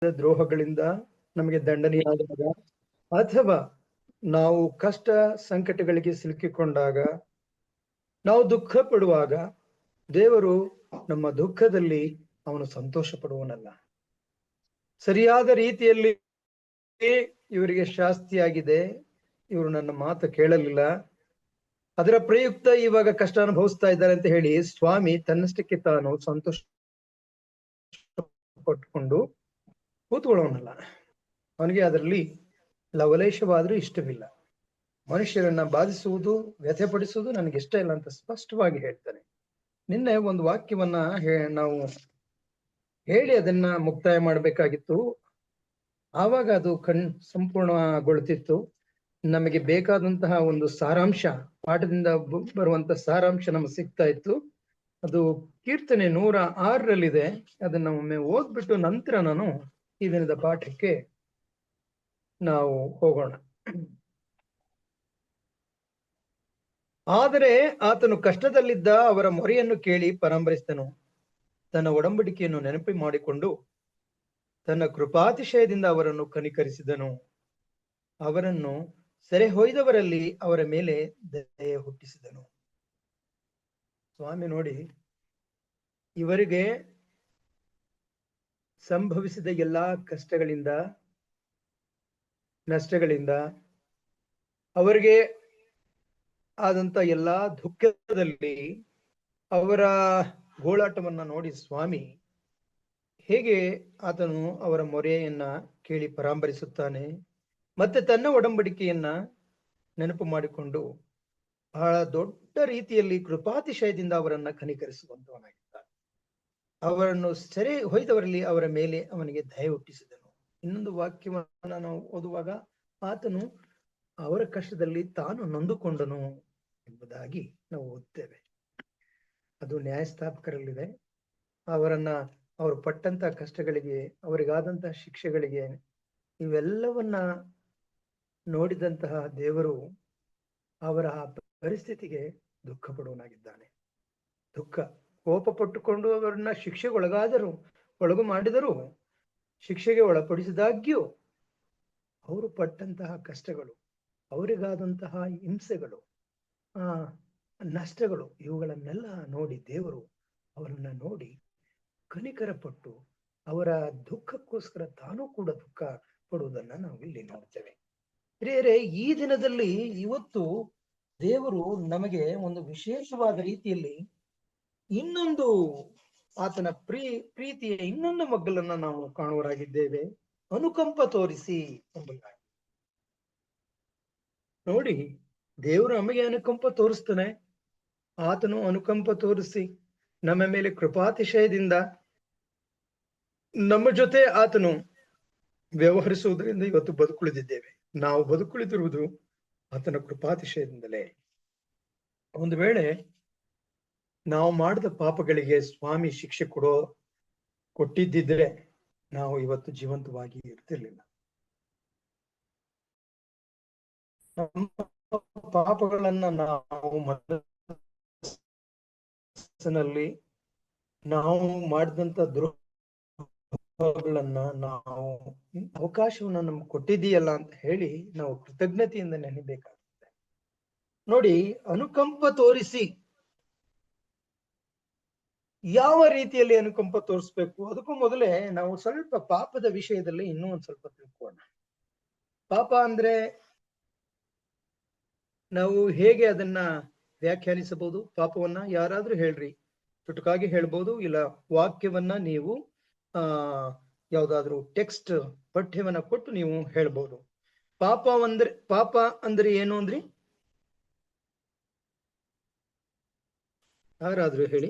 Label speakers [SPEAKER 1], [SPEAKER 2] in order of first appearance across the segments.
[SPEAKER 1] ದ್ರೋಹಗಳಿಂದ ನಮಗೆ ದಂಡನೆಯಾದಾಗ ಅಥವಾ ನಾವು ಕಷ್ಟ ಸಂಕಟಗಳಿಗೆ ಸಿಲುಕಿಕೊಂಡಾಗ ನಾವು ದುಃಖ ಪಡುವಾಗ ದೇವರು ನಮ್ಮ ದುಃಖದಲ್ಲಿ ಅವನು ಸಂತೋಷ ಪಡುವನಲ್ಲ. ಸರಿಯಾದ ರೀತಿಯಲ್ಲಿ ಇವರಿಗೆ ಶಾಸ್ತಿಯಾಗಿದೆ, ಇವರು ನನ್ನ ಮಾತು ಕೇಳಲಿಲ್ಲ, ಅದರ ಪ್ರಯುಕ್ತ ಇವಾಗ ಕಷ್ಟ ಅನುಭವಿಸ್ತಾ ಇದ್ದಾರೆ ಅಂತ ಹೇಳಿ ಸ್ವಾಮಿ ತನ್ನಷ್ಟಕ್ಕೆ ತಾನು ಸಂತೋಷ ಪಟ್ಟುಕೊಂಡು ಕೂತ್ಕೊಳ್ಳೋನಲ್ಲ. ಅವನಿಗೆ ಅದರಲ್ಲಿ ಲವಲೇಶವಾದ್ರೂ ಇಷ್ಟವಿಲ್ಲ. ಮನುಷ್ಯರನ್ನ ಬಾಧಿಸುವುದು, ವ್ಯಥೆಪಡಿಸುವುದು ನನಗೆ ಇಷ್ಟ ಇಲ್ಲ ಅಂತ ಸ್ಪಷ್ಟವಾಗಿ ಹೇಳ್ತಾನೆ. ನಿನ್ನೆ ಒಂದು ವಾಕ್ಯವನ್ನ ನಾವು ಹೇಳಿ ಅದನ್ನ ಮುಕ್ತಾಯ ಮಾಡಬೇಕಾಗಿತ್ತು. ಆವಾಗ ಅದು ಸಂಪೂರ್ಣಗೊಳ್ತಿತ್ತು. ನಮಗೆ ಬೇಕಾದಂತಹ ಒಂದು ಸಾರಾಂಶ, ಪಾಠದಿಂದ ಬರುವಂತ ಸಾರಾಂಶ ನಮಗೆ ಸಿಗ್ತಾ ಇತ್ತು. ಅದು ಕೀರ್ತನೆ 106ರಲ್ಲಿದೆ. ಅದನ್ನ ಒಮ್ಮೆ ಓದ್ಬಿಟ್ಟು ನಂತರ ನಾನು ಈ ದಿನದ ಪಾಠಕ್ಕೆ ನಾವು ಹೋಗೋಣ. ಆದರೆ ಆತನು ಕಷ್ಟದಲ್ಲಿದ್ದ ಅವರ ಮೊರೆಯನ್ನು ಕೇಳಿ ಪರಾಂಬರಿಸಿದನು. ತನ್ನ ಒಡಂಬಡಿಕೆಯನ್ನು ನೆನಪು ಮಾಡಿಕೊಂಡು ತನ್ನ ಕೃಪಾತಿಶಯದಿಂದ ಅವರನ್ನು ಕನಿಕರಿಸಿದನು. ಅವರನ್ನು ಸೆರೆ ಹೊಯ್ದವರಲ್ಲಿ ಅವರ ಮೇಲೆ ದಯೆ ಹುಟ್ಟಿಸಿದನು. ಸ್ವಾಮಿ ನೋಡಿ, ಇವರಿಗೆ ಸಂಭವಿಸಿದ ಎಲ್ಲಾ ಕಷ್ಟಗಳಿಂದ, ನಷ್ಟಗಳಿಂದ, ಅವರಿಗೆ ಆದಂತ ಎಲ್ಲಾ ದುಃಖದಲ್ಲಿ ಅವರ ಗೋಳಾಟವನ್ನ ನೋಡಿ ಸ್ವಾಮಿ ಹೇಗೆ ಆತನು ಅವರ ಮೊರೆಯನ್ನ ಕೇಳಿ ಪರಾಂಬರಿಸುತ್ತಾನೆ, ಮತ್ತೆ ತನ್ನ ಒಡಂಬಡಿಕೆಯನ್ನ ನೆನಪು ಮಾಡಿಕೊಂಡು ಬಹಳ ದೊಡ್ಡ ರೀತಿಯಲ್ಲಿ ಕೃಪಾತಿಶಯದಿಂದ ಅವರನ್ನ ಕನಿಕರಿಸುವಂತವನಾಗಿದ್ದಾನೆ. ಅವರನ್ನು ಸೆರೆ ಹೊಯ್ದವರಲ್ಲಿ ಅವರ ಮೇಲೆ ಅವನಿಗೆ ದಯೆ ಹುಟ್ಟಿಸಿದನು. ಇನ್ನೊಂದು ವಾಕ್ಯವನ್ನ ನಾವು ಓದುವಾಗ ಆತನು ಅವರ ಕಷ್ಟದಲ್ಲಿ ತಾನು ನೊಂದುಕೊಂಡನು ಎಂಬುದಾಗಿ ನಾವು ಓದ್ತೇವೆ. ಅದು ನ್ಯಾಯಸ್ಥಾಪಕರಲ್ಲಿದೆ. ಅವರು ಪಟ್ಟಂತ ಕಷ್ಟಗಳಿಗೆ, ಅವರಿಗಾದಂತಹ ಶಿಕ್ಷೆಗಳಿಗೆ, ಇವೆಲ್ಲವನ್ನ ನೋಡಿದಂತಹ ದೇವರು ಅವರ ಪರಿಸ್ಥಿತಿಗೆ ದುಃಖ ಪಡುವನಾಗಿದ್ದಾನೆ. ಕೋಪ ಪಟ್ಟುಕೊಂಡು ಅವರನ್ನ ಒಳಗು ಮಾಡಿದರೂ, ಶಿಕ್ಷೆಗೆ ಒಳಪಡಿಸಿದಾಗ್ಯೂ ಅವರು ಪಟ್ಟಂತಹ ಕಷ್ಟಗಳು, ಅವರಿಗಾದಂತಹ ಹಿಂಸೆಗಳು, ನಷ್ಟಗಳು, ಇವುಗಳನ್ನೆಲ್ಲ ನೋಡಿ ದೇವರು ಅವರನ್ನ ನೋಡಿ ಕನಿಕರ ಪಟ್ಟು ಅವರ ದುಃಖಕ್ಕೋಸ್ಕರ ತಾನೂ ಕೂಡ ದುಃಖ ಪಡುವುದನ್ನ ನಾವು ಇಲ್ಲಿ ನೋಡ್ತೇವೆ. ಹಿರಿಯರೇ, ಈ ದಿನದಲ್ಲಿ ಇವತ್ತು ದೇವರು ನಮಗೆ ಒಂದು ವಿಶೇಷವಾದ ರೀತಿಯಲ್ಲಿ ಇನ್ನೊಂದು ಆತನ ಪ್ರೀತಿಯ ಇನ್ನೊಂದು ಮಗ್ಗಲನ್ನ ನಾವು ಕಾಣುವರಾಗಿದ್ದೇವೆ. ಅನುಕಂಪ ತೋರಿಸಿ ಎಂಬುದಾಗಿ. ನೋಡಿ, ದೇವರು ನಮಗೆ ಅನುಕಂಪ ತೋರಿಸ್ತಾನೆ. ಆತನು ಅನುಕಂಪ ತೋರಿಸಿ ನಮ್ಮ ಮೇಲೆ ಕೃಪಾತಿಶಯದಿಂದ ನಮ್ಮ ಜೊತೆ ಆತನು ವ್ಯವಹರಿಸುವುದರಿಂದ ಇವತ್ತು ಬದುಕುಳಿದಿದ್ದೇವೆ. ನಾವು ಬದುಕುಳಿದಿರುವುದು ಆತನ ಕೃಪಾತಿಶಯದಿಂದಲೇ. ಒಂದು ವೇಳೆ ನಾವು ಮಾಡಿದ ಪಾಪಗಳಿಗೆ ಸ್ವಾಮಿ ಶಿಕ್ಷೆ ಕೊಟ್ಟಿದ್ದಿದ್ರೆ ನಾವು ಇವತ್ತು ಜೀವಂತವಾಗಿ ಇರ್ತಿರ್ಲಿಲ್ಲ. ಪಾಪಗಳನ್ನ ನಾವು ಮನಸ್ಸಿನಲ್ಲಿ ನಾವು ಮಾಡಿದಂತ ದ್ರೋಹಗಳನ್ನ ನಾವು ಅವಕಾಶವನ್ನ ನಮ್ಗೆ ಕೊಟ್ಟಿದೀಯಲ್ಲ ಅಂತ ಹೇಳಿ ನಾವು ಕೃತಜ್ಞತೆಯಿಂದ ನೆನಬೇಕಾಗುತ್ತೆ. ನೋಡಿ, ಅನುಕಂಪ ತೋರಿಸಿ ಯಾವ ರೀತಿಯಲ್ಲಿ ಅನುಕಂಪ ತೋರಿಸ್ಬೇಕು, ಅದಕ್ಕೂ ಮೊದಲೇ ನಾವು ಸ್ವಲ್ಪ ಪಾಪದ ವಿಷಯದಲ್ಲಿ ಇನ್ನೂ ಒಂದ್ ಸ್ವಲ್ಪ ತಿಳ್ಕೋಣ. ಪಾಪ ಅಂದ್ರೆ ನಾವು ಹೇಗೆ ಅದನ್ನ ವ್ಯಾಖ್ಯಾನಿಸಬಹುದು? ಪಾಪವನ್ನ ಯಾರಾದ್ರೂ ಹೇಳ್ರಿ, ಚುಟುಕಾಗಿ ಹೇಳ್ಬೋದು, ಇಲ್ಲ ವಾಕ್ಯವನ್ನ ನೀವು ಯಾವ್ದಾದ್ರು ಟೆಕ್ಸ್ಟ್ ಪಠ್ಯವನ್ನ ಕೊಟ್ಟು ನೀವು ಹೇಳ್ಬೋದು. ಪಾಪ ಅಂದ್ರೆ ಏನು ಅಂದ್ರಿ? ಯಾರಾದ್ರೂ ಹೇಳಿ.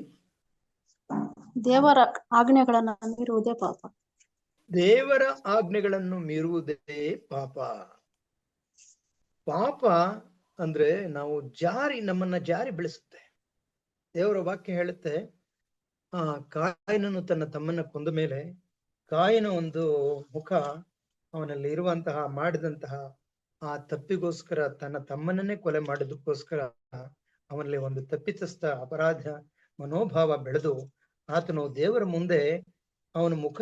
[SPEAKER 2] ದೇವರ ಆಜ್ಞೆಗಳನ್ನು ಮೀರುವುದೇ ಪಾಪ.
[SPEAKER 1] ದೇವರ ಆಜ್ಞೆಗಳನ್ನು ಮೀರುವುದೇ ಪಾಪ. ಪಾಪ ಅಂದ್ರೆ ನಾವು ನಮ್ಮನ್ನ ಜಾರಿ ಬೆಳೆಸುತ್ತೆ. ದೇವರ ವಾಕ್ಯ ಹೇಳುತ್ತೆ, ಕಾಯಿನನು ತನ್ನ ತಮ್ಮನ್ನ ಕೊಂದ ಮೇಲೆ ಕಾಯಿನ ಒಂದು ಮುಖ ಅವನಲ್ಲಿ ಇರುವಂತಹ ಮಾಡಿದಂತಹ ಆ ತಪ್ಪಿಗೋಸ್ಕರ, ತನ್ನ ತಮ್ಮನನ್ನೇ ಕೊಲೆ ಮಾಡೋದಕ್ಕೋಸ್ಕರ ಅವನಲ್ಲಿ ಒಂದು ತಪ್ಪಿತಸ್ಥ ಅಪರಾಧ ಮನೋಭಾವ ಬೆಳೆದು ಆತನು ದೇವರ ಮುಂದೆ ಅವನ ಮುಖ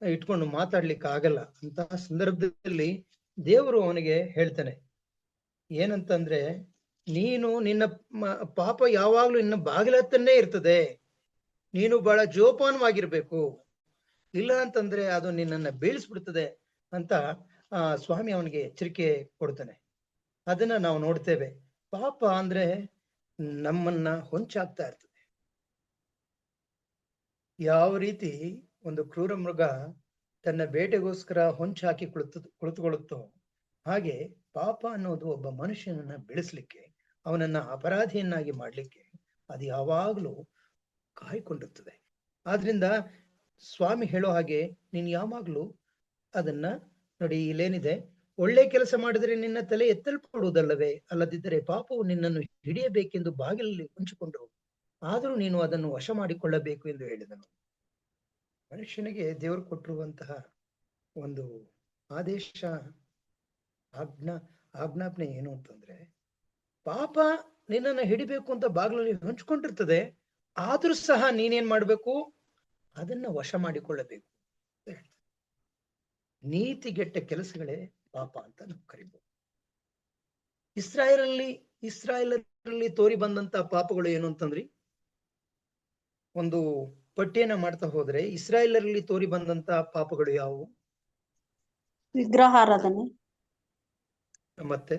[SPEAKER 1] ಇಟ್ಕೊಂಡು ಮಾತಾಡ್ಲಿಕ್ಕೆ ಆಗಲ್ಲ. ಅಂತಹ ಸಂದರ್ಭದಲ್ಲಿ ದೇವರು ಅವನಿಗೆ ಹೇಳ್ತಾನೆ ಏನಂತಂದ್ರೆ, ನೀನು ನಿನ್ನ ಪಾಪ ಯಾವಾಗ್ಲೂ ನಿನ್ನ ಬಾಗಿಲತ್ತನ್ನೇ ಇರ್ತದೆ, ನೀನು ಬಹಳ ಜೋಪಾನವಾಗಿರ್ಬೇಕು, ಇಲ್ಲ ಅಂತಂದ್ರೆ ಅದು ನಿನ್ನನ್ನ ಬೀಳಿಸ್ಬಿಡ್ತದೆ ಅಂತ ಸ್ವಾಮಿ ಅವನಿಗೆ ಎಚ್ಚರಿಕೆ ಕೊಡ್ತಾನೆ. ಅದನ್ನ ನಾವು ನೋಡ್ತೇವೆ. ಪಾಪ ಅಂದ್ರೆ ನಮ್ಮನ್ನ ಹೊಂಚಾಗ್ತಾ ಇರ್ತದೆ. ಯಾವ ರೀತಿ ಒಂದು ಕ್ರೂರ ಮೃಗ ತನ್ನ ಬೇಟೆಗೋಸ್ಕರ ಹೊಂಚಾಕಿ ಕುಳಿತುಕೊಳ್ಳುತ್ತೋ ಹಾಗೆ ಪಾಪ ಅನ್ನೋದು ಒಬ್ಬ ಮನುಷ್ಯನನ್ನ ಬೆಳೆಸ್ಲಿಕ್ಕೆ, ಅವನನ್ನ ಅಪರಾಧಿಯನ್ನಾಗಿ ಮಾಡ್ಲಿಕ್ಕೆ ಅದು ಯಾವಾಗ್ಲೂ ಕಾಯ್ಕೊಂಡಿರ್ತದೆ. ಆದ್ರಿಂದ ಸ್ವಾಮಿ ಹೇಳೋ ಹಾಗೆ ನೀನ್ ಯಾವಾಗ್ಲೂ ಅದನ್ನ ನೋಡಿ, ಇಲ್ಲೇನಿದೆ, ಒಳ್ಳೆ ಕೆಲಸ ಮಾಡಿದ್ರೆ ನಿನ್ನ ತಲೆ ಎತ್ತಲ್ಪಡುವುದಲ್ಲವೇ, ಅಲ್ಲದಿದ್ದರೆ ಪಾಪವು ನಿನ್ನನ್ನು ಹಿಡಿಯಬೇಕೆಂದು ಬಾಗಿಲಲ್ಲಿ ಹೊಂಚಿಕೊಂಡು ಆದರೂ ನೀನು ಅದನ್ನು ವಶ ಮಾಡಿಕೊಳ್ಳಬೇಕು ಎಂದು ಹೇಳಿದನು. ಮನುಷ್ಯನಿಗೆ ದೇವರು ಕೊಟ್ಟಿರುವಂತಹ ಒಂದು ಆದೇಶ, ಆಜ್ಞಾಪನೆ ಏನು ಅಂತಂದ್ರೆ, ಪಾಪ ನಿನ್ನನ್ನು ಹಿಡಿಬೇಕು ಅಂತ ಬಾಗಿಲಲ್ಲಿ ಹೊಂಚ್ಕೊಂಡಿರ್ತದೆ, ಆದ್ರೂ ಸಹ ನೀನೇನ್ ಮಾಡ್ಬೇಕು, ಅದನ್ನ ವಶ ಮಾಡಿಕೊಳ್ಳಬೇಕು. ನೀತಿಗೆಟ್ಟ ಕೆಲಸಗಳೇ ಪಾಪ ಅಂತ ನಾವು ಕರಿಬಹುದು. ಇಸ್ರಾಯೇಲರಲ್ಲಿ ತೋರಿ ಬಂದಂತ ಪಾಪಗಳು ಏನು ಅಂತಂದ್ರಿ, ಒಂದು ಪಟ್ಟಿಯನ್ನ ಮಾಡ್ತಾ ಹೋದ್ರೆ ಇಸ್ರಾಯೇಲರಲ್ಲಿ ತೋರಿ ಬಂದಂತ ಪಾಪಗಳು ಯಾವುವು?
[SPEAKER 2] ವಿಗ್ರಹಾರಾಧನೆ.
[SPEAKER 1] ಮತ್ತೆ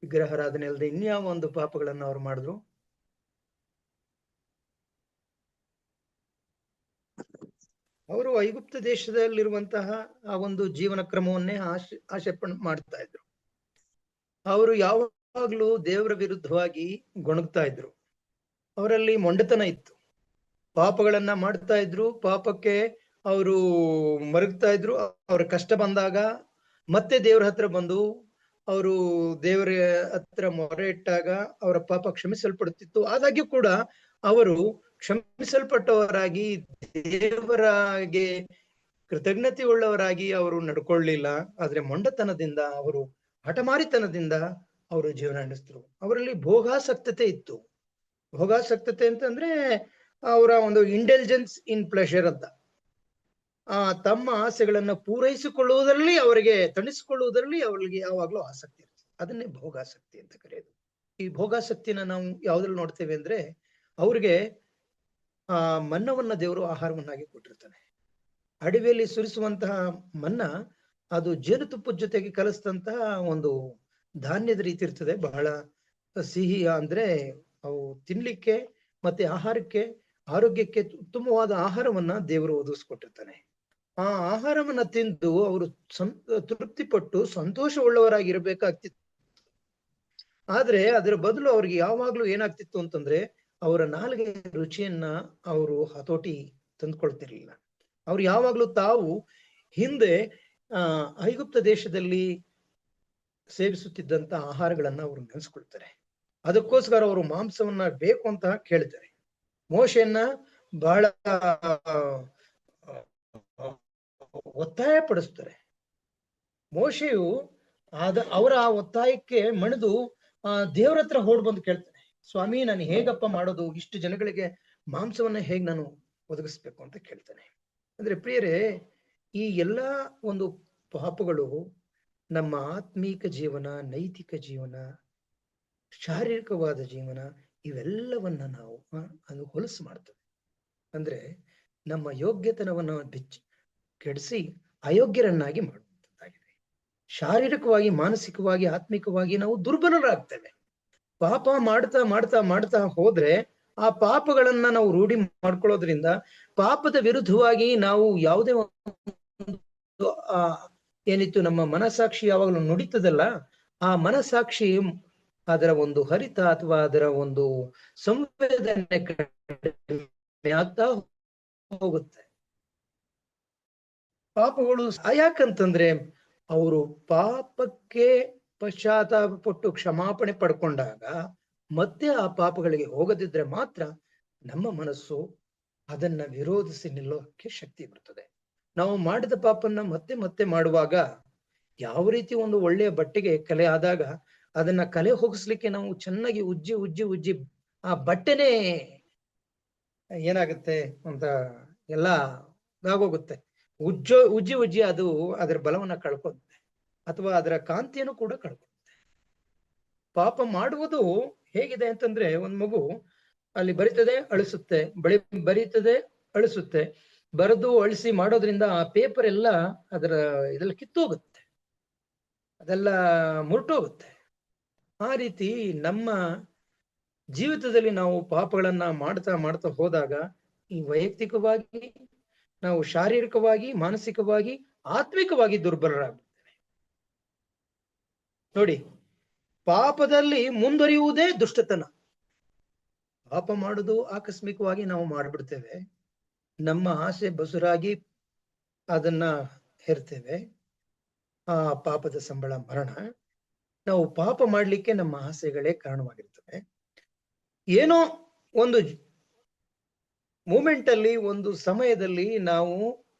[SPEAKER 1] ವಿಗ್ರಹಾರಾಧನೆ ಅಲ್ಲದೆ ಇನ್ಯಾವ ಒಂದು ಪಾಪಗಳನ್ನ ಅವ್ರು ಮಾಡಿದ್ರು? ಅವರು ಐಗುಪ್ತ ದೇಶದಲ್ಲಿರುವಂತಹ ಆ ಒಂದು ಜೀವನ ಕ್ರಮವನ್ನೇ ಆಶೆ ಮಾಡ್ತಾ ಇದ್ರು. ಅವರು ಯಾವಾಗ್ಲೂ ದೇವರ ವಿರುದ್ಧವಾಗಿ ಗೊಣಗ್ತಾ ಇದ್ರು. ಅವರಲ್ಲಿ ಮೊಂಡತನ ಇತ್ತು. ಪಾಪಗಳನ್ನ ಮಾಡ್ತಾ ಇದ್ರು, ಪಾಪಕ್ಕೆ ಅವರು ಮರುಗ್ತಾ ಇದ್ರು. ಅವ್ರ ಕಷ್ಟ ಬಂದಾಗ ಮತ್ತೆ ದೇವರ ಹತ್ರ ಬಂದು ಅವರು ದೇವರ ಹತ್ರ ಮೊರೆ ಇಟ್ಟಾಗ ಅವರ ಪಾಪ ಕ್ಷಮಿಸಲ್ಪಡುತ್ತಿತ್ತು. ಆದಾಗ್ಯೂ ಕೂಡ ಅವರು ಕ್ಷಮಿಸಲ್ಪಟ್ಟವರಾಗಿ ದೇವರಾಗೆ ಕೃತಜ್ಞತೆ ಉಳ್ಳವರಾಗಿ ಅವರು ನಡ್ಕೊಳ್ಳಿಲ್ಲ. ಆದ್ರೆ ಮೊಂಡತನದಿಂದ, ಅವರು ಹಠಮಾರಿತನದಿಂದ ಅವರು ಜೀವನ ನಡೆಸಿದ್ರು. ಅವರಲ್ಲಿ ಭೋಗಾಸಕ್ತತೆ ಇತ್ತು. ಭೋಗಾಸಕ್ತತೆ ಅಂತಂದ್ರೆ ಅವರ ಒಂದು ಇಂಟೆಲಿಜೆನ್ಸ್ ಇನ್ ಪ್ಲೆಷರ್ ಅಂತ, ತಮ್ಮ ಆಸೆಗಳನ್ನ ಪೂರೈಸಿಕೊಳ್ಳುವುದರಲ್ಲಿ, ಅವರಿಗೆ ತಣಿಸಿಕೊಳ್ಳುವುದರಲ್ಲಿ ಅವರಿಗೆ ಯಾವಾಗ್ಲೂ ಆಸಕ್ತಿ ಇರ್ತದೆ. ಅದನ್ನೇ ಭೋಗಾಸಕ್ತಿ ಅಂತ ಕರೆಯೋದು. ಈ ಭೋಗಾಸಕ್ತಿನ ನಾವು ಯಾವ್ದ್ರಲ್ಲಿ ನೋಡ್ತೇವೆ ಅಂದ್ರೆ, ಅವ್ರಿಗೆ ಮನ್ನವನ್ನ ದೇವರು ಆಹಾರವನ್ನಾಗಿ ಕೊಟ್ಟಿರ್ತಾನೆ. ಅಡವಿಯಲ್ಲಿ ಸುರಿಸುವಂತಹ ಮನ್ನ ಅದು ಜೇನುತುಪ್ಪದ ಜೊತೆಗೆ ಕಲಿಸಿದಂತಹ ಒಂದು ಧಾನ್ಯದ ರೀತಿ ಇರ್ತದೆ. ಬಹಳ ಸಿಹಿ, ಅಂದ್ರೆ ಅವು ತಿನ್ಲಿಕ್ಕೆ ಮತ್ತೆ ಆಹಾರಕ್ಕೆ, ಆರೋಗ್ಯಕ್ಕೆ ಉತ್ತಮವಾದ ಆಹಾರವನ್ನ ದೇವರು ಒದಗಿಸ್ಕೊಟ್ಟಿರ್ತಾನೆ. ಆ ಆಹಾರವನ್ನ ತಿಂದು ಅವರು ತೃಪ್ತಿಪಟ್ಟು ಸಂತೋಷವುಳ್ಳವರಾಗಿರ್ಬೇಕಾಗ್ತಿತ್ತು. ಆದ್ರೆ ಅದರ ಬದಲು ಅವ್ರಿಗೆ ಯಾವಾಗ್ಲೂ ಏನಾಗ್ತಿತ್ತು ಅಂತಂದ್ರೆ, ಅವರ ನಾಲಿಗೆ ರುಚಿಯನ್ನ ಅವರು ಹತೋಟಿ ತಂದ್ಕೊಳ್ತಿರ್ಲಿಲ್ಲ. ಅವ್ರು ಯಾವಾಗ್ಲೂ ತಾವು ಹಿಂದೆ ಐಗುಪ್ತ ದೇಶದಲ್ಲಿ ಸೇವಿಸುತ್ತಿದ್ದಂತ ಆಹಾರಗಳನ್ನ ಅವರು ನೆನೆಸ್ಕೊಳ್ತಾರೆ. ಅದಕ್ಕೋಸ್ಕರ ಅವರು ಮಾಂಸವನ್ನ ಬೇಕು ಅಂತ ಕೇಳ್ತಾರೆ. ಮೋಶೆಯನ್ನ ಬಹಳ ಒತ್ತಾಯ ಪಡಿಸ್ತಾರೆ. ಮೋಶೆಯು ಅವರ ಆ ಒತ್ತಾಯಕ್ಕೆ ಮಣಿದು ದೇವ್ರ ಹತ್ರ ಹೊಡ್ ಬಂದು ಕೇಳ್ತಾನೆ, ಸ್ವಾಮಿ ನಾನು ಹೇಗಪ್ಪ ಮಾಡೋದು, ಇಷ್ಟು ಜನಗಳಿಗೆ ಮಾಂಸವನ್ನ ಹೇಗ್ ನಾನು ಒದಗಿಸ್ಬೇಕು ಅಂತ ಕೇಳ್ತಾನೆ. ಅಂದ್ರೆ ಪ್ರಿಯರೇ, ಈ ಎಲ್ಲಾ ಒಂದು ಪಾಪಗಳು ನಮ್ಮ ಆತ್ಮೀಕ ಜೀವನ, ನೈತಿಕ ಜೀವನ, ಶಾರೀರಿಕವಾದ ಜೀವನ, ಇವೆಲ್ಲವನ್ನ ನಾವು ಅದು ಹೊಲಸು ಮಾಡ್ತದೆ. ಅಂದ್ರೆ ನಮ್ಮ ಯೋಗ್ಯತನವನ್ನು ಕೆಡಿಸಿ ಅಯೋಗ್ಯರನ್ನಾಗಿ ಮಾಡುವಂತದ್ದಾಗಿದೆ. ಶಾರೀರಿಕವಾಗಿ, ಮಾನಸಿಕವಾಗಿ, ಆತ್ಮಿಕವಾಗಿ ನಾವು ದುರ್ಬಲರಾಗ್ತೇವೆ. ಪಾಪ ಮಾಡ್ತಾ ಮಾಡ್ತಾ ಮಾಡ್ತಾ ಹೋದ್ರೆ ಆ ಪಾಪಗಳನ್ನ ನಾವು ರೂಢಿ ಮಾಡ್ಕೊಳ್ಳೋದ್ರಿಂದ ಪಾಪದ ವಿರುದ್ಧವಾಗಿ ನಾವು ಯಾವುದೇ ಒಂದು ಏನಿತ್ತು ನಮ್ಮ ಮನಸಾಕ್ಷಿ ಯಾವಾಗಲೂ ನುಡಿತದಲ್ಲ, ಆ ಮನಸಾಕ್ಷಿ ಅದರ ಒಂದು ಹರಿತ ಅಥವಾ ಅದರ ಒಂದು ಸಂವೇದನೆ ಆಗ್ತಾ ಹೋಗುತ್ತೆ. ಪಾಪಗಳು ಯಾಕಂತಂದ್ರೆ ಅವರು ಪಾಪಕ್ಕೆ ಪಶ್ಚಾತ್ತಾಪ ಪಟ್ಟು ಕ್ಷಮಾಪಣೆ ಪಡ್ಕೊಂಡಾಗ ಮತ್ತೆ ಆ ಪಾಪಗಳಿಗೆ ಹೋಗದಿದ್ರೆ ಮಾತ್ರ ನಮ್ಮ ಮನಸ್ಸು ಅದನ್ನ ವಿರೋಧಿಸಿ ನಿಲ್ಲೋಕೆ ಶಕ್ತಿ ಬರ್ತದೆ. ನಾವು ಮಾಡಿದ ಪಾಪನ್ನ ಮತ್ತೆ ಮತ್ತೆ ಮಾಡುವಾಗ ಯಾವ ರೀತಿ ಒಂದು ಒಳ್ಳೆಯ ಬಟ್ಟೆಗೆ ಕಲೆ ಆದಾಗ ಅದನ್ನ ಕಲೆ ಹೋಗಿಸ್ಲಿಕ್ಕೆ ನಾವು ಚೆನ್ನಾಗಿ ಉಜ್ಜಿ ಉಜ್ಜಿ ಉಜ್ಜಿ ಆ ಬಟ್ಟೆನೇ ಏನಾಗುತ್ತೆ ಅಂತ ಎಲ್ಲ ಆಗೋಗುತ್ತೆ. ಉಜ್ಜಿ ಉಜ್ಜಿ ಅದು ಅದರ ಬಲವನ್ನ ಕಳ್ಕೊತ್ತೆ, ಅಥವಾ ಅದರ ಕಾಂತಿಯನ್ನು ಕೂಡ ಕಳ್ಕೊತ್ತೆ. ಪಾಪ ಮಾಡುವುದು ಹೇಗಿದೆ ಅಂತಂದ್ರೆ, ಒಂದ್ ಮಗು ಅಲ್ಲಿ ಬರಿತದೆ ಅಳಿಸುತ್ತೆ, ಬರೀತದೆ ಅಳಿಸುತ್ತೆ, ಬರೆದು ಅಳಿಸಿ ಮಾಡೋದ್ರಿಂದ ಆ ಪೇಪರ್ ಎಲ್ಲ ಅದರ ಇದೆಲ್ಲ ಕಿತ್ತೋಗುತ್ತೆ, ಅದೆಲ್ಲ ಮುರ್ಟೋಗುತ್ತೆ. ಆ ರೀತಿ ನಮ್ಮ ಜೀವಿತದಲ್ಲಿ ನಾವು ಪಾಪಗಳನ್ನ ಮಾಡ್ತಾ ಮಾಡ್ತಾ ಹೋದಾಗ ಈ ವೈಯಕ್ತಿಕವಾಗಿ ನಾವು ಶಾರೀರಿಕವಾಗಿ, ಮಾನಸಿಕವಾಗಿ, ಆತ್ಮಿಕವಾಗಿ ದುರ್ಬಲರಾಗ್ತೇವೆ. ನೋಡಿ, ಪಾಪದಲ್ಲಿ ಮುಂದುವರಿಯುವುದೇ ದುಷ್ಟತನ. ಪಾಪ ಮಾಡುವುದು ಆಕಸ್ಮಿಕವಾಗಿ ನಾವು ಮಾಡಿಬಿಡ್ತೇವೆ, ನಮ್ಮ ಆಸೆ ಬಸುರಾಗಿ ಅದನ್ನ ಹೇರ್ತೇವೆ. ಆ ಪಾಪದ ಸಂಬಳ ಮರಣ. ನಾವು ಪಾಪ ಮಾಡ್ಲಿಕ್ಕೆ ನಮ್ಮ ಆಸೆಗಳೇ ಕಾರಣವಾಗಿರ್ತವೆ. ಏನೋ ಒಂದು ಮೂಮೆಂಟ್ ಅಲ್ಲಿ, ಒಂದು ಸಮಯದಲ್ಲಿ ನಾವು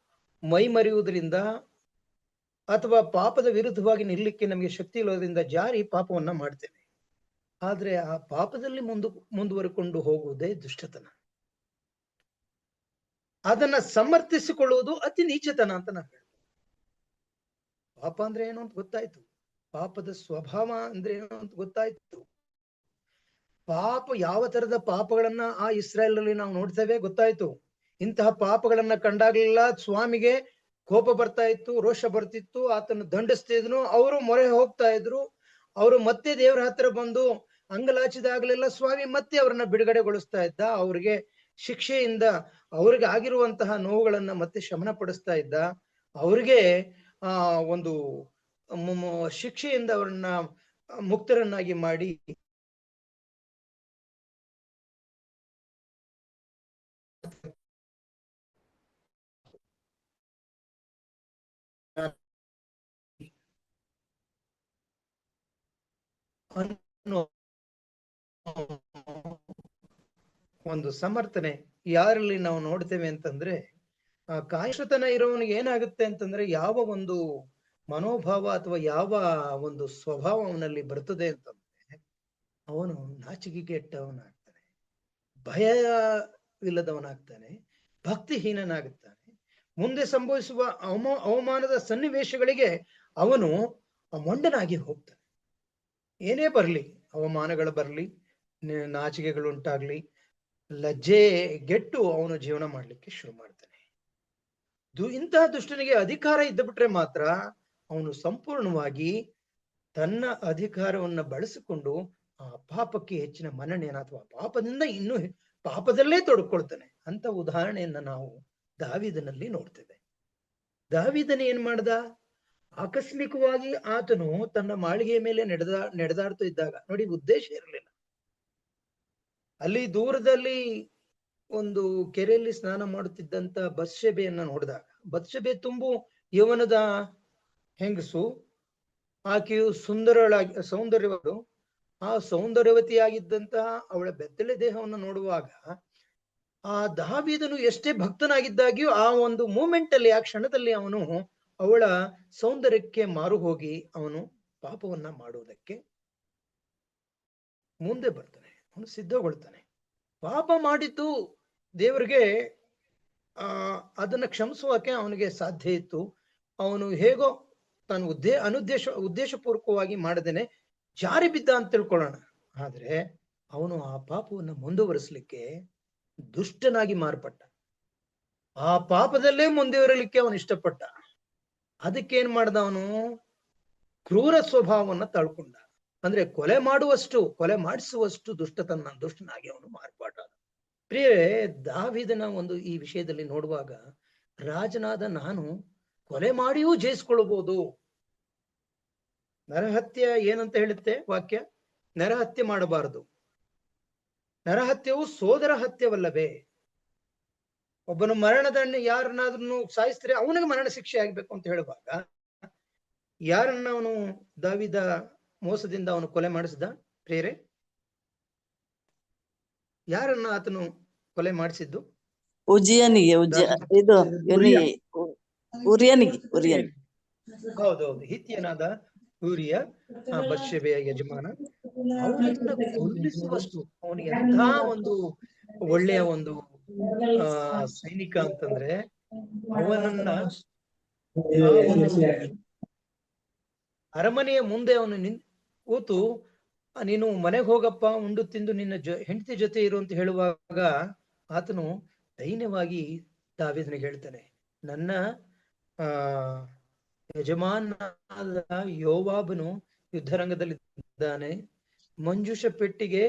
[SPEAKER 1] ಮೈ ಮರೆಯುವುದರಿಂದ ಅಥವಾ ಪಾಪದ ವಿರುದ್ಧವಾಗಿ ನಿಲ್ಲಕ್ಕೆ ನಮಗೆ ಶಕ್ತಿ ಇಲ್ಲೋದ್ರಿಂದ ಜಾರಿ ಪಾಪವನ್ನ ಮಾಡ್ತೇವೆ. ಆದ್ರೆ ಆ ಪಾಪದಲ್ಲಿ ಮುಂದುವರೆಕೊಂಡು ಹೋಗುವುದೇ ದುಷ್ಟತನ. ಅದನ್ನ ಸಮರ್ಥಿಸಿಕೊಳ್ಳುವುದು ಅತಿ ನೀಚತನ ಅಂತ ನಾವು ಹೇಳ್ತೀವಿ. ಪಾಪ ಅಂದ್ರೆ ಏನು ಅಂತ ಗೊತ್ತಾಯ್ತು, ಪಾಪದ ಸ್ವಭಾವ ಅಂದ್ರೆ ಏನು ಅಂತ ಗೊತ್ತಾಯ್ತು, ಪಾಪ ಯಾವ ತರದ ಪಾಪಗಳನ್ನ ಆ ಇಸ್ರಾಯೇಲಲ್ಲಿ ನಾವು ನೋಡ್ತೇವೆ ಗೊತ್ತಾಯ್ತು. ಇಂತಹ ಪಾಪಗಳನ್ನ ಕಂಡಾಗ್ಲೆಲ್ಲ ಸ್ವಾಮಿಗೆ ಕೋಪ ಬರ್ತಾ ಇತ್ತು, ರೋಷ ಬರ್ತಿತ್ತು, ಆತನ ದಂಡಿಸ್ತಿದ್ನು. ಅವರು ಮೊರೆ ಹೋಗ್ತಾ ಇದ್ರು. ಅವರು ಮತ್ತೆ ದೇವರ ಹತ್ರ ಬಂದು ಅಂಗಲಾಚಿದಾಗಲೆಲ್ಲ ಸ್ವಾಮಿ ಮತ್ತೆ ಅವ್ರನ್ನ ಬಿಡುಗಡೆಗೊಳಿಸ್ತಾ ಇದ್ದ. ಅವ್ರಿಗೆ ಶಿಕ್ಷೆಯಿಂದ ಅವ್ರಿಗೆ ಆಗಿರುವಂತಹ ನೋವುಗಳನ್ನ ಮತ್ತೆ ಶಮನ ಪಡಿಸ್ತಾ ಇದ್ದ. ಅವ್ರಿಗೆ ಒಂದು ಶಿಕ್ಷೆಯಿಂದ ಅವ್ರನ್ನ ಮುಕ್ತರನ್ನಾಗಿ ಮಾಡಿ ಒಂದು ಸಮರ್ಥನೆ ಯಾರಲ್ಲಿ ನಾವು ನೋಡ್ತೇವೆ ಅಂತಂದ್ರೆ, ಆ ಕಾಯಶತನ ಇರೋವನಿಗೆ ಏನಾಗುತ್ತೆ ಅಂತಂದ್ರೆ, ಯಾವ ಒಂದು ಮನೋಭಾವ ಅಥವಾ ಯಾವ ಒಂದು ಸ್ವಭಾವ ಅವನಲ್ಲಿ ಬರ್ತದೆ ಅಂತಂದ್ರೆ, ಅವನು ನಾಚಿಕೆಗೆಟ್ಟವನಾಗ್ತಾನೆ, ಭಯವಿಲ್ಲದವನಾಗ್ತಾನೆ, ಭಕ್ತಿಹೀನನಾಗುತ್ತಾನೆ. ಮುಂದೆ ಸಂಭವಿಸುವ ಅವಮಾನದ ಸನ್ನಿವೇಶಗಳಿಗೆ ಅವನು ಮೊಂಡನಾಗಿ ಹೋಗ್ತಾನೆ. ಏನೇ ಬರ್ಲಿ, ಅವಮಾನಗಳು ಬರ್ಲಿ, ನಾಚಿಕೆಗಳು ಉಂಟಾಗ್ಲಿ, ಲಜ್ಜೆ ಗೆಟ್ಟು ಅವನು ಜೀವನ ಮಾಡ್ಲಿಕ್ಕೆ ಶುರು ಮಾಡ್ತಾನೆ. ಇಂತಹ ದುಷ್ಟನಿಗೆ ಅಧಿಕಾರ ಇದ್ದ ಬಿಟ್ರೆ ಮಾತ್ರ ಅವನು ಸಂಪೂರ್ಣವಾಗಿ ತನ್ನ ಅಧಿಕಾರವನ್ನ ಬಳಸಿಕೊಂಡು ಆ ಪಾಪಕ್ಕೆ ಹೆಚ್ಚಿನ ಮನ್ನಣೆಯನ್ನ ಅಥವಾ ಪಾಪದಿಂದ ಇನ್ನೂ ಪಾಪದಲ್ಲೇ ತೊಡ್ಕೊಳ್ತಾನೆ. ಅಂತ ಉದಾಹರಣೆಯನ್ನ ನಾವು ದಾವೀದನಲ್ಲಿ ನೋಡ್ತೇವೆ. ದಾವೀದನ ಏನ್ ಮಾಡ್ದ? ಆಕಸ್ಮಿಕವಾಗಿ ಆತನು ತನ್ನ ಮಾಳಿಗೆಯ ಮೇಲೆ ನಡೆದಾಡ್ತಾ ಇದ್ದಾಗ, ನೋಡಿ, ಉದ್ದೇಶ ಇರಲಿಲ್ಲ. ಅಲ್ಲಿ ದೂರದಲ್ಲಿ ಒಂದು ಕೆರೆಯಲ್ಲಿ ಸ್ನಾನ ಮಾಡುತ್ತಿದ್ದಂತ ಬತ್ಷೆಬೆಯನ್ನ ನೋಡಿದಾಗ, ಬತ್ಷೆಬೆ ತುಂಬು ಯೌವನದ ಹೆಂಗಸು, ಆಕೆಯು ಸೌಂದರ್ಯವರು. ಆ ಸೌಂದರ್ಯವತಿಯಾಗಿದ್ದಂತಹ ಅವಳ ಬೆತ್ತಲೆ ದೇಹವನ್ನು ನೋಡುವಾಗ ಆ ದಾವೀದನು ಎಷ್ಟೇ ಭಕ್ತನಾಗಿದ್ದಾಗ್ಯೂ ಆ ಒಂದು ಮೂಮೆಂಟ್ ಅಲ್ಲಿ, ಆ ಕ್ಷಣದಲ್ಲಿ ಅವನು ಅವಳ ಸೌಂದರ್ಯಕ್ಕೆ ಮಾರು ಹೋಗಿ ಅವನು ಪಾಪವನ್ನ ಮಾಡುವುದಕ್ಕೆ ಮುಂದೆ ಬರ್ತಾನೆ, ಅವನು ಸಿದ್ಧಗೊಳ್ತಾನೆ. ಪಾಪ ಮಾಡಿದ್ದು ದೇವರಿಗೆ ಅದನ್ನ ಕ್ಷಮಿಸುವಕ್ಕೆ ಅವನಿಗೆ ಸಾಧ್ಯ ಇತ್ತು. ಅವನು ಹೇಗೋ ತಾನು ಉದ್ದೇಶಪೂರ್ವಕವಾಗಿ ಮಾಡದೇನೆ ಜಾರಿ ಬಿದ್ದ ಅಂತ ತಿಳ್ಕೊಳ್ಳೋಣ. ಆದ್ರೆ ಅವನು ಆ ಪಾಪವನ್ನು ಮುಂದುವರಿಸಲಿಕ್ಕೆ ದುಷ್ಟನಾಗಿ ಮಾರ್ಪಟ್ಟ. ಆ ಪಾಪದಲ್ಲೇ ಮುಂದುವರಲಿಕ್ಕೆ ಅವನು ಇಷ್ಟಪಟ್ಟ. ಅದಕ್ಕೇನ್ ಮಾಡ್ದ? ಅವನು ಕ್ರೂರ ಸ್ವಭಾವವನ್ನ ತಳ್ಕೊಂಡ. ಅಂದ್ರೆ ಕೊಲೆ ಮಾಡಿಸುವಷ್ಟು ದುಷ್ಟನಾಗಿ ಅವನು ಮಾರ್ಪಾಟ. ಪ್ರಿಯರೇ, ದಾವೀದನ ಒಂದು ಈ ವಿಷಯದಲ್ಲಿ ನೋಡುವಾಗ, ರಾಜನಾದ ನಾನು ಕೊಲೆ ಮಾಡಿಯೂ ಜಯಿಸ್ಕೊಳ್ಬಹುದು. ನರಹತ್ಯೆ ಏನಂತ ಹೇಳುತ್ತೆ ವಾಕ್ಯ? ನರಹತ್ಯೆ ಮಾಡಬಾರದು. ನರಹತ್ಯವು ಸೋದರ ಹತ್ಯವಲ್ಲವೇ? ಒಬ್ಬನು ಮರಣದಂಡ ಯಾರನ್ನಾದ್ರೂ ಸಾಯಿಸಿದ್ರೆ ಅವನಿಗೆ ಮರಣ ಶಿಕ್ಷೆ ಆಗ್ಬೇಕು ಅಂತ ಹೇಳುವಾಗ, ಯಾರನ್ನ ಅವನು ದಾವೀದ ಮೋಸದಿಂದ ಅವನು ಕೊಲೆ ಮಾಡಿಸಿದ? ಪ್ರಿಯರೇ, ಯಾರನ್ನ ಆತನು ಕೊಲೆ ಮಾಡಿಸಿದ್ದು? ಹೌದೌದು, ಹಿತ್ತಿಯನಾದ ಊರಿಯ ಬತ್ಷೆಬೆಯ ಯಜಮಾನ. ಅವನನ್ನ ಕೊಲ್ಲಿಸುವಷ್ಟು ಅವನಿಗೆ ಎಂಥ ಒಂದು ಒಳ್ಳೆಯ ಒಂದು ಸೈನಿಕ ಅಂತಂದ್ರೆ, ಅವನನ್ನ ಆ ಒಂದು ಅರಮನೆಯ ಮುಂದೆ ಅವನು ಕೂತು ನೀನು ಮನೆಗೆ ಹೋಗಪ್ಪ, ಉಂಡು ತಿಂದು ನಿನ್ನ ಹೆಂಡತಿ ಜೊತೆ ಇರು ಅಂತ ಹೇಳುವಾಗ ಆತನು ದೈನ್ಯವಾಗಿ ದಾವೀದನಿಗೆ ಹೇಳ್ತಾನೆ, ನನ್ನ ಆ ಯಜಮಾನಾದ ಯೋವಾಬನು ಯುದ್ಧರಂಗದಲ್ಲಿ ಇದ್ದಾನೆ, ಮಂಜೂಷ ಪೆಟ್ಟಿಗೆ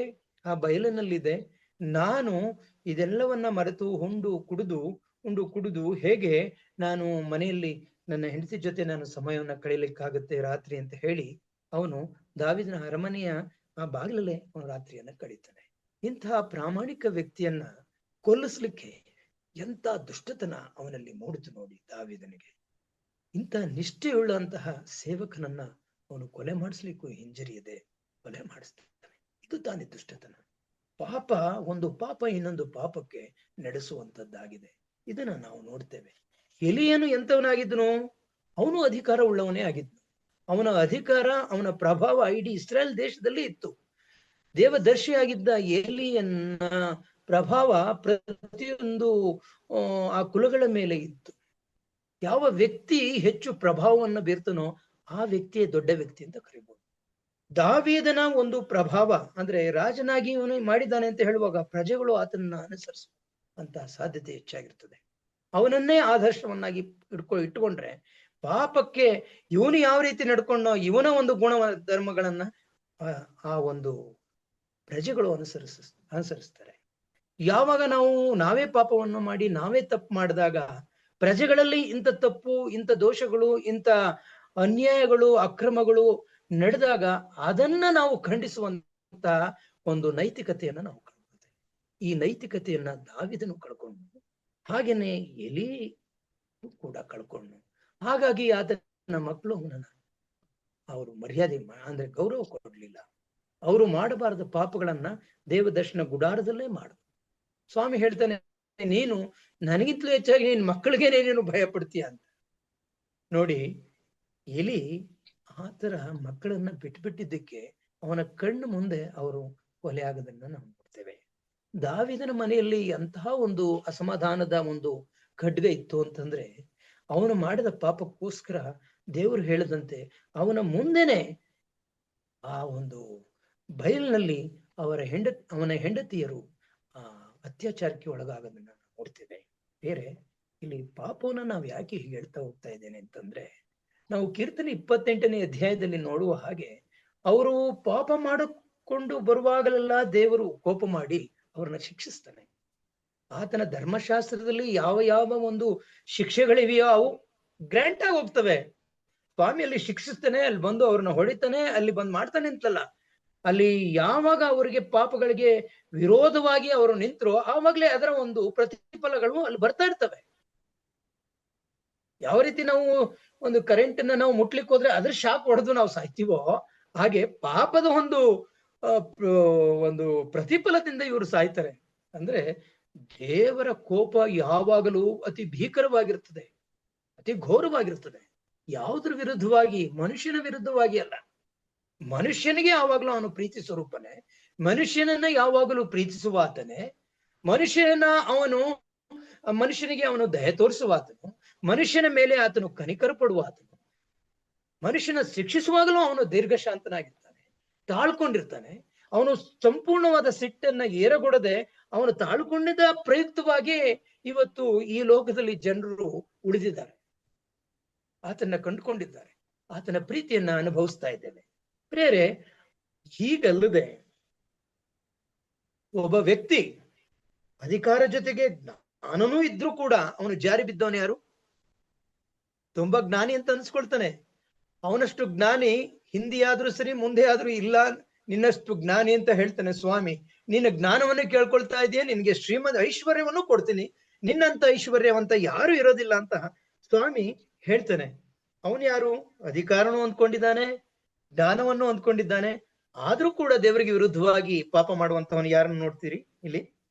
[SPEAKER 1] ಆ ಬಯಲಿನಲ್ಲಿದೆ, ನಾನು ಇದೆಲ್ಲವನ್ನ ಮರೆತು ಉಂಡು ಕುಡಿದು ಹೇಗೆ ನಾನು ಮನೆಯಲ್ಲಿ ನನ್ನ ಹೆಂಡತಿ ಜೊತೆ ನಾನು ಸಮಯವನ್ನ ಕಳೀಲಿಕ್ಕಾಗುತ್ತೆ ರಾತ್ರಿ ಅಂತ ಹೇಳಿ ಅವನು ದಾವೀದನ ಅರಮನೆಯ ಆ ಬಾಗಿಲಲ್ಲೇ ಅವನು ರಾತ್ರಿಯನ್ನ ಕಳೀತಾನೆ. ಇಂತಹ ಪ್ರಾಮಾಣಿಕ ವ್ಯಕ್ತಿಯನ್ನ ಕೊಲ್ಲಿಸ್ಲಿಕ್ಕೆ ಎಂತ ದುಷ್ಟತನ ಅವನಲ್ಲಿ ಮೂಡಿತು ನೋಡಿ ದಾವೀದನಿಗೆ. ಇಂತಹ ನಿಷ್ಠೆಯುಳ್ಳಂತಹ ಸೇವಕನನ್ನ ಅವನು ಕೊಲೆ ಮಾಡಿಸ್ಲಿಕ್ಕೂ ಹಿಂಜರಿಯದೆ ಕೊಲೆ ಮಾಡಿಸ್ತಾನೆ. ಇದು ತಾನೇ ದುಷ್ಟತನ. ಪಾಪ ಒಂದು ಪಾಪ ಇನ್ನೊಂದು ಪಾಪಕ್ಕೆ ನಡೆಸುವಂತದ್ದಾಗಿದೆ. ಇದನ್ನ ನಾವು ನೋಡ್ತೇವೆ. ಎಲಿಯನು ಎಂತವನಾಗಿದ್ದನು? ಅವನು ಅಧಿಕಾರ ಉಳ್ಳವನೇ ಆಗಿದ್ನು. ಅವನ ಅಧಿಕಾರ, ಅವನ ಪ್ರಭಾವ ಇಡೀ ಇಸ್ರೇಲ್ ದೇಶದಲ್ಲಿ ಇತ್ತು. ದೇವದರ್ಶಿಯಾಗಿದ್ದ ಎಲಿಯನ್ನ ಪ್ರಭಾವ ಪ್ರತಿಯೊಂದು ಆ ಕುಲಗಳ ಮೇಲೆ ಇತ್ತು. ಯಾವ ವ್ಯಕ್ತಿ ಹೆಚ್ಚು ಪ್ರಭಾವವನ್ನು ಬೀರ್ತಾನೋ ಆ ವ್ಯಕ್ತಿಯೇ ದೊಡ್ಡ ವ್ಯಕ್ತಿ ಅಂತ ಕರಿಬಹುದು. ದಾವೀದನ ಒಂದು ಪ್ರಭಾವ ಅಂದ್ರೆ ರಾಜನಾಗಿ ಇವನು ಮಾಡಿದ್ದಾನೆ ಅಂತ ಹೇಳುವಾಗ ಪ್ರಜೆಗಳು ಆತನನ್ನ ಅನುಸರಿಸುವಂತ ಸಾಧ್ಯತೆ ಹೆಚ್ಚಾಗಿರ್ತದೆ. ಅವನನ್ನೇ ಆದರ್ಶವನ್ನಾಗಿ ಇಟ್ಟುಕೊಂಡ್ರೆ ಪಾಪಕ್ಕೆ ಇವನು ಯಾವ ರೀತಿ ನಡ್ಕೊಂಡೋ ಇವನ ಒಂದು ಗುಣ ಧರ್ಮಗಳನ್ನ ಆ ಒಂದು ಪ್ರಜೆಗಳು ಅನುಸರಿಸ್ತಾರೆ. ಯಾವಾಗ ನಾವೇ ಪಾಪವನ್ನು ಮಾಡಿ ನಾವೇ ತಪ್ಪು ಮಾಡಿದಾಗ ಪ್ರಜೆಗಳಲ್ಲಿ ಇಂಥ ತಪ್ಪು, ಇಂಥ ದೋಷಗಳು, ಇಂಥ ಅನ್ಯಾಯಗಳು, ಅಕ್ರಮಗಳು ನಡೆದಾಗ ಅದನ್ನ ನಾವು ಖಂಡಿಸುವಂತ ಒಂದು ನೈತಿಕತೆಯನ್ನ ನಾವು ಕಳ್ಕೊಳ್ತೇವೆ. ಈ ನೈತಿಕತೆಯನ್ನ ದಾವೀದನು ಕಳ್ಕೊಂಡು, ಹಾಗೇನೆ ಎಲಿ ಕೂಡ ಕಳ್ಕೊಂಡು, ಹಾಗಾಗಿ ಆತನ ಮಕ್ಕಳು ಅವನನ್ನ ಅವರು ಮರ್ಯಾದೆ ಅಂದ್ರೆ ಗೌರವ ಕೊಡ್ಲಿಲ್ಲ. ಅವರು ಮಾಡಬಾರದ ಪಾಪಗಳನ್ನ ದೇವದರ್ಶನ ಗುಡಾರದಲ್ಲೇ ಮಾಡು. ಸ್ವಾಮಿ ಹೇಳ್ತಾನೆ, ನೀನು ನನಗಿಂತಲೂ ಹೆಚ್ಚಾಗಿ ನಿನ್ ಮಕ್ಕಳಿಗೇನೆ ನೀನು ಭಯ ಪಡ್ತೀಯ ಅಂತ. ನೋಡಿ, ಎಲಿ ಆತರ ಮಕ್ಕಳನ್ನ ಬಿಟ್ಬಿಟ್ಟಿದ್ದಕ್ಕೆ ಅವನ ಕಣ್ಣು ಮುಂದೆ ಅವರು ಕೊಲೆ ಆಗೋದನ್ನ ನಾವು ನೋಡ್ತೇವೆ. ದಾವೀದನ ಮನೆಯಲ್ಲಿ ಅಂತಹ ಒಂದು ಅಸಮಾಧಾನದ ಒಂದು ಖಡ್ಗ ಇತ್ತು ಅಂತಂದ್ರೆ ಅವನು ಮಾಡಿದ ಪಾಪಕ್ಕೋಸ್ಕರ ದೇವರು ಹೇಳದಂತೆ ಅವನ ಮುಂದೆನೆ ಆ ಒಂದು ಬಯಲಿನಲ್ಲಿ ಅವನ ಹೆಂಡತಿಯರು ಅತ್ಯಾಚಾರಕ್ಕೆ ಒಳಗಾಗೋದನ್ನ ನಾವು ನೋಡ್ತೇವೆ. ಬೇರೆ ಇಲ್ಲಿ ಪಾಪವನ್ನ ನಾವು ಯಾಕೆ ಹೀಗೆ ಹೇಳ್ತಾ ಹೋಗ್ತಾ ಇದ್ದೇನೆ ಅಂತಂದ್ರೆ, ನಾವು ಕೀರ್ತನೆ 28ನೇ ಅಧ್ಯಾಯದಲ್ಲಿ ನೋಡುವ ಹಾಗೆ ಅವರು ಪಾಪ ಮಾಡಿಕೊಂಡು ಬರುವಾಗಲೆಲ್ಲ ದೇವರು ಕೋಪ ಮಾಡಿ ಅವ್ರನ್ನ ಶಿಕ್ಷಿಸ್ತಾನೆ. ಆತನ ಧರ್ಮಶಾಸ್ತ್ರದಲ್ಲಿ ಯಾವ ಒಂದು ಶಿಕ್ಷೆಗಳಿವೆಯೋ ಅವು ಗ್ರಾಂಟ್ ಆಗಿ ಹೋಗ್ತವೆ. ಸ್ವಾಮಿ ಅಲ್ಲಿ ಶಿಕ್ಷಿಸ್ತಾನೆ, ಅಲ್ಲಿ ಬಂದು ಅವ್ರನ್ನ ಹೊಡಿತಾನೆ, ಅಲ್ಲಿ ಬಂದು ಮಾಡ್ತಾನೆ ಅಂತಲ್ಲ. ಅಲ್ಲಿ ಯಾವಾಗ ಅವರಿಗೆ ಪಾಪಗಳಿಗೆ ವಿರೋಧವಾಗಿ ಅವರು ನಿಂತರೋ ಆವಾಗ್ಲೇ ಅದರ ಒಂದು ಪ್ರತಿಫಲಗಳು ಅಲ್ಲಿ ಬರ್ತಾ ಇರ್ತವೆ. ಯಾವ ರೀತಿ ನಾವು ಒಂದು ಕರೆಂಟನ್ನ ನಾವು ಮುಟ್ಲಿಕ್ಕೆ ಹೋದ್ರೆ ಅದ್ರ ಶಾಕ್ ಹೊಡೆದು ನಾವು ಸಾಯ್ತೀವೋ, ಹಾಗೆ ಪಾಪದ ಒಂದು ಪ್ರತಿಫಲದಿಂದ ಇವರು ಸಾಯ್ತಾರೆ. ಅಂದ್ರೆ ದೇವರ ಕೋಪ ಯಾವಾಗಲೂ ಅತಿ ಭೀಕರವಾಗಿರ್ತದೆ, ಅತಿ ಘೋರವಾಗಿರ್ತದೆ. ಯಾವುದ್ರ ವಿರುದ್ಧವಾಗಿ? ಮನುಷ್ಯನ ವಿರುದ್ಧವಾಗಿ ಅಲ್ಲ. ಮನುಷ್ಯನಿಗೆ ಯಾವಾಗಲೂ ಅವನು ಪ್ರೀತಿ ಸ್ವರೂಪನೇ, ಮನುಷ್ಯನನ್ನ ಯಾವಾಗಲೂ ಪ್ರೀತಿಸುವ ಆತನೇ, ಮನುಷ್ಯನಿಗೆ ಅವನು ದಯೆ ತೋರಿಸುವ ಆತನು, ಮನುಷ್ಯನ ಮೇಲೆ ಆತನು ಕನಿಕರ ಪಡುವ ಆತನು, ಮನುಷ್ಯನ ಶಿಕ್ಷಿಸುವಾಗಲೂ ಅವನು ದೀರ್ಘಶಾಂತನಾಗಿರ್ತಾನೆ, ತಾಳ್ಕೊಂಡಿರ್ತಾನೆ. ಅವನು ಸಂಪೂರ್ಣವಾದ ಸಿಟ್ಟನ್ನ ಏರಗೊಡದೆ ಅವನು ತಾಳ್ಕೊಂಡಿದ್ದ ಪ್ರಯುಕ್ತವಾಗಿ ಇವತ್ತು ಈ ಲೋಕದಲ್ಲಿ ಜನರು ಉಳಿದಿದ್ದಾರೆ, ಆತನ ಕಂಡುಕೊಂಡಿದ್ದಾರೆ, ಆತನ ಪ್ರೀತಿಯನ್ನ ಅನುಭವಿಸ್ತಾ ಇದ್ದೇವೆ. ಬೇರೆ ಹೀಗಲ್ಲದೆ ಒಬ್ಬ ವ್ಯಕ್ತಿ ಅಧಿಕಾರ ಜೊತೆಗೆ ಜ್ಞಾನನೂ ಇದ್ರೂ ಕೂಡ ಅವನು ಜಾರಿ ಬಿದ್ದವನು ಯಾರು? ತುಂಬಾ ಜ್ಞಾನಿ ಅಂತ ಅನ್ಸ್ಕೊಳ್ತಾನೆ. ಅವನಷ್ಟು ಜ್ಞಾನಿ ಹಿಂದೆ ಆದ್ರೂ ಸರಿ ಮುಂದೆ ಆದ್ರೂ ಇಲ್ಲ, ನಿನ್ನಷ್ಟು ಜ್ಞಾನಿ ಅಂತ ಹೇಳ್ತಾನೆ ಸ್ವಾಮಿ. ನಿನ್ನ ಜ್ಞಾನವನ್ನು ಕೇಳ್ಕೊಳ್ತಾ ಇದೆಯಾ, ನಿನ್ಗೆ ಐಶ್ವರ್ಯವನ್ನು ಕೊಡ್ತೀನಿ, ನಿನ್ನಂತ ಐಶ್ವರ್ಯವಂತ ಯಾರು ಇರೋದಿಲ್ಲ ಅಂತ ಸ್ವಾಮಿ ಹೇಳ್ತಾನೆ. ಅವನು ಯಾರು? ಅಧಿಕಾರನೂ ಅಂದ್ಕೊಂಡಿದ್ದಾನೆ, ಜ್ಞಾನವನ್ನು ಅಂದ್ಕೊಂಡಿದ್ದಾನೆ. ಆದ್ರೂ ಕೂಡ ದೇವರಿಗೆ ವಿರುದ್ಧವಾಗಿ ಪಾಪ ಮಾಡುವಂತವನು ಯಾರನ್ನು ನೋಡ್ತೀರಿ ಇಲ್ಲಿ?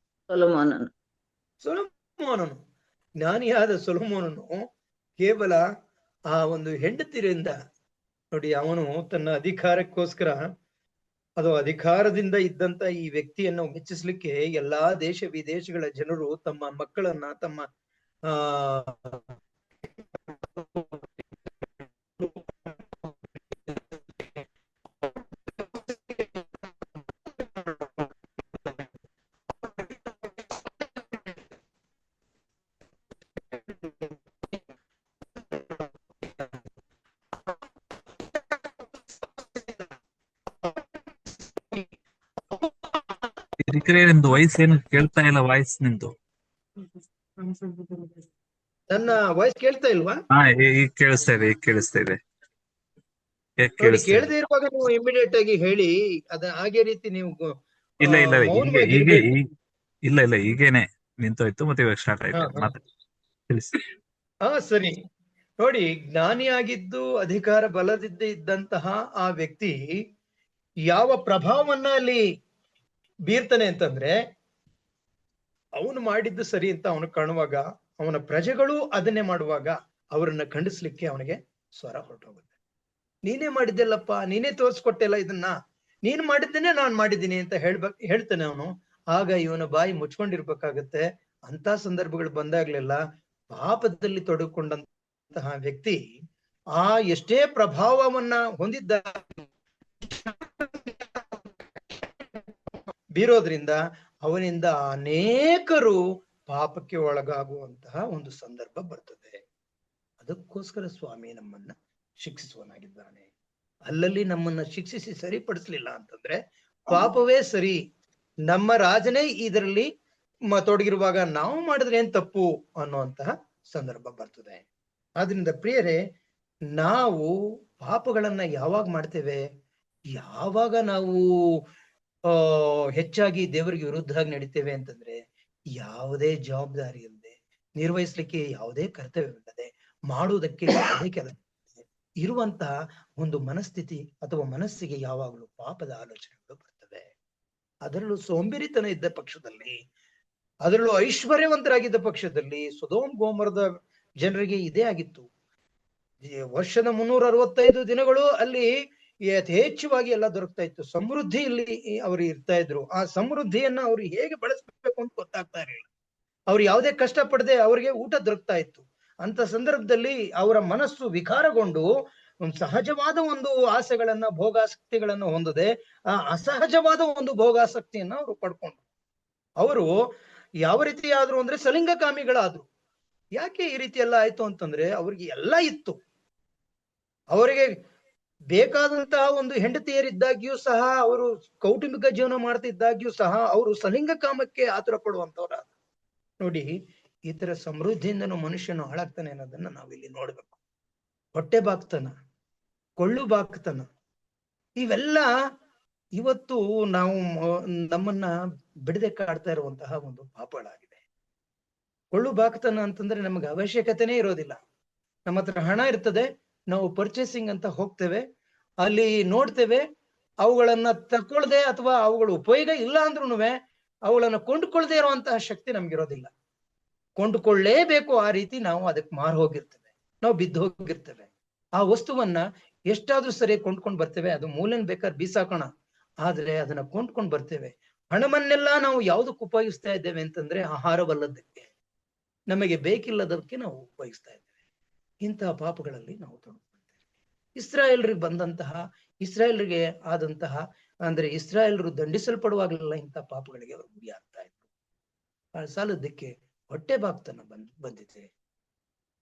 [SPEAKER 1] ಸೊಲೊಮೋನನು. ಜ್ಞಾನಿಯಾದ ಸೊಲೊಮೋನನು ಕೇವಲ ಆ ಒಂದು ಹೆಂಡತಿರಿಂದ ನೋಡಿ, ಅವನು ತನ್ನ ಅಧಿಕಾರಕ್ಕೋಸ್ಕರ ಅಧಿಕಾರದಿಂದ ಇದ್ದಂತ ಈ ವ್ಯಕ್ತಿಯನ್ನು ಮೆಚ್ಚಿಸ್ಲಿಕ್ಕೆ ಎಲ್ಲಾ ದೇಶ ವಿದೇಶಗಳ ಜನರು ತಮ್ಮ ಮಕ್ಕಳನ್ನ, ತಮ್ಮ ಆ
[SPEAKER 3] ಇದಕ್ಕೆ ನಿಮ್ದು ವಾಯ್ಸ್ ಏನು ಕೇಳ್ತಾ ಇಲ್ಲ, ವಾಯ್ಸ್ ನಿಮ್ದು.
[SPEAKER 1] ನನ್ನ ವಾಯ್ಸ್ ಕೇಳ್ತಾ ಇಲ್ವಾ?
[SPEAKER 3] ಹಾ, ಈಗ ಕೇಳಿಸ್ತಾ ಇದೆ, ಈಗ ಕೇಳಿಸ್ತಾ ಇದೆ. ಈಗ
[SPEAKER 1] ನೋಡಿ,
[SPEAKER 3] ಕೇಳಿಸ್ತಾ ಇದೆ.
[SPEAKER 1] ಕೇಳದೆ ಇರುವಾಗ ನೀವು ಇಮಿಡಿಯೇಟ್ ಆಗಿ ಹೇಳಿ. ಹಾಗೆ ರೀತಿ ನೀವು
[SPEAKER 3] ಇಲ್ಲ ಇಲ್ಲ, ಹೀಗೆ
[SPEAKER 1] ಮೌನವಾಗಿ
[SPEAKER 3] ಹೀಗೆ
[SPEAKER 1] ಇರ್ಬೇಕು.
[SPEAKER 3] ಇಲ್ಲ ಇಲ್ಲ, ಈಗೇನೆ ನಿಂತೋಯ್ತು, ಮತ್ತೆ ಇವಾಗ ಸ್ಟಾರ್ಟ್
[SPEAKER 1] ಹಾ
[SPEAKER 3] ಆಯ್ತು.
[SPEAKER 1] ಹಾ
[SPEAKER 3] ಮತ್ತೆ ತಿಳಿಸಿ.
[SPEAKER 1] ಸರಿ. ನೋಡಿ, ಜ್ಞಾನಿಯಾಗಿದ್ದು ಅಧಿಕಾರ ಬಲದಿದ್ದ ಇದ್ದಂತಹ ಆ ವ್ಯಕ್ತಿ ಯಾವ ಪ್ರಭಾವವನ್ನ ಅಲ್ಲಿ ಬೀರ್ತಾನೆ ಅಂತಂದ್ರೆ, ಅವನು ಮಾಡಿದ್ದು ಸರಿ ಅಂತ ಅವನು ಕಾಣುವಾಗ, ಅವನ ಪ್ರಜೆಗಳು ಅದನ್ನೇ ಮಾಡುವಾಗ ಅವರನ್ನ ಖಂಡಿಸ್ಲಿಕ್ಕೆ ಅವನಿಗೆ ಸ್ವರ ಹೊರಟೋಗುತ್ತೆ. ನೀನೇ ಮಾಡಿದ್ದೆಲ್ಲಪ್ಪ, ನೀನೇ ತೋರಿಸ್ಕೊಟ್ಟೆಲ್ಲ ಇದನ್ನ, ನೀನ್ ಮಾಡಿದ್ದೇನೆ ನಾನ್ ಮಾಡಿದ್ದೀನಿ ಅಂತ ಹೇಳ್ತಾನೆ ಅವನು. ಆಗ ಇವನ ಬಾಯಿ ಮುಚ್ಕೊಂಡಿರ್ಬೇಕಾಗತ್ತೆ. ಅಂತ ಸಂದರ್ಭಗಳು ಬಂದಾಗ್ಲೆಲ್ಲ ಪಾಪದಲ್ಲಿ ತೊಡಕೊಂಡಂತಹ ವ್ಯಕ್ತಿ ಆ ಎಷ್ಟೇ ಪ್ರಭಾವವನ್ನ ಹೊಂದಿದ್ದ ಬೀರೋದ್ರಿಂದ ಅವನಿಂದ ಅನೇಕರು ಪಾಪಕ್ಕೆ ಒಳಗಾಗುವಂತಹ ಒಂದು ಸಂದರ್ಭ ಬರ್ತದೆ. ಅದಕ್ಕೋಸ್ಕರ ಸ್ವಾಮಿ ನಮ್ಮನ್ನ ಶಿಕ್ಷಿಸುವನಾಗಿದ್ದಾನೆ. ಅಲ್ಲಲ್ಲಿ ನಮ್ಮನ್ನ ಶಿಕ್ಷಿಸಿ ಸರಿಪಡಿಸ್ಲಿಲ್ಲ ಅಂತಂದ್ರೆ ಪಾಪವೇ ಸರಿ, ನಮ್ಮ ರಾಜನೇ ಇದರಲ್ಲಿ ತೊಡಗಿರುವಾಗ ನಾವು ಮಾಡಿದ್ರೆ ಏನ್ ತಪ್ಪು ಅನ್ನುವಂತಹ ಸಂದರ್ಭ ಬರ್ತದೆ. ಆದ್ರಿಂದ ಪ್ರಿಯರೇ, ನಾವು ಪಾಪಗಳನ್ನ ಯಾವಾಗ ಮಾಡ್ತೇವೆ? ಯಾವಾಗ ನಾವು ಹೆಚ್ಚಾಗಿ ದೇವರಿಗೆ ವಿರುದ್ಧವಾಗಿ ನಡೀತೇವೆ ಅಂತಂದ್ರೆ, ಯಾವುದೇ ಜವಾಬ್ದಾರಿ ಇಲ್ಲದೆ, ನಿರ್ವಹಿಸ್ಲಿಕ್ಕೆ ಯಾವುದೇ ಕರ್ತವ್ಯವಿಲ್ಲದೆ, ಮಾಡುವುದಕ್ಕೆ ಯಾವುದೇ ಕೆಲಸ ಇರುವಂತಹ ಒಂದು ಮನಸ್ಥಿತಿ ಅಥವಾ ಮನಸ್ಸಿಗೆ ಯಾವಾಗಲೂ ಪಾಪದ ಆಲೋಚನೆಗಳು ಬರ್ತವೆ. ಅದರಲ್ಲೂ ಸೋಂಬೇರಿತನ ಇದ್ದ ಪಕ್ಷದಲ್ಲಿ, ಅದರಲ್ಲೂ ಐಶ್ವರ್ಯವಂತರಾಗಿದ್ದ ಪಕ್ಷದಲ್ಲಿ, ಸೊದೋಮ್ ಗೋಮರದ ಜನರಿಗೆ ಇದೇ ಆಗಿತ್ತು. ವರ್ಷದ 365 ದಿನಗಳು ಅಲ್ಲಿ ಯಥೇಚ್ಛವಾಗಿ ಎಲ್ಲ ದೊರಕ್ತಾ ಇತ್ತು. ಸಮೃದ್ಧಿ ಇಲ್ಲಿ ಅವರು ಇರ್ತಾ ಇದ್ರು. ಆ ಸಮೃದ್ಧಿಯನ್ನ ಅವ್ರು ಹೇಗೆ ಬಳಸಬೇಕು ಅಂತ ಗೊತ್ತಾಗ್ತಾ ಇರಲಿಲ್ಲ. ಅವ್ರು ಯಾವುದೇ ಕಷ್ಟ ಪಡದೆ ಅವ್ರಿಗೆ ಊಟ ದೊರಕ್ತಾ ಇತ್ತು. ಅಂತ ಸಂದರ್ಭದಲ್ಲಿ ಅವರ ಮನಸ್ಸು ವಿಕಾರಗೊಂಡು ಒಂದು ಸಹಜವಾದ ಒಂದು ಆಸೆಗಳನ್ನ, ಭೋಗಾಸಕ್ತಿಗಳನ್ನ ಹೊಂದದೆ ಆ ಅಸಹಜವಾದ ಒಂದು ಭೋಗಾಸಕ್ತಿಯನ್ನ ಅವರು ಪಡ್ಕೊಂಡ್ರು. ಅವರು ಯಾವ ರೀತಿ ಆದ್ರು ಅಂದ್ರೆ ಸಲಿಂಗಕಾಮಿಗಳಾದ್ರು. ಯಾಕೆ ಈ ರೀತಿ ಎಲ್ಲ ಆಯ್ತು ಅಂತಂದ್ರೆ, ಅವ್ರಿಗೆ ಎಲ್ಲ ಇತ್ತು. ಅವರಿಗೆ ಬೇಕಾದಂತಹ ಒಂದು ಹೆಂಡತಿಯರಿದ್ದಾಗ್ಯೂ ಸಹ, ಅವರು ಕೌಟುಂಬಿಕ ಜೀವನ ಮಾಡ್ತಿದ್ದಾಗ್ಯೂ ಸಹ ಅವರು ಸಲಿಂಗ ಕಾಮಕ್ಕೆ ಆತುರ ಪಡುವಂತವ್ರ. ನೋಡಿ, ಈ ತರ ಸಮೃದ್ಧಿಯಿಂದನೂ ಮನುಷ್ಯನು ಹಾಳಾಗ್ತಾನೆ ಅನ್ನೋದನ್ನ ನಾವಿಲ್ಲಿ ನೋಡ್ಬೇಕು. ಹೊಟ್ಟೆ ಬಾಕ್ತನ, ಕೊಳ್ಳು ಬಾಕ್ತನ, ಇವೆಲ್ಲ ಇವತ್ತು ನಾವು ನಮ್ಮನ್ನ ಬಿಡದೆ ಕಾಡ್ತಾ ಇರುವಂತಹ ಒಂದು ಪಾಪಗಳಾಗಿದೆ. ಕೊಳ್ಳು ಬಾಕ್ತನ ಅಂತಂದ್ರೆ ನಮಗೆ ಅವಶ್ಯಕತೆನೇ ಇರೋದಿಲ್ಲ. ನಮ್ಮ ಹತ್ರ ಹಣ ಇರ್ತದೆ, ನಾವು ಪರ್ಚೇಸಿಂಗ್ ಅಂತ ಹೋಗ್ತೇವೆ, ಅಲ್ಲಿ ನೋಡ್ತೇವೆ, ಅವುಗಳನ್ನ ತಗೊಳ್ದೆ ಅಥವಾ ಅವುಗಳು ಉಪಯೋಗ ಇಲ್ಲ ಅಂದ್ರೂ ಅವುಗಳನ್ನ ಕೊಂಡುಕೊಳ್ಳದೆ ಇರುವಂತಹ ಶಕ್ತಿ ನಮ್ಗಿರೋದಿಲ್ಲ. ಕೊಂಡುಕೊಳ್ಳೇಬೇಕು, ಆ ರೀತಿ ನಾವು ಅದಕ್ಕೆ ಮಾರು ಹೋಗಿರ್ತೇವೆ, ನಾವು ಬಿದ್ದು ಹೋಗಿರ್ತೇವೆ. ಆ ವಸ್ತುವನ್ನ ಎಷ್ಟಾದ್ರೂ ಸರಿ ಕೊಂಡ್ಕೊಂಡು ಬರ್ತೇವೆ, ಅದು ಮೂಲನ್ ಬೇಕಾದ್ರೆ ಬೀಸಾಕೋಣ, ಆದ್ರೆ ಅದನ್ನ ಕೊಂಡ್ಕೊಂಡು ಬರ್ತೇವೆ. ಹಣವನ್ನೆಲ್ಲ ನಾವು ಯಾವ್ದಕ್ಕೆ ಉಪಯೋಗಿಸ್ತಾ ಇದ್ದೇವೆ ಅಂತಂದ್ರೆ ಆಹಾರವಲ್ಲದಕ್ಕೆ, ನಮಗೆ ಬೇಕಿಲ್ಲದಕ್ಕೆ ನಾವು ಉಪಯೋಗಿಸ್ತಾ ಇದ್ದೇವೆ. ಇಂತಹ ಪಾಪಗಳಲ್ಲಿ ನಾವು ತೊಡಗಿರ್ತೇವೆ. ಇಸ್ರಾಯೇಲ್ರಿಗೆ ಆದಂತಹ ಅಂದ್ರೆ ಇಸ್ರಾಯೇಲರು ದಂಡಿಸಲ್ಪಡುವಾಗಲೆಲ್ಲ ಇಂತಹ ಪಾಪಗಳಿಗೆ ಅವರು ಗುರಿ ಆಗ್ತಾ ಇದ್ರು. ಆ ಸಾಲದಕ್ಕೆ ಹೊಟ್ಟೆ ಬಾಕ್ತನ ಬಂದಿದೆ.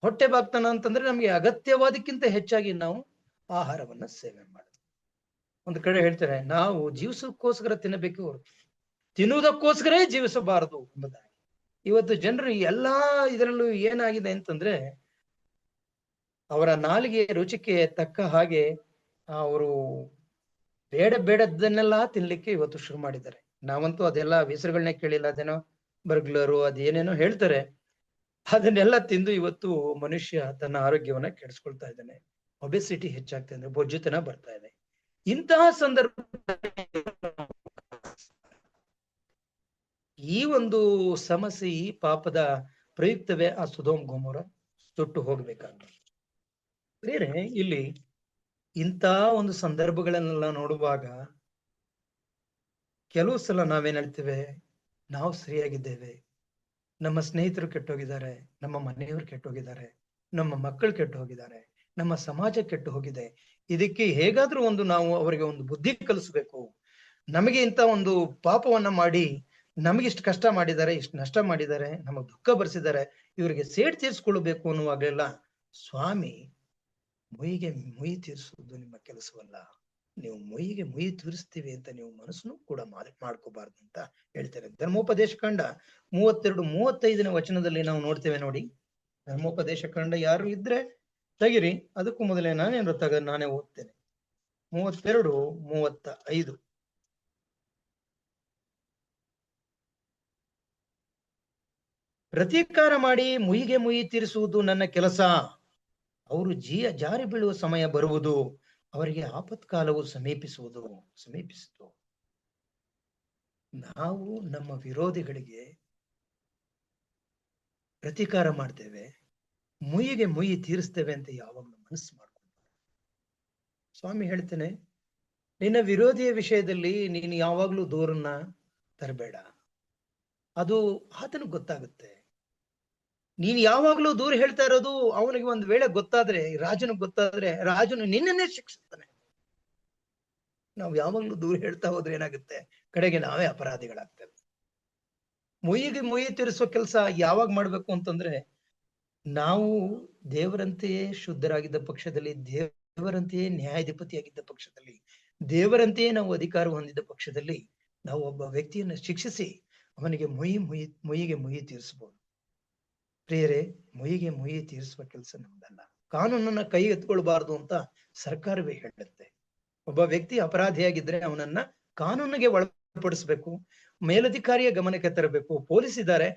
[SPEAKER 1] ಹೊಟ್ಟೆ ಬಾಕ್ತನ ಅಂತಂದ್ರೆ ನಮಗೆ ಅಗತ್ಯವಾದಕ್ಕಿಂತ ಹೆಚ್ಚಾಗಿ ನಾವು ಆಹಾರವನ್ನ ಸೇವೆ ಮಾಡೋದು. ಒಂದು ಕಡೆ ಹೇಳ್ತಾರೆ, ನಾವು ಜೀವಿಸೋಕ್ಕೋಸ್ಕರ ತಿನ್ನಬೇಕು, ತಿನ್ನುವುದಕ್ಕೋಸ್ಕರ ಜೀವಿಸಬಾರದು ಎಂಬುದಾಗಿ. ಇವತ್ತು ಜನರು ಎಲ್ಲಾ ಇದರಲ್ಲೂ ಏನಾಗಿದೆ ಅಂತಂದ್ರೆ, ಅವರ ನಾಲಿಗೆ ರುಚಿಗೆ ತಕ್ಕ ಹಾಗೆ ಅವರು ಬೇಡದ್ದನ್ನೆಲ್ಲ ತಿನ್ಲಿಕ್ಕೆ ಇವತ್ತು ಶುರು ಮಾಡಿದ್ದಾರೆ. ನಾವಂತೂ ಅದೆಲ್ಲ ಹೆಸರುಗಳನ್ನೇ ಕೇಳಿಲ್ಲ, ಅದೇನೋ ಬರ್ಗ್ಲರು ಅದೇನೇನೋ ಹೇಳ್ತಾರೆ. ಅದನ್ನೆಲ್ಲ ತಿಂದು ಇವತ್ತು ಮನುಷ್ಯ ತನ್ನ ಆರೋಗ್ಯವನ್ನ ಕೆಡಿಸ್ಕೊಳ್ತಾ ಇದ್ದಾನೆ. ಒಬೆಸಿಟಿ ಹೆಚ್ಚಾಗ್ತಾ ಇದೆ, ಬೊಜ್ಜುತನ ಬರ್ತಾ ಇದೆ. ಇಂತಹ ಸಂದರ್ಭ ಈ ಒಂದು ಸಮಸ್ಯೆ, ಈ ಪಾಪದ ಪ್ರಯುಕ್ತವೇ ಆ ಸೊದೋಮ್ ಗೊಮೋರ ಸುಟ್ಟು ಹೋಗ್ಬೇಕಾಗ್ತದೆ. ಬೇರೆ ಇಲ್ಲಿ ಇಂಥ ಒಂದು ಸಂದರ್ಭಗಳನ್ನೆಲ್ಲ ನೋಡುವಾಗ ಕೆಲವು ಸಲ ನಾವೇನ್ ಹೇಳ್ತೇವೆ, ನಾವು ಸರಿಯಾಗಿದ್ದೇವೆ, ನಮ್ಮ ಸ್ನೇಹಿತರು ಕೆಟ್ಟೋಗಿದ್ದಾರೆ, ನಮ್ಮ ಮನೆಯವರು ಕೆಟ್ಟೋಗಿದ್ದಾರೆ, ನಮ್ಮ ಮಕ್ಕಳು ಕೆಟ್ಟು ಹೋಗಿದ್ದಾರೆ, ನಮ್ಮ ಸಮಾಜ ಕೆಟ್ಟು ಹೋಗಿದೆ. ಇದಕ್ಕೆ ಹೇಗಾದ್ರೂ ಒಂದು ನಾವು ಅವರಿಗೆ ಒಂದು ಬುದ್ಧಿ ಕಲಿಸ್ಬೇಕು. ನಮಗೆ ಇಂತ ಒಂದು ಪಾಪವನ್ನ ಮಾಡಿ ನಮಗಿಷ್ಟು ಕಷ್ಟ ಮಾಡಿದ್ದಾರೆ, ಇಷ್ಟು ನಷ್ಟ ಮಾಡಿದ್ದಾರೆ, ನಮಗ್ ದುಃಖ ಬರ್ಸಿದ್ದಾರೆ, ಇವರಿಗೆ ಸೇಡ್ ತೀರ್ಸ್ಕೊಳ್ಬೇಕು ಅನ್ನುವಾಗಲೆಲ್ಲ ಸ್ವಾಮಿ, ಮೊಯ್ಯಿಗೆ ಮೊಯ್ಯಿ ತೀರಿಸುವುದು ನಿಮ್ಮ ಕೆಲಸವಲ್ಲ, ನೀವು ಮೊಯ್ಯಿಗೆ ಮೊಯ್ಯಿ ತೀರಿಸ್ತೀವಿ ಅಂತ ನೀವು ಮನಸ್ಸನ್ನು ಕೂಡ ಮಾಡ್ಕೋಬಾರ್ದು ಅಂತ ಹೇಳ್ತಾರೆ. ಧರ್ಮೋಪದೇಶ ಕಾಂಡ 32-35 ವಚನದಲ್ಲಿ ನಾವು ನೋಡ್ತೇವೆ ನೋಡಿ. ಧರ್ಮೋಪದೇಶ ಕಾಂಡ ಯಾರು ಇದ್ರೆ ತೆಗಿರಿ, ಅದಕ್ಕೂ ಮೊದಲೇ ನಾನೇ ಓದ್ತೇನೆ. 32-35. ಪ್ರತೀಕಾರ ಮಾಡಿ ಮುಯಿಗೆ ಮುಯಿ ತೀರಿಸುವುದು ನನ್ನ ಕೆಲಸ. ಅವರು ಜಾರಿ ಬೀಳುವ ಸಮಯ ಬರುವುದು, ಅವರಿಗೆ ಆಪತ್ಕಾಲವು ಸಮೀಪಿಸಿತು. ನಾವು ನಮ್ಮ ವಿರೋಧಿಗಳಿಗೆ ಪ್ರತೀಕಾರ ಮಾಡ್ತೇವೆ, ಮುಯಿಗೆ ಮುಯಿ ತೀರಿಸ್ತೇವೆ ಅಂತ ಯಾವಾಗಲೂ ಮನಸ್ಸು ಮಾಡ್ಕೊಂಡು. ಸ್ವಾಮಿ ಹೇಳ್ತೇನೆ, ನಿನ್ನ ವಿರೋಧಿಯ ವಿಷಯದಲ್ಲಿ ನೀನು ಯಾವಾಗ್ಲೂ ದೂರನ್ನ ತರಬೇಡ. ಅದು ಆತನಿಗೆ ಗೊತ್ತಾಗುತ್ತೆ. ನೀನ್ ಯಾವಾಗ್ಲೂ ದೂರ ಹೇಳ್ತಾ ಇರೋದು ಅವನಿಗೆ ಒಂದು ವೇಳೆ ಗೊತ್ತಾದ್ರೆ, ರಾಜನಿಗೆ ಗೊತ್ತಾದ್ರೆ, ರಾಜನು ನಿನ್ನನ್ನೇ ಶಿಕ್ಷಿಸ್ತಾನೆ. ನಾವು ಯಾವಾಗ್ಲೂ ದೂರ ಹೇಳ್ತಾ ಹೋದ್ರೆ ಏನಾಗುತ್ತೆ, ಕಡೆಗೆ ನಾವೇ ಅಪರಾಧಿಗಳಾಗ್ತೇವೆ. ಮುಯಿಗೆ ಮುಯಿ ತೀರಿಸೋ ಕೆಲಸ ಯಾವಾಗ ಮಾಡ್ಬೇಕು ಅಂತಂದ್ರೆ, ನಾವು ದೇವರಂತೆಯೇ ಶುದ್ಧರಾಗಿದ್ದ ಪಕ್ಷದಲ್ಲಿ, ದೇವರಂತೆಯೇ ನ್ಯಾಯಾಧಿಪತಿಯಾಗಿದ್ದ ಪಕ್ಷದಲ್ಲಿ, ದೇವರಂತೆಯೇ ನಾವು ಅಧಿಕಾರ ಹೊಂದಿದ್ದ ಪಕ್ಷದಲ್ಲಿ ನಾವು ಒಬ್ಬ ವ್ಯಕ್ತಿಯನ್ನ ಶಿಕ್ಷಿಸಿ ಅವನಿಗೆ ಮುಯಿಗೆ ಮುಯಿ ತೀರಿಸಬಹುದು. ಪ್ರಿಯರೇ, ಮುಯಿಗೆ ಮುಯಿ ತೀರಿಸುವ ಕೆಲಸ ನಮ್ದಲ್ಲ. ಕಾನೂನನ್ನ ಕೈ ಎತ್ಕೊಳ್ಬಾರ್ದು ಅಂತ ಸರ್ಕಾರವೇ ಹೇಳುತ್ತೆ. ಒಬ್ಬ ವ್ಯಕ್ತಿ ಅಪರಾಧಿಯಾಗಿದ್ರೆ ಅವನನ್ನ ಕಾನೂನಿಗೆ ಒಳಪಡಿಸ್ಬೇಕು, ಮೇಲಧಿಕಾರಿಯ ಗಮನಕ್ಕೆ ತರಬೇಕು. ಪೊಲೀಸ್ ಇದ್ದಾರೆ,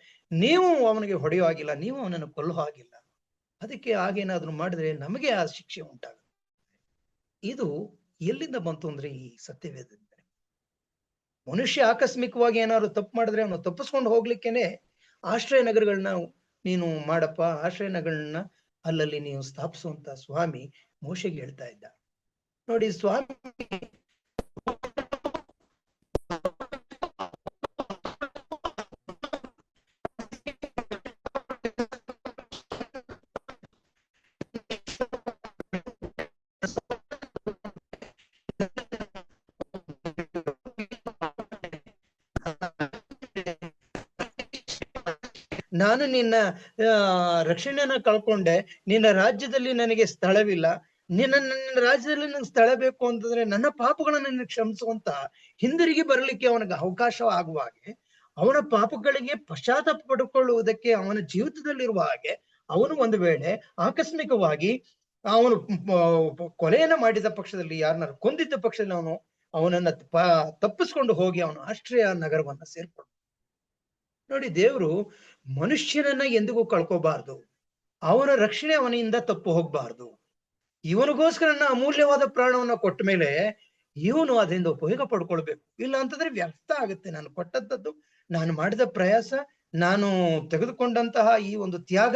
[SPEAKER 1] ನೀವು ಅವನಿಗೆ ಹೊಡೆಯೋ ಆಗಿಲ್ಲ, ನೀವು ಅವನನ್ನು ಕೊಲ್ಲೋ ಆಗಿಲ್ಲ. ಅದಕ್ಕೆ ಹಾಗೇನಾದ್ರೂ ಮಾಡಿದ್ರೆ ನಮಗೆ ಆ ಶಿಕ್ಷೆ ಉಂಟಾಗುತ್ತೆ. ಇದು ಎಲ್ಲಿಂದ ಬಂತು ಅಂದ್ರೆ ಈ ಸತ್ಯವೇದದಿಂದ. ಮನುಷ್ಯ ಆಕಸ್ಮಿಕವಾಗಿ ಏನಾದ್ರು ತಪ್ಪು ಮಾಡಿದ್ರೆ ಅವನು ತಪ್ಪಿಸ್ಕೊಂಡು ಹೋಗ್ಲಿಕ್ಕೇನೆ ಆಶ್ರಯ ನಗರಗಳನ್ನ ನೀನು ಮಾಡಪ್ಪ, ಆಶ್ರಯ ನಗರಗಳನ್ನ ಅಲ್ಲಲ್ಲಿ ನೀವು ಸ್ಥಾಪಿಸುವಂತ ಸ್ವಾಮಿ ಮೋಶೆಗೆ ಹೇಳ್ತಾ ಇದ್ದ. ನೋಡಿ, ಸ್ವಾಮಿ ನಾನು ನಿನ್ನ ರಕ್ಷಣೆಯನ್ನ ಕಳ್ಕೊಂಡೆ, ನಿನ್ನ ರಾಜ್ಯದಲ್ಲಿ ನನಗೆ ಸ್ಥಳವಿಲ್ಲ, ನನ್ನ ರಾಜ್ಯದಲ್ಲಿ ನನಗೆ ಸ್ಥಳ ಬೇಕು ಅಂತಂದ್ರೆ ನನ್ನ ಪಾಪಗಳನ್ನ ಕ್ಷಮಿಸುವಂತ ಹಿಂದಿರುಗಿ ಬರ್ಲಿಕ್ಕೆ ಅವನಿಗೆ ಅವಕಾಶ ಆಗುವ ಹಾಗೆ, ಅವನ ಪಾಪಗಳಿಗೆ ಪಶ್ಚಾತ್ತಾಪ ಪಡ್ಕೊಳ್ಳುವುದಕ್ಕೆ ಅವನ ಜೀವಿತದಲ್ಲಿರುವ ಹಾಗೆ, ಅವನು ಒಂದು ವೇಳೆ ಆಕಸ್ಮಿಕವಾಗಿ ಅವನು ಕೊಲೆಯನ್ನ ಮಾಡಿದ ಪಕ್ಷದಲ್ಲಿ, ಯಾರನ್ನಾರು ಕೊಂದಿದ್ದ ಪಕ್ಷದಲ್ಲಿ ಅವನನ್ನ ತಪ್ಪಿಸ್ಕೊಂಡು ಹೋಗಿ ಅವನು ಆಶ್ರಯ ನಗರವನ್ನ ಸೇರ್ಕೊಂಡು. ನೋಡಿ, ದೇವರು ಮನುಷ್ಯನನ್ನ ಎಂದಿಗೂ ಕಳ್ಕೋಬಾರ್ದು. ಅವನ ರಕ್ಷಣೆ ಅವನಿಂದ ತಪ್ಪು ಹೋಗ್ಬಾರ್ದು. ಇವನಿಗೋಸ್ಕರ ಅಮೂಲ್ಯವಾದ ಪ್ರಾಣವನ್ನ ಕೊಟ್ಟ ಮೇಲೆ ಇವನು ಅದರಿಂದ ಉಪಯೋಗ ಪಡ್ಕೊಳ್ಬೇಕು. ಇಲ್ಲ ಅಂತಂದ್ರೆ ವ್ಯರ್ಥ ಆಗುತ್ತೆ. ನಾನು ಕೊಟ್ಟದ್ದು, ನಾನು ಮಾಡಿದ ಪ್ರಯಾಸ, ನಾನು ತೆಗೆದುಕೊಂಡಂತಹ ಈ ಒಂದು ತ್ಯಾಗ,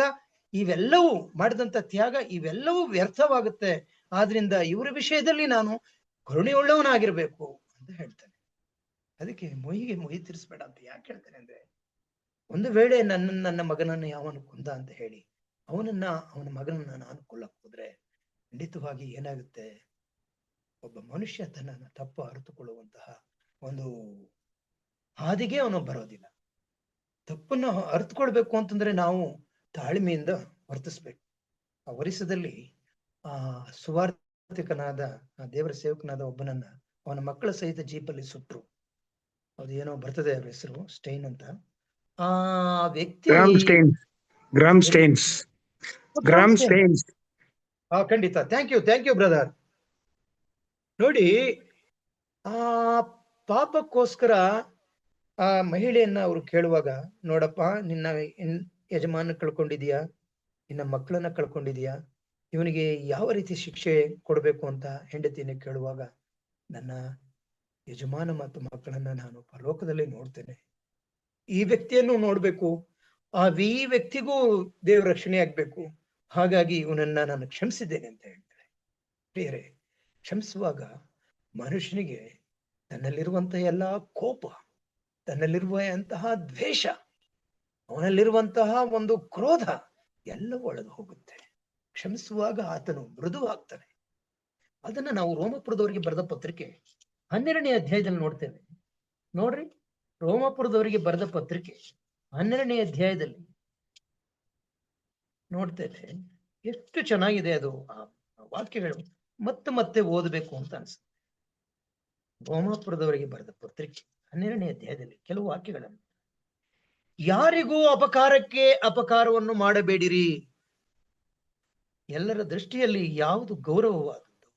[SPEAKER 1] ಇವೆಲ್ಲವೂ ಮಾಡಿದಂತ ತ್ಯಾಗ ಇವೆಲ್ಲವೂ ವ್ಯರ್ಥವಾಗುತ್ತೆ. ಆದ್ರಿಂದ ಇವರ ವಿಷಯದಲ್ಲಿ ನಾನು ಕರುಣೆಯುಳ್ಳವನಾಗಿರ್ಬೇಕು ಅಂತ ಹೇಳ್ತಾನೆ. ಅದಕ್ಕೆ ಮೊಯ್ಯಿಗೆ ಮೊಯ್ಯಿ ತೀರಿಸ್ಬೇಡ ಅಂತ ಯಾಕೆ ಹೇಳ್ತಾನೆ ಅಂದ್ರೆ, ಒಂದು ವೇಳೆ ನನ್ನ ಮಗನನ್ನ ಯಾವನು ಕೊಂದ ಅಂತ ಹೇಳಿ ಅವನ ಮಗನನ್ನ ನಾನು ಕೊಲ್ಲಕ್ ಹೋದ್ರೆ ಖಂಡಿತವಾಗಿ ಏನಾಗುತ್ತೆ, ಒಬ್ಬ ಮನುಷ್ಯ ತನ್ನನ್ನ ತಪ್ಪು ಅರಿತುಕೊಳ್ಳುವಂತಹ ಒಂದು ಹಾದಿಗೆ ಅವನು ಬರೋದಿಲ್ಲ. ತಪ್ಪನ್ನ ಅರಿತುಕೊಳ್ಬೇಕು ಅಂತಂದ್ರೆ ನಾವು ತಾಳ್ಮೆಯಿಂದ ವರ್ತಿಸ್ಬೇಕು. ಆ ಒರಿಸ್ಸದಲ್ಲಿ ಸುವಾರ್ತಿಕನಾದ ದೇವರ ಸೇವಕನಾದ ಒಬ್ಬನನ್ನ ಅವನ ಮಕ್ಕಳ ಸಹಿತ ಜೀಪಲ್ಲಿ ಸುಟ್ರು. ಅದೇನೋ ಬರ್ತದೆ ಅವ್ರ ಹೆಸರು, ಸ್ಟೈನ್ ಅಂತ. ಆ ವ್ಯಕ್ತಿ ಖಂಡಿತ. Thank you brother. ನೋಡಿ, ಆ ಪಾಪಕ್ಕೋಸ್ಕರ ಆ ಮಹಿಳೆಯನ್ನ ಅವ್ರು ಕೇಳುವಾಗ, ನೋಡಪ್ಪ, ನಿನ್ನ ಯಜಮಾನ ಕಳ್ಕೊಂಡಿದೀಯಾ, ನಿನ್ನ ಮಕ್ಕಳನ್ನ ಕಳ್ಕೊಂಡಿದೀಯಾ, ಇವನಿಗೆ ಯಾವ ರೀತಿ ಶಿಕ್ಷೆ ಕೊಡ್ಬೇಕು ಅಂತ ಹೆಂಡತಿನ ಕೇಳುವಾಗ, ನನ್ನ ಯಜಮಾನ ಮತ್ತು ಮಕ್ಕಳನ್ನ ನಾನು ಪರಲೋಕದಲ್ಲಿ ನೋಡ್ತೇನೆ, ಈ ವ್ಯಕ್ತಿಯನ್ನು ನೋಡ್ಬೇಕು, ಈ ವ್ಯಕ್ತಿಗೂ ದೇವ್ರ ರಕ್ಷಣೆ ಆಗ್ಬೇಕು, ಹಾಗಾಗಿ ಇವನನ್ನ ನಾನು ಕ್ಷಮಿಸಿದ್ದೇನೆ ಅಂತ ಹೇಳ್ತಾರೆ. ಪ್ರಿಯರೇ, ಕ್ಷಮಿಸುವಾಗ ಮನುಷ್ಯನಿಗೆ ತನ್ನಲ್ಲಿರುವಂತಹ ಎಲ್ಲಾ ಕೋಪ, ತನ್ನಲ್ಲಿರುವ ಅಂತಹ ದ್ವೇಷ ಅವನಲ್ಲಿರುವಂತಹ ಒಂದು ಕ್ರೋಧ ಎಲ್ಲವೂ ಒಳಗೆ ಹೋಗುತ್ತೆ. ಕ್ಷಮಿಸುವಾಗ ಆತನು ಮೃದುವಾಗ್ತಾನೆ. ಅದನ್ನ ನಾವು ರೋಮಪುರದವರಿಗೆ ಬರೆದ ಪತ್ರಿಕೆ 12ನೇ ಅಧ್ಯಾಯದಲ್ಲಿ ನೋಡ್ತೇವೆ. ನೋಡ್ರಿ, ರೋಮಪುರದವರಿಗೆ ಬರೆದ ಪತ್ರಿಕೆ 12ನೇ ಅಧ್ಯಾಯದಲ್ಲಿ ನೋಡ್ತೇವೆ. ಎಷ್ಟು ಚೆನ್ನಾಗಿದೆ ಅದು, ಆ ವಾಕ್ಯಗಳು ಮತ್ತೆ ಮತ್ತೆ ಓದಬೇಕು ಅಂತ ಅನ್ಸುತ್ತೆ. ರೋಮಾಪುರದವರಿಗೆ ಬರೆದ ಪತ್ರಿಕೆ 12ನೇ ಅಧ್ಯಾಯದಲ್ಲಿ ಕೆಲವು ವಾಕ್ಯಗಳನ್ನು, ಯಾರಿಗೂ ಅಪಕಾರಕ್ಕೆ ಅಪಕಾರವನ್ನು ಮಾಡಬೇಡಿರಿ, ಎಲ್ಲರ ದೃಷ್ಟಿಯಲ್ಲಿ ಯಾವುದು ಗೌರವವಾದದ್ದು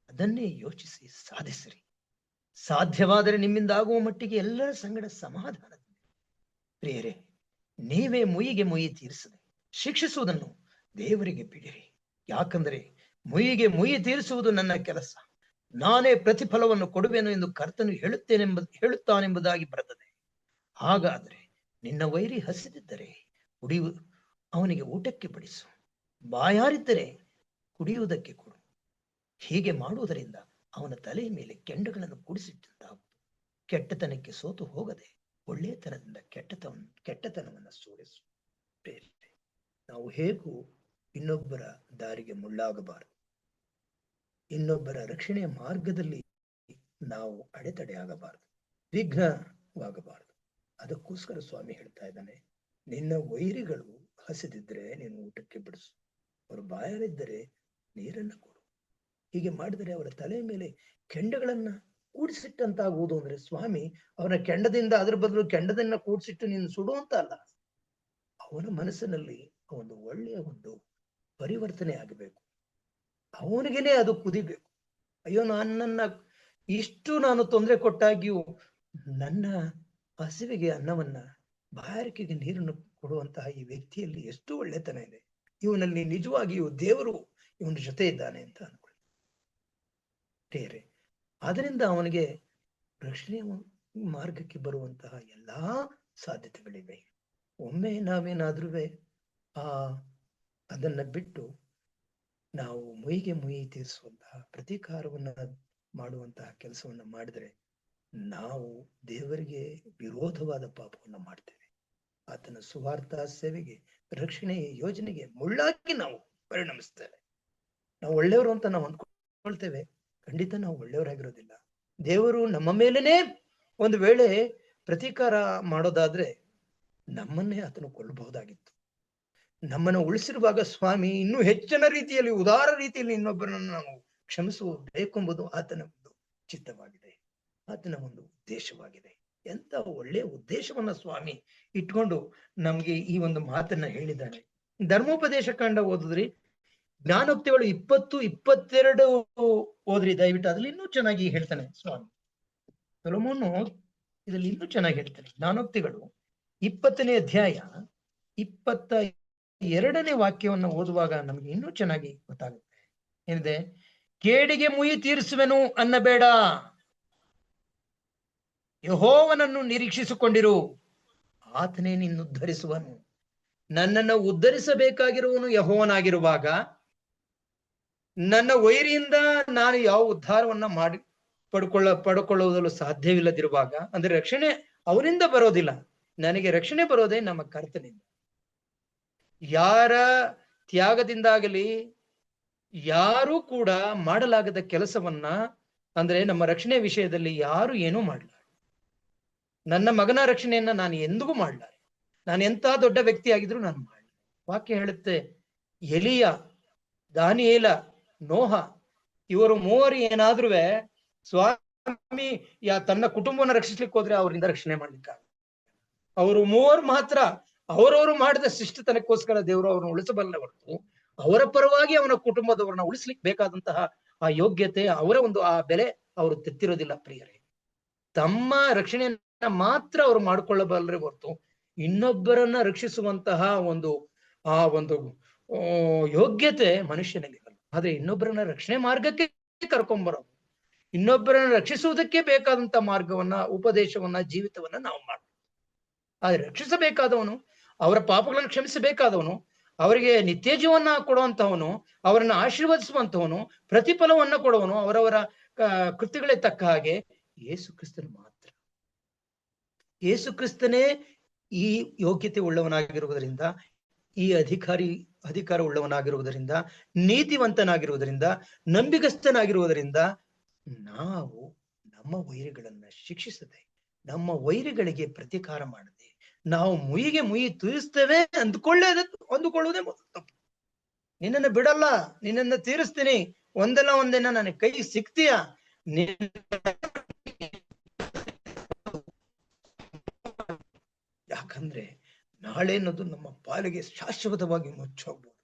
[SPEAKER 1] ಅದನ್ನೇ ಯೋಚಿಸಿ ಸಾಧಿಸಿರಿ, ಸಾಧ್ಯವಾದರೆ ನಿಮ್ಮಿಂದ ಆಗುವ ಮಟ್ಟಿಗೆ ಎಲ್ಲರ ಸಂಗಡ ಸಮಾಧಾನ. ಪ್ರಿಯರೇ, ನೀವೇ ಮುಯಿಗೆ ಮುಯಿ ತೀರಿಸದೆ ಶಿಕ್ಷಿಸುವುದನ್ನು ದೇವರಿಗೆ ಬಿಡಿರಿ. ಯಾಕಂದರೆ ಮುಯಿಗೆ ಮುಯಿ ತೀರಿಸುವುದು ನನ್ನ ಕೆಲಸ, ನಾನೇ ಪ್ರತಿಫಲವನ್ನು ಕೊಡುವೆನು ಎಂದು ಕರ್ತನು ಹೇಳುತ್ತಾನೆಂಬುದಾಗಿ ಬರೆದದೆ. ಹಾಗಾದರೆ ನಿನ್ನ ವೈರಿ ಹಸಿದಿದ್ದರೆ ಅವನಿಗೆ ಊಟಕ್ಕೆ ಬಡಿಸು, ಬಾಯಾರಿದ್ದರೆ ಕುಡಿಯುವುದಕ್ಕೆ ಕೊಡು. ಹೀಗೆ ಮಾಡುವುದರಿಂದ ಅವನ ತಲೆಯ ಮೇಲೆ ಕೆಂಡಗಳನ್ನು ಕೂಡಿಸಿಟ್ಟಂತಾಗುವುದು. ಕೆಟ್ಟತನಕ್ಕೆ ಸೋತು ಹೋಗದೆ ಒಳ್ಳೆಯತನದಿಂದ ಕೆಟ್ಟತನವನ್ನು ಸೋಲಿಸು. ನಾವು ಹೇಗೂ ಇನ್ನೊಬ್ಬರ ದಾರಿಗೆ ಮುಳ್ಳಾಗಬಾರದು. ಇನ್ನೊಬ್ಬರ ರಕ್ಷಣೆಯ ಮಾರ್ಗದಲ್ಲಿ ನಾವು ಅಡೆತಡೆ ಆಗಬಾರದು, ವಿಘ್ನವಾಗಬಾರದು. ಅದಕ್ಕೋಸ್ಕರ ಸ್ವಾಮಿ ಹೇಳ್ತಾ ಇದ್ದಾನೆ, ನಿನ್ನ ವೈರಿಗಳು ಹಸಿದಿದ್ರೆ ನೀನು ಊಟಕ್ಕೆ ಬಿಡಿಸು, ಅವರು ಬಾಯಾರಿದ್ದರೆ ನೀರನ್ನು ಕೊಡು. ಹೀಗೆ ಮಾಡಿದರೆ ಅವರ ತಲೆಯ ಮೇಲೆ ಕೆಂಡಗಳನ್ನ ಕೂಡಿಸಿಟ್ಟಂತಾಗುವುದು. ಅಂದ್ರೆ ಸ್ವಾಮಿ ಅವನ ಕೆಂಡದಿಂದ ಅದ್ರ ಬದಲು ಕೆಂಡದನ್ನ ಕೂಡಿಸಿಟ್ಟು ನೀನು ಸುಡುವಂತ ಅಲ್ಲ, ಅವನ ಮನಸ್ಸಿನಲ್ಲಿ ಒಂದು ಒಳ್ಳೆಯ ಒಂದು ಪರಿವರ್ತನೆ ಆಗಬೇಕು. ಅವನಿಗೇನೆ ಅದು ಕುದಿಬೇಕು. ಅಯ್ಯೋ, ನನ್ನ ಇಷ್ಟು ನಾನು ತೊಂದರೆ ಕೊಟ್ಟಾಗಿಯೂ ನನ್ನ ಹಸಿವಿಗೆ ಅನ್ನವನ್ನ, ಬಾಯಾರಿಕೆಗೆ ನೀರನ್ನು ಕೊಡುವಂತಹ ಈ ವ್ಯಕ್ತಿಯಲ್ಲಿ ಎಷ್ಟು ಒಳ್ಳೆತನ ಇದೆ, ಇವನಲ್ಲಿ ನಿಜವಾಗಿಯೂ ದೇವರು ಇವನ ಜೊತೆ ಇದ್ದಾನೆ ಅಂತ ಅನ್ಕೊಳ್ಳಿ. ಅದರಿಂದ ಅವನಿಗೆ ರಕ್ಷಣೆಯ ಮಾರ್ಗಕ್ಕೆ ಬರುವಂತಹ ಎಲ್ಲಾ ಸಾಧ್ಯತೆಗಳಿವೆ. ಒಮ್ಮೆ ನಾವೇನಾದ್ರೂ ಅದನ್ನ ಬಿಟ್ಟು ನಾವು ಮುಯಿಗೆ ಮುಯಿ ತೀರಿಸುವಂತಹ ಪ್ರತೀಕಾರವನ್ನ ಮಾಡುವಂತಹ ಕೆಲಸವನ್ನ ಮಾಡಿದ್ರೆ ನಾವು ದೇವರಿಗೆ ವಿರೋಧವಾದ ಪಾಪವನ್ನ ಮಾಡ್ತೇವೆ. ಆತನ ಸುವಾರ್ಥ ಸೇವೆಗೆ, ರಕ್ಷಣೆಯ ಯೋಜನೆಗೆ ಮುಳ್ಳಾಗಿ ನಾವು ಪರಿಣಮಿಸ್ತೇವೆ. ನಾವು ಒಳ್ಳೆಯವರು ಅಂತ ನಾವು ಅಂದ್ಕೊಳ್ತೇವೆ, ಖಂಡಿತ ನಾವು ಒಳ್ಳೆಯವರಾಗಿರೋದಿಲ್ಲ. ದೇವರು ನಮ್ಮ ಮೇಲೇನೆ ಒಂದು ವೇಳೆ ಪ್ರತೀಕಾರ ಮಾಡೋದಾದ್ರೆ ನಮ್ಮನ್ನೇ ಆತನು ಕೊಲ್ಲಬಹುದಾಗಿತ್ತು. ನಮ್ಮನ್ನು ಉಳಿಸಿರುವಾಗ ಸ್ವಾಮಿ ಇನ್ನೂ ಹೆಚ್ಚಿನ ರೀತಿಯಲ್ಲಿ, ಉದಾರ ರೀತಿಯಲ್ಲಿ ಇನ್ನೊಬ್ಬರನ್ನು ನಾವು ಕ್ಷಮಿಸಬೇಕೆಂಬುದು ಆತನ ಒಂದು ಚಿತ್ತವಾಗಿದೆ, ಆತನ ಒಂದು ಉದ್ದೇಶವಾಗಿದೆ. ಎಂತ ಒಳ್ಳೆಯ ಉದ್ದೇಶವನ್ನ ಸ್ವಾಮಿ ಇಟ್ಕೊಂಡು ನಮ್ಗೆ ಈ ಒಂದು ಮಾತನ್ನ ಹೇಳಿದ್ದಾನೆ. ಧರ್ಮೋಪದೇಶ ಕಾಂಡ ಓದಿದ್ರಿ, ಜ್ಞಾನೋಕ್ತಿಗಳು 20-22 ಓದ್ರಿ ದಯವಿಟ್ಟು. ಅದ್ರಲ್ಲಿ ಇನ್ನೂ ಚೆನ್ನಾಗಿ ಹೇಳ್ತಾನೆ ಸ್ವಾಮಿ ಸೊಲೊಮೋನು, ಇದ್ರಲ್ಲಿ ಇನ್ನೂ ಚೆನ್ನಾಗಿ ಹೇಳ್ತಾನೆ. ಜ್ಞಾನೋಕ್ತಿಗಳು 20ನೇ ಅಧ್ಯಾಯ 22ನೇ ವಾಕ್ಯವನ್ನು ಓದುವಾಗ ನಮ್ಗೆ ಇನ್ನೂ ಚೆನ್ನಾಗಿ ಗೊತ್ತಾಗುತ್ತೆ. ಏನಿದೆ? ಕೇಡಿಗೆ ಮುಯಿ ತೀರಿಸುವೆನು ಅನ್ನಬೇಡ, ಯೆಹೋವನನ್ನು ನಿರೀಕ್ಷಿಸಿಕೊಂಡಿರು, ಆತನೇ ನಿನ್ನ ಉದ್ಧರಿಸುವನು. ನನ್ನನ್ನು ಉದ್ಧರಿಸಬೇಕಾಗಿರುವನು ಯೆಹೋವನಾಗಿರುವಾಗ ನನ್ನ ವೈರಿಯಿಂದ ನಾನು ಯಾವ ಉದ್ಧಾರವನ್ನ ಪಡ್ಕೊಳ್ಳುವುದಲು ಸಾಧ್ಯವಿಲ್ಲದಿರುವಾಗ, ಅಂದ್ರೆ ರಕ್ಷಣೆ ಅವನಿಂದ ಬರೋದಿಲ್ಲ, ನನಗೆ ರಕ್ಷಣೆ ಬರೋದೇ ನಮ್ಮ ಕರ್ತನಿಂದ. ಯಾರ ತ್ಯಾಗದಿಂದಾಗಲಿ ಯಾರೂ ಕೂಡ ಮಾಡಲಾಗದ ಕೆಲಸವನ್ನ, ಅಂದ್ರೆ ನಮ್ಮ ರಕ್ಷಣೆ ವಿಷಯದಲ್ಲಿ ಯಾರು ಏನೂ ಮಾಡಲಾರ. ನನ್ನ ಮಗನ ರಕ್ಷಣೆಯನ್ನ ನಾನು ಎಂದಿಗೂ ಮಾಡಲಾರೆ. ನಾನು ಎಂತ ದೊಡ್ಡ ವ್ಯಕ್ತಿ ಆಗಿದ್ರು ನಾನು ಮಾಡಲ. ವಾಕ್ಯ ಹೇಳುತ್ತೆ, ಎಲಿಯ, ದಾನಿಯೇಲ, ನೋಹ ಇವರು ಮೂವರು ಏನಾದ್ರೂ ಸ್ವಾಮಿ ತನ್ನ ಕುಟುಂಬವನ್ನು ರಕ್ಷಿಸ್ಲಿಕ್ಕೆ ಹೋದ್ರೆ ಅವರಿಂದ ರಕ್ಷಣೆ ಮಾಡ್ಲಿಕ್ಕಾಗ. ಅವರು ಮೂವರು ಮಾತ್ರ ಅವರವರು ಮಾಡಿದ ಶಿಷ್ಟತನಕ್ಕೋಸ್ಕರ ದೇವರು ಅವ್ರನ್ನ ಉಳಿಸಬಲ್ಲ ಹೊರತು ಅವರ ಪರವಾಗಿ ಅವನ ಕುಟುಂಬದವ್ರನ್ನ ಉಳಿಸ್ಲಿಕ್ಕೆ ಬೇಕಾದಂತಹ ಆ ಯೋಗ್ಯತೆ, ಅವರ ಒಂದು ಆ ಬೆಲೆ ಅವರು ತೆತ್ತಿರೋದಿಲ್ಲ. ಪ್ರಿಯರೇ, ತಮ್ಮ ರಕ್ಷಣೆಯನ್ನ ಮಾತ್ರ ಅವರು ಮಾಡ್ಕೊಳ್ಳಬಲ್ಲರೆ ಹೊರತು ಇನ್ನೊಬ್ಬರನ್ನ ರಕ್ಷಿಸುವಂತಹ ಒಂದು ಯೋಗ್ಯತೆ ಮನುಷ್ಯನಲ್ಲಿ ಇರಲ್ಲ. ಆದ್ರೆ ಇನ್ನೊಬ್ಬರನ್ನ ರಕ್ಷಣೆ ಮಾರ್ಗಕ್ಕೆ ಕರ್ಕೊಂಡ್ಬರೋದು, ಇನ್ನೊಬ್ಬರನ್ನ ರಕ್ಷಿಸುವುದಕ್ಕೆ ಬೇಕಾದಂತ ಮಾರ್ಗವನ್ನ, ಉಪದೇಶವನ್ನ, ಜೀವಿತವನ್ನ ನಾವು ಮಾಡ್ತೀವಿ. ಆದ್ರೆ ರಕ್ಷಿಸಬೇಕಾದವನು, ಅವರ ಪಾಪಗಳನ್ನು ಕ್ಷಮಿಸಬೇಕಾದವನು, ಅವರಿಗೆ ನಿತ್ಯ ಜೀವನ ಕೊಡುವಂತವನು, ಅವರನ್ನ ಆಶೀರ್ವದಿಸುವಂತವನು, ಪ್ರತಿಫಲವನ್ನ ಕೊಡುವನು ಅವರವರ ಕೃತ್ಯಗಳೇ ತಕ್ಕ ಹಾಗೆ ಯೇಸು ಕ್ರಿಸ್ತನು ಮಾತ್ರ. ಯೇಸು ಕ್ರಿಸ್ತನೇ ಈ ಯೋಗ್ಯತೆ ಉಳ್ಳವನಾಗಿರುವುದರಿಂದ, ಈ ಅಧಿಕಾರ ಉಳ್ಳವನಾಗಿರುವುದರಿಂದ, ನೀತಿವಂತನಾಗಿರುವುದರಿಂದ, ನಂಬಿಗಸ್ತನಾಗಿರುವುದರಿಂದ ನಾವು ನಮ್ಮ ವೈರಿಗಳನ್ನ ಶಿಕ್ಷಿಸದೆ, ನಮ್ಮ ವೈರಿಗಳಿಗೆ ಪ್ರತೀಕಾರ ಮಾಡದೆ, ನಾವು ಮುಯಿಗೆ ಮುಯಿ ತೀರಿಸ್ತೇವೆ ಅಂದುಕೊಳ್ಳುವುದೇ ಮೊದಲು ತಪ್ಪು. ನಿನ್ನನ್ನು ಬಿಡಲ್ಲ, ನಿನ್ನನ್ನು ತೀರಿಸ್ತೀನಿ, ಒಂದಲ್ಲ ಒಂದಿನ ನನಗೆ ಕೈ ಸಿಕ್ತೀಯ, ಯಾಕಂದ್ರೆ ನಾಳೆ ಅನ್ನೋದು ನಮ್ಮ ಪಾಲಿಗೆ ಶಾಶ್ವತವಾಗಿ ಮುಚ್ಚೋಗ್ಬೋದು.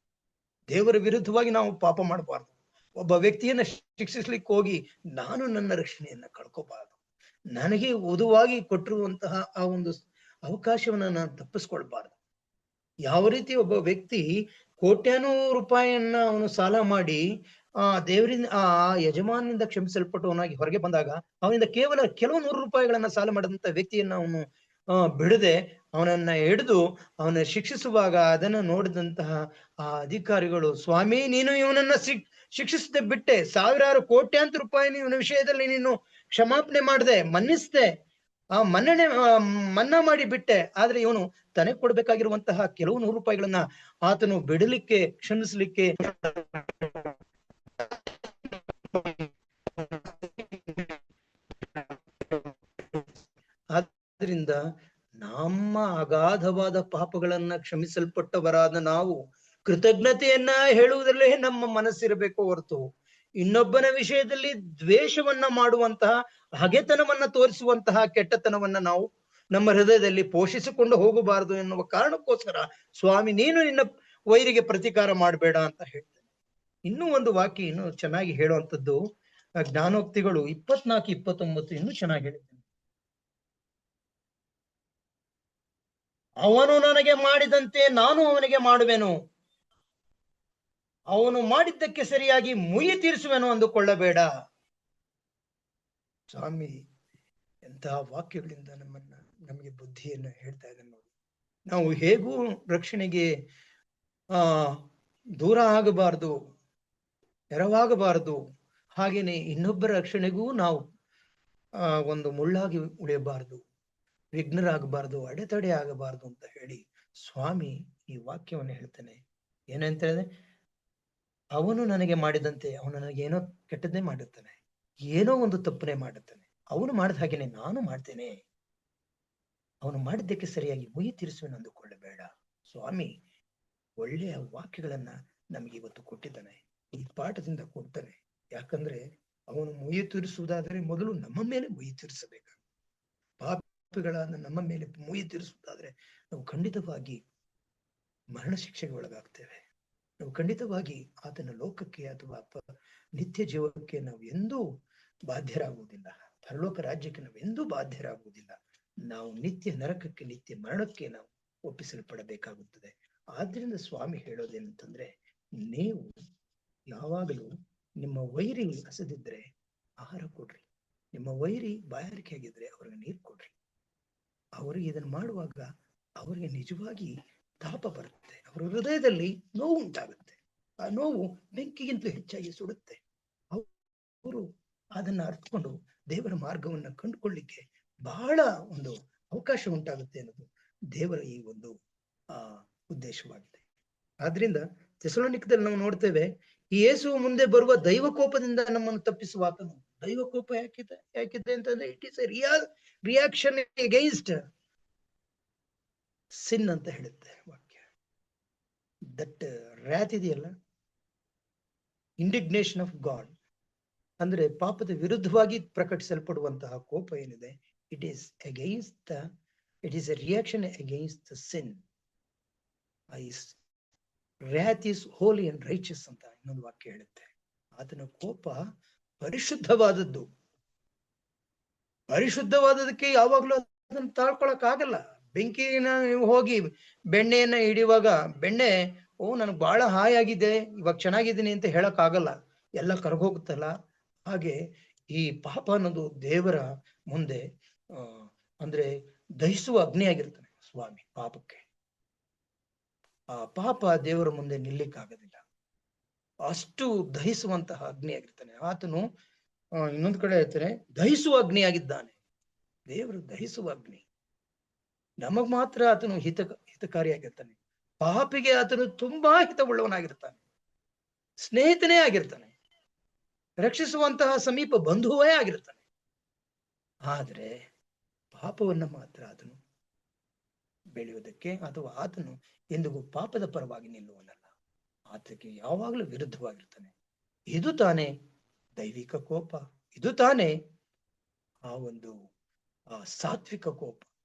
[SPEAKER 1] ದೇವರ ವಿರುದ್ಧವಾಗಿ ನಾವು ಪಾಪ ಮಾಡಬಾರ್ದು. ಒಬ್ಬ ವ್ಯಕ್ತಿಯನ್ನ ಶಿಕ್ಷಿಸ್ಲಿಕ್ಕೆ ಹೋಗಿ ನಾನು ನನ್ನ ರಕ್ಷಣೆಯನ್ನ ಕಳ್ಕೋಬಾರದು. ನನಗೆ ವಧುವಾಗಿ ಕೊಟ್ಟಿರುವಂತಹ ಆ ಒಂದು ಅವಕಾಶವನ್ನ ನಾನು ತಪ್ಪಿಸ್ಕೊಳ್ಬಾರ್ದು. ಯಾವ ರೀತಿ ಒಬ್ಬ ವ್ಯಕ್ತಿ ಕೋಟ್ಯಾನೂರು ರೂಪಾಯಿಯನ್ನ ಅವನು ಸಾಲ ಮಾಡಿ ದೇವರಿಂದ ಆ ಯಜಮಾನಿಂದ ಕ್ಷಮಿಸಲ್ಪಟ್ಟವನಾಗಿ ಹೊರಗೆ ಬಂದಾಗ ಅವನಿಂದ ಕೇವಲ ಕೆಲವು 100 ರೂಪಾಯಿಗಳನ್ನ ಸಾಲ ಮಾಡಿದಂತ ವ್ಯಕ್ತಿಯನ್ನ ಅವನು ಬಿಡದೆ ಅವನನ್ನ ಹಿಡಿದು ಅವನ ಶಿಕ್ಷಿಸುವಾಗ ಅದನ್ನ ನೋಡಿದಂತಹ ಆ ಅಧಿಕಾರಿಗಳು, ಸ್ವಾಮಿ ನೀನು ಇವನನ್ನ ಶಿಕ್ಷಿಸದೆ ಬಿಟ್ಟೆ, ಸಾವಿರಾರು ಕೋಟ್ಯಾಂತರ ರೂಪಾಯಿ ಇವನ ವಿಷಯದಲ್ಲಿ ನೀನು ಕ್ಷಮಾಪಣೆ ಮಾಡದೆ, ಮನ್ನಿಸ್ದೆ, ಆ ಮನ್ನಾ ಮಾಡಿ ಬಿಟ್ಟೆ. ಆದ್ರೆ ಇವನು ತನಗೆ ಕೊಡ್ಬೇಕಾಗಿರುವಂತಹ ಕೆಲವು 100 ರೂಪಾಯಿಗಳನ್ನ ಆತನು ಬಿಡಲಿಕ್ಕೆ, ಕ್ಷಮಿಸ್ಲಿಕ್ಕೆ ಆದ್ರಿಂದ ನಮ್ಮ ಅಗಾಧವಾದ ಪಾಪಗಳನ್ನ ಕ್ಷಮಿಸಲ್ಪಟ್ಟವರಾದ ನಾವು ಕೃತಜ್ಞತೆಯನ್ನ ಹೇಳುವುದರಲ್ಲೇ ನಮ್ಮ ಮನಸ್ಸಿರಬೇಕು ಹೊರತು ಇನ್ನೊಬ್ಬನ ವಿಷಯದಲ್ಲಿ ದ್ವೇಷವನ್ನ ಮಾಡುವಂತಹ, ಹಗೆತನವನ್ನ ತೋರಿಸುವಂತಹ ಕೆಟ್ಟತನವನ್ನ ನಾವು ನಮ್ಮ ಹೃದಯದಲ್ಲಿ ಪೋಷಿಸಿಕೊಂಡು ಹೋಗಬಾರದು ಎನ್ನುವ ಕಾರಣಕ್ಕೋಸ್ಕರ ಸ್ವಾಮಿ ನೀನು ನಿನ್ನ ವೈರಿಗೆ ಪ್ರತೀಕಾರ ಮಾಡಬೇಡ ಅಂತ ಹೇಳ್ತೇನೆ. ಇನ್ನೂ ಒಂದು ವಾಕ್ಯ ಇನ್ನು ಚೆನ್ನಾಗಿ ಹೇಳುವಂಥದ್ದು ಜ್ಞಾನೋಕ್ತಿಗಳು 24-29 ಇನ್ನೂ ಚೆನ್ನಾಗಿ ಹೇಳಿದ್ದೇನೆ. ಅವನು ನನಗೆ ಮಾಡಿದಂತೆ ನಾನು ಅವನಿಗೆ ಮಾಡುವೆನು, ಅವನು ಮಾಡಿದ್ದಕ್ಕೆ ಸರಿಯಾಗಿ ಮುಯಿ ತೀರಿಸುವೆನು ಅಂದುಕೊಳ್ಳಬೇಡ. ಸ್ವಾಮಿ ಎಂತಹ ವಾಕ್ಯಗಳಿಂದ ನಮಗೆ ಬುದ್ಧಿಯನ್ನು ಹೇಳ್ತಾ ಇದ್ದಾನೆ ನೋಡಿ. ನಾವು ಹೇಗೂ ರಕ್ಷಣೆಗೆ ದೂರ ಆಗಬಾರದು, ನೆರವಾಗಬಾರದು. ಹಾಗೇನೆ ಇನ್ನೊಬ್ಬರ ರಕ್ಷಣೆಗೂ ನಾವು ಒಂದು ಮುಳ್ಳಾಗಿ ಉಳಿಯಬಾರದು, ವಿಘ್ನರಾಗಬಾರದು, ಅಡೆತಡೆ ಆಗಬಾರದು ಅಂತ ಹೇಳಿ ಸ್ವಾಮಿ ಈ ವಾಕ್ಯವನ್ನು ಹೇಳ್ತಾನೆ. ಏನಂತ ಹೇಳಿದ್ರೆ, ಅವನು ನನಗೆ ಮಾಡಿದಂತೆ, ಅವನು ನನಗೆ ಏನೋ ಕೆಟ್ಟದ್ದೇ ಮಾಡುತ್ತಾನೆ, ಏನೋ ಒಂದು ತಪ್ಪನೆ ಮಾಡುತ್ತಾನೆ, ಅವನು ಮಾಡಿದ ಹಾಗೇನೆ ನಾನು ಮಾಡ್ತೇನೆ, ಅವನು ಮಾಡಿದ್ದಕ್ಕೆ ಸರಿಯಾಗಿ ಮುಯಿ ತೀರಿಸುವೆನು ಅಂದುಕೊಳ್ಳಬೇಡ. ಸ್ವಾಮಿ ಒಳ್ಳೆಯ ವಾಕ್ಯಗಳನ್ನ ನಮಗೆ ಇವತ್ತು ಕೊಟ್ಟಿದ್ದಾನೆ, ಈ ಪಾಠದಿಂದ ಕೊಡ್ತಾನೆ. ಯಾಕಂದ್ರೆ ಅವನು ಮುಯಿ ತೀರಿಸುವುದಾದರೆ ಮೊದಲು ನಮ್ಮ ಮೇಲೆ ಮುಯಿ ತೀರಿಸಬೇಕು. ಪಾಪಿಗಳನ್ನ ನಮ್ಮ ಮೇಲೆ ಮುಯಿ ತೀರಿಸುವುದಾದ್ರೆ ನಾವು ಖಂಡಿತವಾಗಿ ಮರಣ ಶಿಕ್ಷೆಗೆ ಒಳಗಾಗ್ತೇವೆ. ನಾವು ಖಂಡಿತವಾಗಿ ಆತನ ಲೋಕಕ್ಕೆ ಅಥವಾ ನಿತ್ಯ ಜೀವಕ್ಕೆ ನಾವು ಎಂದೂ ಬಾಧ್ಯರಾಗುವುದಿಲ್ಲ, ಪರಲೋಕ ರಾಜ್ಯಕ್ಕೆ ನಾವು ಎಂದೂ ಬಾಧ್ಯರಾಗುವುದಿಲ್ಲ. ನಾವು ನಿತ್ಯ ನರಕಕ್ಕೆ, ನಿತ್ಯ ಮರಣಕ್ಕೆ ನಾವು ಒಪ್ಪಿಸಲ್ಪಡಬೇಕಾಗುತ್ತದೆ. ಆದ್ರಿಂದ ಸ್ವಾಮಿ ಹೇಳೋದೇನಂತಂದ್ರೆ, ನೀವು ಯಾವಾಗಲೂ ನಿಮ್ಮ ವೈರಿ ಹಸದಿದ್ರೆ ಆಹಾರ ಕೊಡ್ರಿ, ನಿಮ್ಮ ವೈರಿ ಬಾಯಾರಿಕೆ ಆಗಿದ್ರೆ ಅವ್ರಿಗೆ ನೀರು ಕೊಡ್ರಿ. ಅವರಿಗೆ ಇದನ್ನು ಮಾಡುವಾಗ ಅವರಿಗೆ ನಿಜವಾಗಿ ತಾಪ ಬರುತ್ತೆ, ಅವರ ಹೃದಯದಲ್ಲಿ ನೋವು ಉಂಟಾಗುತ್ತೆ. ಆ ನೋವು ಬೆಂಕಿಗಿಂತಲೂ ಹೆಚ್ಚಾಗಿ ಸುಡುತ್ತೆ. ಅವರು ಅದನ್ನ ಅರ್ಥಕೊಂಡು ದೇವರ ಮಾರ್ಗವನ್ನ ಕಂಡುಕೊಳ್ಳಿಕ್ಕೆ ಬಹಳ ಒಂದು ಅವಕಾಶ ಉಂಟಾಗುತ್ತೆ ಅನ್ನೋದು ದೇವರ ಈ ಒಂದು ಉದ್ದೇಶವಾಗಿದೆ. ಆದ್ರಿಂದ ಥೆಸಲೋನಿಕದಲ್ಲಿ ನಾವು ನೋಡ್ತೇವೆ, ಈ ಯೇಸು ಮುಂದೆ ಬರುವ ದೈವ ಕೋಪದಿಂದ ನಮ್ಮನ್ನು ತಪ್ಪಿಸುವ ಆತನು. ದೈವ ಕೋಪ ಯಾಕಿದೆ ಅಂತಂದ್ರೆ, it is a reaction against sin ಅಂತ ಹೇಳುತ್ತೆ ವಾಕ್ಯ. ದಟ್ ವ್ರಾತ್ ಇದೆಯಲ್ಲ, ಇಂಡಿಗ್ನೇಷನ್ ಆಫ್ ಗಾಡ್ ಅಂದ್ರೆ ಪಾಪದ ವಿರುದ್ಧವಾಗಿ ಪ್ರಕಟಿಸಲ್ಪಡುವಂತಹ ಕೋಪ ಏನಿದೆ, it is a reaction against the sin. wrath is holy and righteous ಅಂತ ಇನ್ನೊಂದು ವಾಕ್ಯ ಹೇಳುತ್ತೆ. ಆತನ ಕೋಪ ಪರಿಶುದ್ಧವಾದದ್ದು. ಪರಿಶುದ್ಧವಾದದಕ್ಕೆ ಯಾವಾಗ್ಲೂ ಅದನ್ನು ತಾಳ್ಕೊಳಕ್ ಆಗಲ್ಲ. ಬೆಂಕಿನ ನೀವು ಹೋಗಿ ಬೆಣ್ಣೆಯನ್ನ ಹಿಡಿಯುವಾಗ ಬೆಣ್ಣೆ ನನಗೆ ಬಹಳ ಹಾಯಾಗಿದೆ, ಇವಾಗ ಚೆನ್ನಾಗಿದ್ದೀನಿ ಅಂತ ಹೇಳಕ್ ಆಗಲ್ಲ, ಎಲ್ಲ ಕರಗೋಗುತ್ತಲ್ಲ. ಹಾಗೆ ಈ ಪಾಪ ಅನ್ನೋದು ದೇವರ ಮುಂದೆ ಅಂದ್ರೆ ದಹಿಸುವ ಅಗ್ನಿ ಆಗಿರ್ತಾನೆ ಸ್ವಾಮಿ. ಪಾಪಕ್ಕೆ ಆ ಪಾಪ ದೇವರ ಮುಂದೆ ನಿಲ್ಲಿಕ್ಕಾಗೋದಿಲ್ಲ, ಅಷ್ಟು ದಹಿಸುವಂತಹ ಅಗ್ನಿ ಆಗಿರ್ತಾನೆ ಆತನು. ಇನ್ನೊಂದು ಕಡೆ ಹೇಳ್ತಾನೆ, ದಹಿಸುವ ಅಗ್ನಿ ಆಗಿದ್ದಾನೆ ದೇವರು, ದಹಿಸುವ ಅಗ್ನಿ. ನಮಗ್ ಮಾತ್ರ ಆತನು ಹಿತಕಾರಿಯಾಗಿರ್ತಾನೆ. ಪಾಪಿಗೆ ಆತನು ತುಂಬಾ ಹಿತವುಳ್ಳವನಾಗಿರ್ತಾನೆ, ಸ್ನೇಹಿತನೇ ಆಗಿರ್ತಾನೆ, ರಕ್ಷಿಸುವಂತಹ ಸಮೀಪ ಬಂಧುವೇ ಆಗಿರ್ತಾನೆ. ಆದ್ರೆ ಪಾಪವನ್ನ ಮಾತ್ರ ಆತನು ಬೆಳೆಯುವುದಕ್ಕೆ ಅಥವಾ ಆತನು ಎಂದಿಗೂ ಪಾಪದ ಪರವಾಗಿ ನಿಲ್ಲುವನಲ್ಲ, ಆತಕ್ಕೆ ಯಾವಾಗಲೂ ವಿರುದ್ಧವಾಗಿರ್ತಾನೆ. ಇದು ತಾನೇ ದೈವಿಕ ಕೋಪ, ಇದು ತಾನೇ ಆ ಒಂದು ಸಾತ್ವಿಕ ಕೋಪ,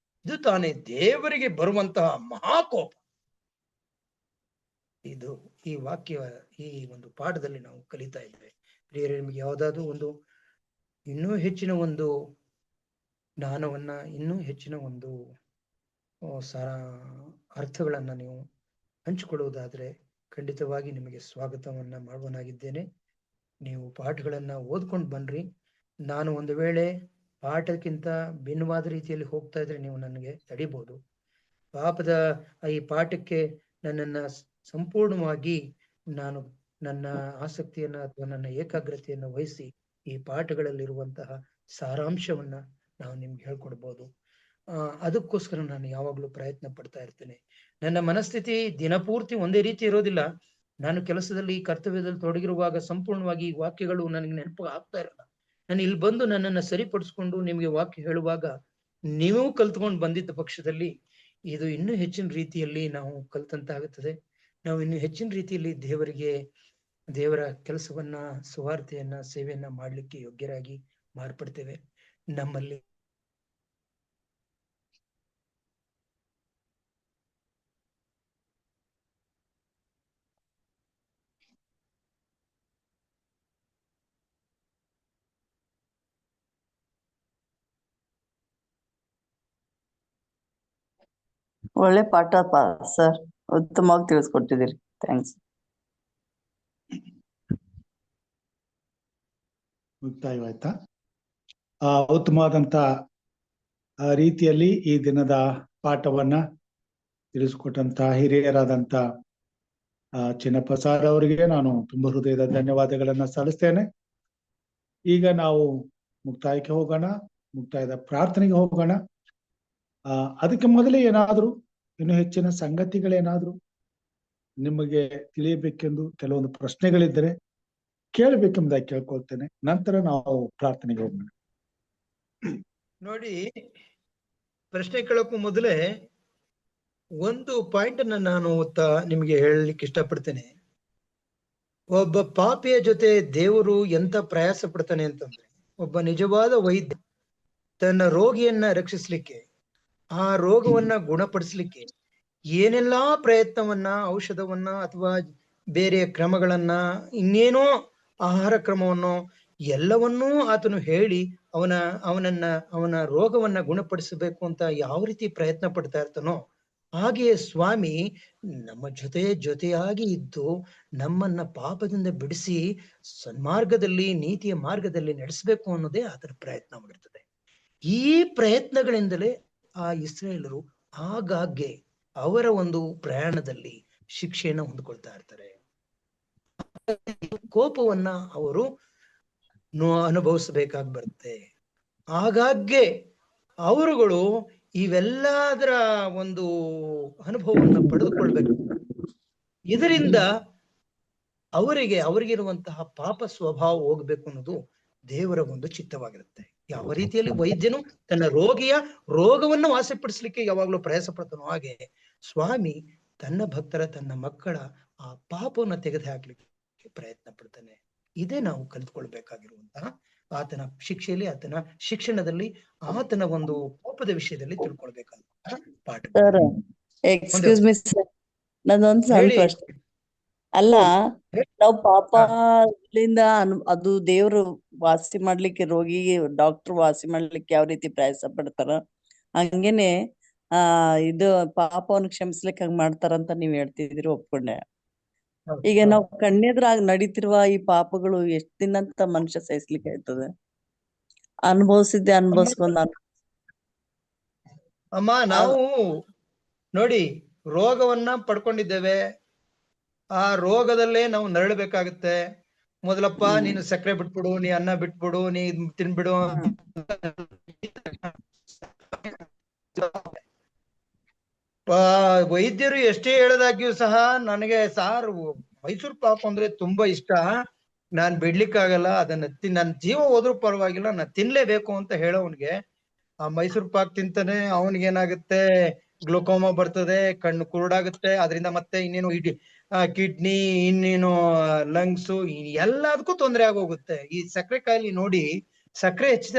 [SPEAKER 1] ಇದು ತಾನೇ ದೇವರಿಗೆ ಬರುವಂತಹ ಮಹಾಕೋಪ. ಇದು ಈ ವಾಕ್ಯ, ಈ ಒಂದು ಪಾಠದಲ್ಲಿ ನಾವು ಕಲಿತಾ ಇದ್ದೇವೆ. ಪ್ರಿಯರೇ, ನಿಮಗೆ ಯಾವುದಾದ್ರೂ ಒಂದು ಇನ್ನೂ ಹೆಚ್ಚಿನ ಒಂದು ಜ್ಞಾನವನ್ನ, ಇನ್ನೂ ಹೆಚ್ಚಿನ ಒಂದು ಅರ್ಥಗಳನ್ನ ನೀವು ಹಂಚಿಕೊಳ್ಳುವುದಾದ್ರೆ ಖಂಡಿತವಾಗಿ ನಿಮಗೆ ಸ್ವಾಗತವನ್ನ ಮಾಡುವನಾಗಿದ್ದೇನೆ. ನೀವು ಪಾಠಗಳನ್ನ ಓದ್ಕೊಂಡು ಬನ್ರಿ. ನಾನು ಒಂದು ವೇಳೆ ಪಾಠಕ್ಕಿಂತ ಭಿನ್ನವಾದ ರೀತಿಯಲ್ಲಿ ಹೋಗ್ತಾ ಇದ್ರೆ ನೀವು ನನಗೆ ತಡಿಬಹುದು. ಈ ಪಾಠಕ್ಕೆ ನನ್ನನ್ನ ಸಂಪೂರ್ಣವಾಗಿ ನಾನು ನನ್ನ ಆಸಕ್ತಿಯನ್ನ ಅಥವಾ ನನ್ನ ಏಕಾಗ್ರತೆಯನ್ನು ವಹಿಸಿ ಈ ಪಾಠಗಳಲ್ಲಿರುವಂತಹ ಸಾರಾಂಶವನ್ನ ನಾವು ನಿಮ್ಗೆ ಹೇಳ್ಕೊಡ್ಬೋದು. ಅದಕ್ಕೋಸ್ಕರ ನಾನು ಯಾವಾಗ್ಲೂ ಪ್ರಯತ್ನ ಪಡ್ತಾ ಇರ್ತೇನೆ. ನನ್ನ ಮನಸ್ಥಿತಿ ದಿನಪೂರ್ತಿ ಒಂದೇ ರೀತಿ ಇರೋದಿಲ್ಲ. ನಾನು ಕೆಲಸದಲ್ಲಿ, ಕರ್ತವ್ಯದಲ್ಲಿ ತೊಡಗಿರುವಾಗ ಸಂಪೂರ್ಣವಾಗಿ ಈ ವಾಕ್ಯಗಳು ನನಗೆ ನೆನಪು ಆಗ್ತಾ ಇರಲ್ಲ. ನಾನು ಇಲ್ಲಿ ಬಂದು ನನ್ನನ್ನ ಸರಿಪಡಿಸ್ಕೊಂಡು ನಿಮ್ಗೆ ವಾಕ್ಯ ಹೇಳುವಾಗ ನೀವು ಕಲ್ತ್ಕೊಂಡು ಬಂದಿದ್ದ ಪಕ್ಷದಲ್ಲಿ ಇದು ಇನ್ನೂ ಹೆಚ್ಚಿನ ರೀತಿಯಲ್ಲಿ ನಾವು ಕಲ್ತಂತಾಗುತ್ತದೆ. ನಾವು ಇನ್ನು ಹೆಚ್ಚಿನ ರೀತಿಯಲ್ಲಿ ದೇವರ ಕೆಲಸವನ್ನ, ಸುವಾರ್ತೆಯನ್ನ, ಸೇವೆಯನ್ನ ಮಾಡ್ಲಿಕ್ಕೆ ಯೋಗ್ಯರಾಗಿ ಮಾರ್ಪಡ್ತೇವೆ. ನಮ್ಮಲ್ಲಿ
[SPEAKER 4] ಒಳ್ಳೆ ಪಾಠ ಸರ್, ಉತ್ತಮವಾಗಿ ತಿಳಿಸ್ಕೊಟ್ಟಿದ್ದೀರಿ. ಥ್ಯಾಂಕ್ಸ್.
[SPEAKER 5] ಮುಕ್ತಾಯವಾಯ್ತಾ? ಉತ್ತಮವಾದಂತ ರೀತಿಯಲ್ಲಿ ಈ ದಿನದ ಪಾಠವನ್ನ ತಿಳಿಸ್ಕೊಟ್ಟಂತ ಹಿರಿಯರಾದಂತ ಚಿನ್ನಪ್ಪ ಸಾರ್ ಅವರಿಗೆ ನಾನು ತುಂಬ ಹೃದಯದ ಧನ್ಯವಾದಗಳನ್ನ ಸಲ್ಲಿಸ್ತೇನೆ. ಈಗ ನಾವು ಮುಕ್ತಾಯಕ್ಕೆ ಹೋಗೋಣ, ಮುಕ್ತಾಯದ ಪ್ರಾರ್ಥನೆಗೆ ಹೋಗೋಣ. ಅದಕ್ಕೆ ಮೊದಲೇ ಏನಾದ್ರು ಇನ್ನು ಹೆಚ್ಚಿನ ಸಂಗತಿಗಳೇನಾದ್ರು ನಿಮಗೆ ತಿಳಿಯಬೇಕೆಂದು ಕೆಲವೊಂದು ಪ್ರಶ್ನೆಗಳಿದ್ದರೆ ಕೇಳಬೇಕೆಂಬುದಾಗಿ ಕೇಳ್ಕೊಳ್ತೇನೆ. ನಂತರ ನಾವು ಪ್ರಾರ್ಥನೆಗೆ ಹೋಗೋಣ.
[SPEAKER 1] ನೋಡಿ, ಪ್ರಶ್ನೆ ಕೇಳಕ್ಕೂ ಮೊದಲೇ ಒಂದು ಪಾಯಿಂಟ್ ಅನ್ನ ನಾನು ನಿಮಗೆ ಹೇಳಲಿಕ್ಕೆ ಇಷ್ಟಪಡ್ತೇನೆ. ಒಬ್ಬ ಪಾಪಿಯ ಜೊತೆ ದೇವರು ಎಂತ ಪ್ರಯಾಸ ಪಡ್ತಾನೆ ಅಂತಂದ್ರೆ, ಒಬ್ಬ ನಿಜವಾದ ವೈದ್ಯ ತನ್ನ ರೋಗಿಯನ್ನ ರಕ್ಷಿಸ್ಲಿಕ್ಕೆ, ಆ ರೋಗವನ್ನ ಗುಣಪಡಿಸ್ಲಿಕ್ಕೆ ಏನೆಲ್ಲಾ ಪ್ರಯತ್ನವನ್ನ, ಔಷಧವನ್ನ ಅಥವಾ ಬೇರೆ ಕ್ರಮಗಳನ್ನ, ಇನ್ನೇನೋ ಆಹಾರ ಕ್ರಮವನ್ನು ಎಲ್ಲವನ್ನೂ ಆತನು ಹೇಳಿ ಅವನ ರೋಗವನ್ನ ಗುಣಪಡಿಸಬೇಕು ಅಂತ ಯಾವ ರೀತಿ ಪ್ರಯತ್ನ ಪಡ್ತಾ ಇರ್ತಾನೋ, ಹಾಗೆಯೇ ಸ್ವಾಮಿ ನಮ್ಮ ಜೊತೆಯಾಗಿ ಇದ್ದು ನಮ್ಮನ್ನ ಪಾಪದಿಂದ ಬಿಡಿಸಿ ಸನ್ಮಾರ್ಗದಲ್ಲಿ, ನೀತಿಯ ಮಾರ್ಗದಲ್ಲಿ ನಡೆಸಬೇಕು ಅನ್ನೋದೇ ಆತನ ಪ್ರಯತ್ನ ಮಾಡಿರ್ತದೆ. ಈ ಪ್ರಯತ್ನಗಳಿಂದಲೇ ಆ ಇಸ್ರಾಯೇಲರು ಆಗಾಗ್ಗೆ ಅವರ ಒಂದು ಪ್ರಯಾಣದಲ್ಲಿ ಶಿಕ್ಷೆಯನ್ನು ಹೊಂದ್ಕೊಳ್ತಾ ಇರ್ತಾರೆ. ಕೋಪವನ್ನ ಅವರು ಅನುಭವಿಸಬೇಕಾಗಿ ಬರುತ್ತೆ. ಆಗಾಗ್ಗೆ ಅವರುಗಳು ಇವೆಲ್ಲದರ ಒಂದು ಅನುಭವವನ್ನು ಪಡೆದುಕೊಳ್ಬೇಕು. ಇದರಿಂದ ಅವರಿಗಿರುವಂತಹ ಪಾಪ ಸ್ವಭಾವ ಹೋಗ್ಬೇಕು ಅನ್ನೋದು ದೇವರ ಒಂದು ಚಿತ್ತವಾಗಿರುತ್ತೆ. ಯಾವ ರೀತಿಯಲ್ಲಿ ವೈದ್ಯನು ತನ್ನ ರೋಗವನ್ನು ವಾಸಿಪಡಿಸ್ಲಿಕ್ಕೆ ಯಾವಾಗ್ಲೂ ಪ್ರಯಾಸ ಪಡ್ತಾನೋ, ಹಾಗೆ ಸ್ವಾಮಿ ತನ್ನ ಭಕ್ತರ, ತನ್ನ ಮಕ್ಕಳ ಆ ಪಾಪವನ್ನು ತೆಗೆದು ಹಾಕ್ಲಿಕ್ಕೆ ಪ್ರಯತ್ನ ಪಡ್ತಾನೆ. ಇದೇ ನಾವು ಕಲಿತುಕೊಳ್ಬೇಕಾಗಿರುವಂತಹ ಆತನ ಶಿಕ್ಷೆಯಲ್ಲಿ, ಆತನ ಶಿಕ್ಷಣದಲ್ಲಿ, ಆತನ ಒಂದು ಕೋಪದ ವಿಷಯದಲ್ಲಿ ತಿಳ್ಕೊಳ್ಬೇಕಾದಂತಹ ಪಾಠ.
[SPEAKER 4] ಎಕ್ಸ್ಕ್ಯೂಸ್ ಮಿ ಸರ್, ನಂದೊಂದು ಸಣ್ಣ ಪ್ರಶ್ನೆ. ಅಲ್ಲ, ನಾವು ಪಾಪದಿಂದ ಅದು ದೇವ್ರು ವಾಸಿ ಮಾಡ್ಲಿಕ್ಕೆ, ರೋಗಿಗೆ ಡಾಕ್ಟರ್ ವಾಸಿ ಮಾಡ್ಲಿಕ್ಕೆ ಯಾವ ರೀತಿ ಪ್ರಯಾಸ ಪಡ್ತಾರ, ಹಂಗೇನೆ ಇದು ಪಾಪವನ್ನು ಕ್ಷಮಿಸ್ಲಿಕ್ಕೆ ಹಂಗ ಮಾಡ್ತಾರಂತ ನೀವ್ ಹೇಳ್ತಿದ್ರಿ, ಒಪ್ಕೊಂಡೆ. ಈಗ ನಾವು ಕಣ್ಣೆದ್ರಾಗ ನಡೀತಿರುವ ಈ ಪಾಪಗಳು ಎಷ್ಟ್ ದಿನ ಅಂತ ಮನುಷ್ಯ ಸಹಿಸ್ಲಿಕ್ಕೆ ಆಯ್ತದೆ? ಅನುಭವಿಸ್ಕೊಂಡ್
[SPEAKER 1] ಅಮ್ಮ, ನಾವು ನೋಡಿ ರೋಗವನ್ನ ಪಡ್ಕೊಂಡಿದ್ದೇವೆ, ಆ ರೋಗದಲ್ಲೇ ನಾವು ನರಳಬೇಕಾಗುತ್ತೆ. ಮೊದಲಪ್ಪ ನೀನು ಸಕ್ಕರೆ ಬಿಟ್ಬಿಡು, ನೀ ಅನ್ನ ಬಿಟ್ಬಿಡು, ನೀ ತಿನ್ಬಿಡು. ವೈದ್ಯರು ಎಷ್ಟೇ ಹೇಳದಾಗ್ಯೂ ಸಹ ನನಗೆ ಸಾರ್ ಮೈಸೂರು ಪಾಕ್ ಅಂದ್ರೆ ತುಂಬಾ ಇಷ್ಟ, ನಾನ್ ಬಿಡ್ಲಿಕ್ಕಾಗಲ್ಲ, ಅದನ್ನ ನನ್ನ ಜೀವ ಹೋದ್ರೂ ಪರವಾಗಿಲ್ಲ, ನಾನು ತಿನ್ಲೇಬೇಕು ಅಂತ ಹೇಳೋವನ್ಗೆ ಆ ಮೈಸೂರು ಪಾಕ್ ತಿಂತಾನೆ, ಅವನಿಗೆ ಏನಾಗುತ್ತೆ, ಗ್ಲುಕೋಮಾ ಬರ್ತದೆ, ಕಣ್ಣು ಕುರುಡಾಗುತ್ತೆ, ಅದರಿಂದ ಮತ್ತೆ ಇನ್ನೇನು ಕಿಡ್ನಿ, ಇನ್ನೇನು ಲಂಗ್ಸು, ಎಲ್ಲದಕ್ಕೂ ತೊಂದರೆ ಆಗೋಗುತ್ತೆ. ಈ ಸಕ್ಕರೆ ಕಾಯಿಲೆ ನೋಡಿ, ಸಕ್ಕರೆ ಹೆಚ್ಚಿದ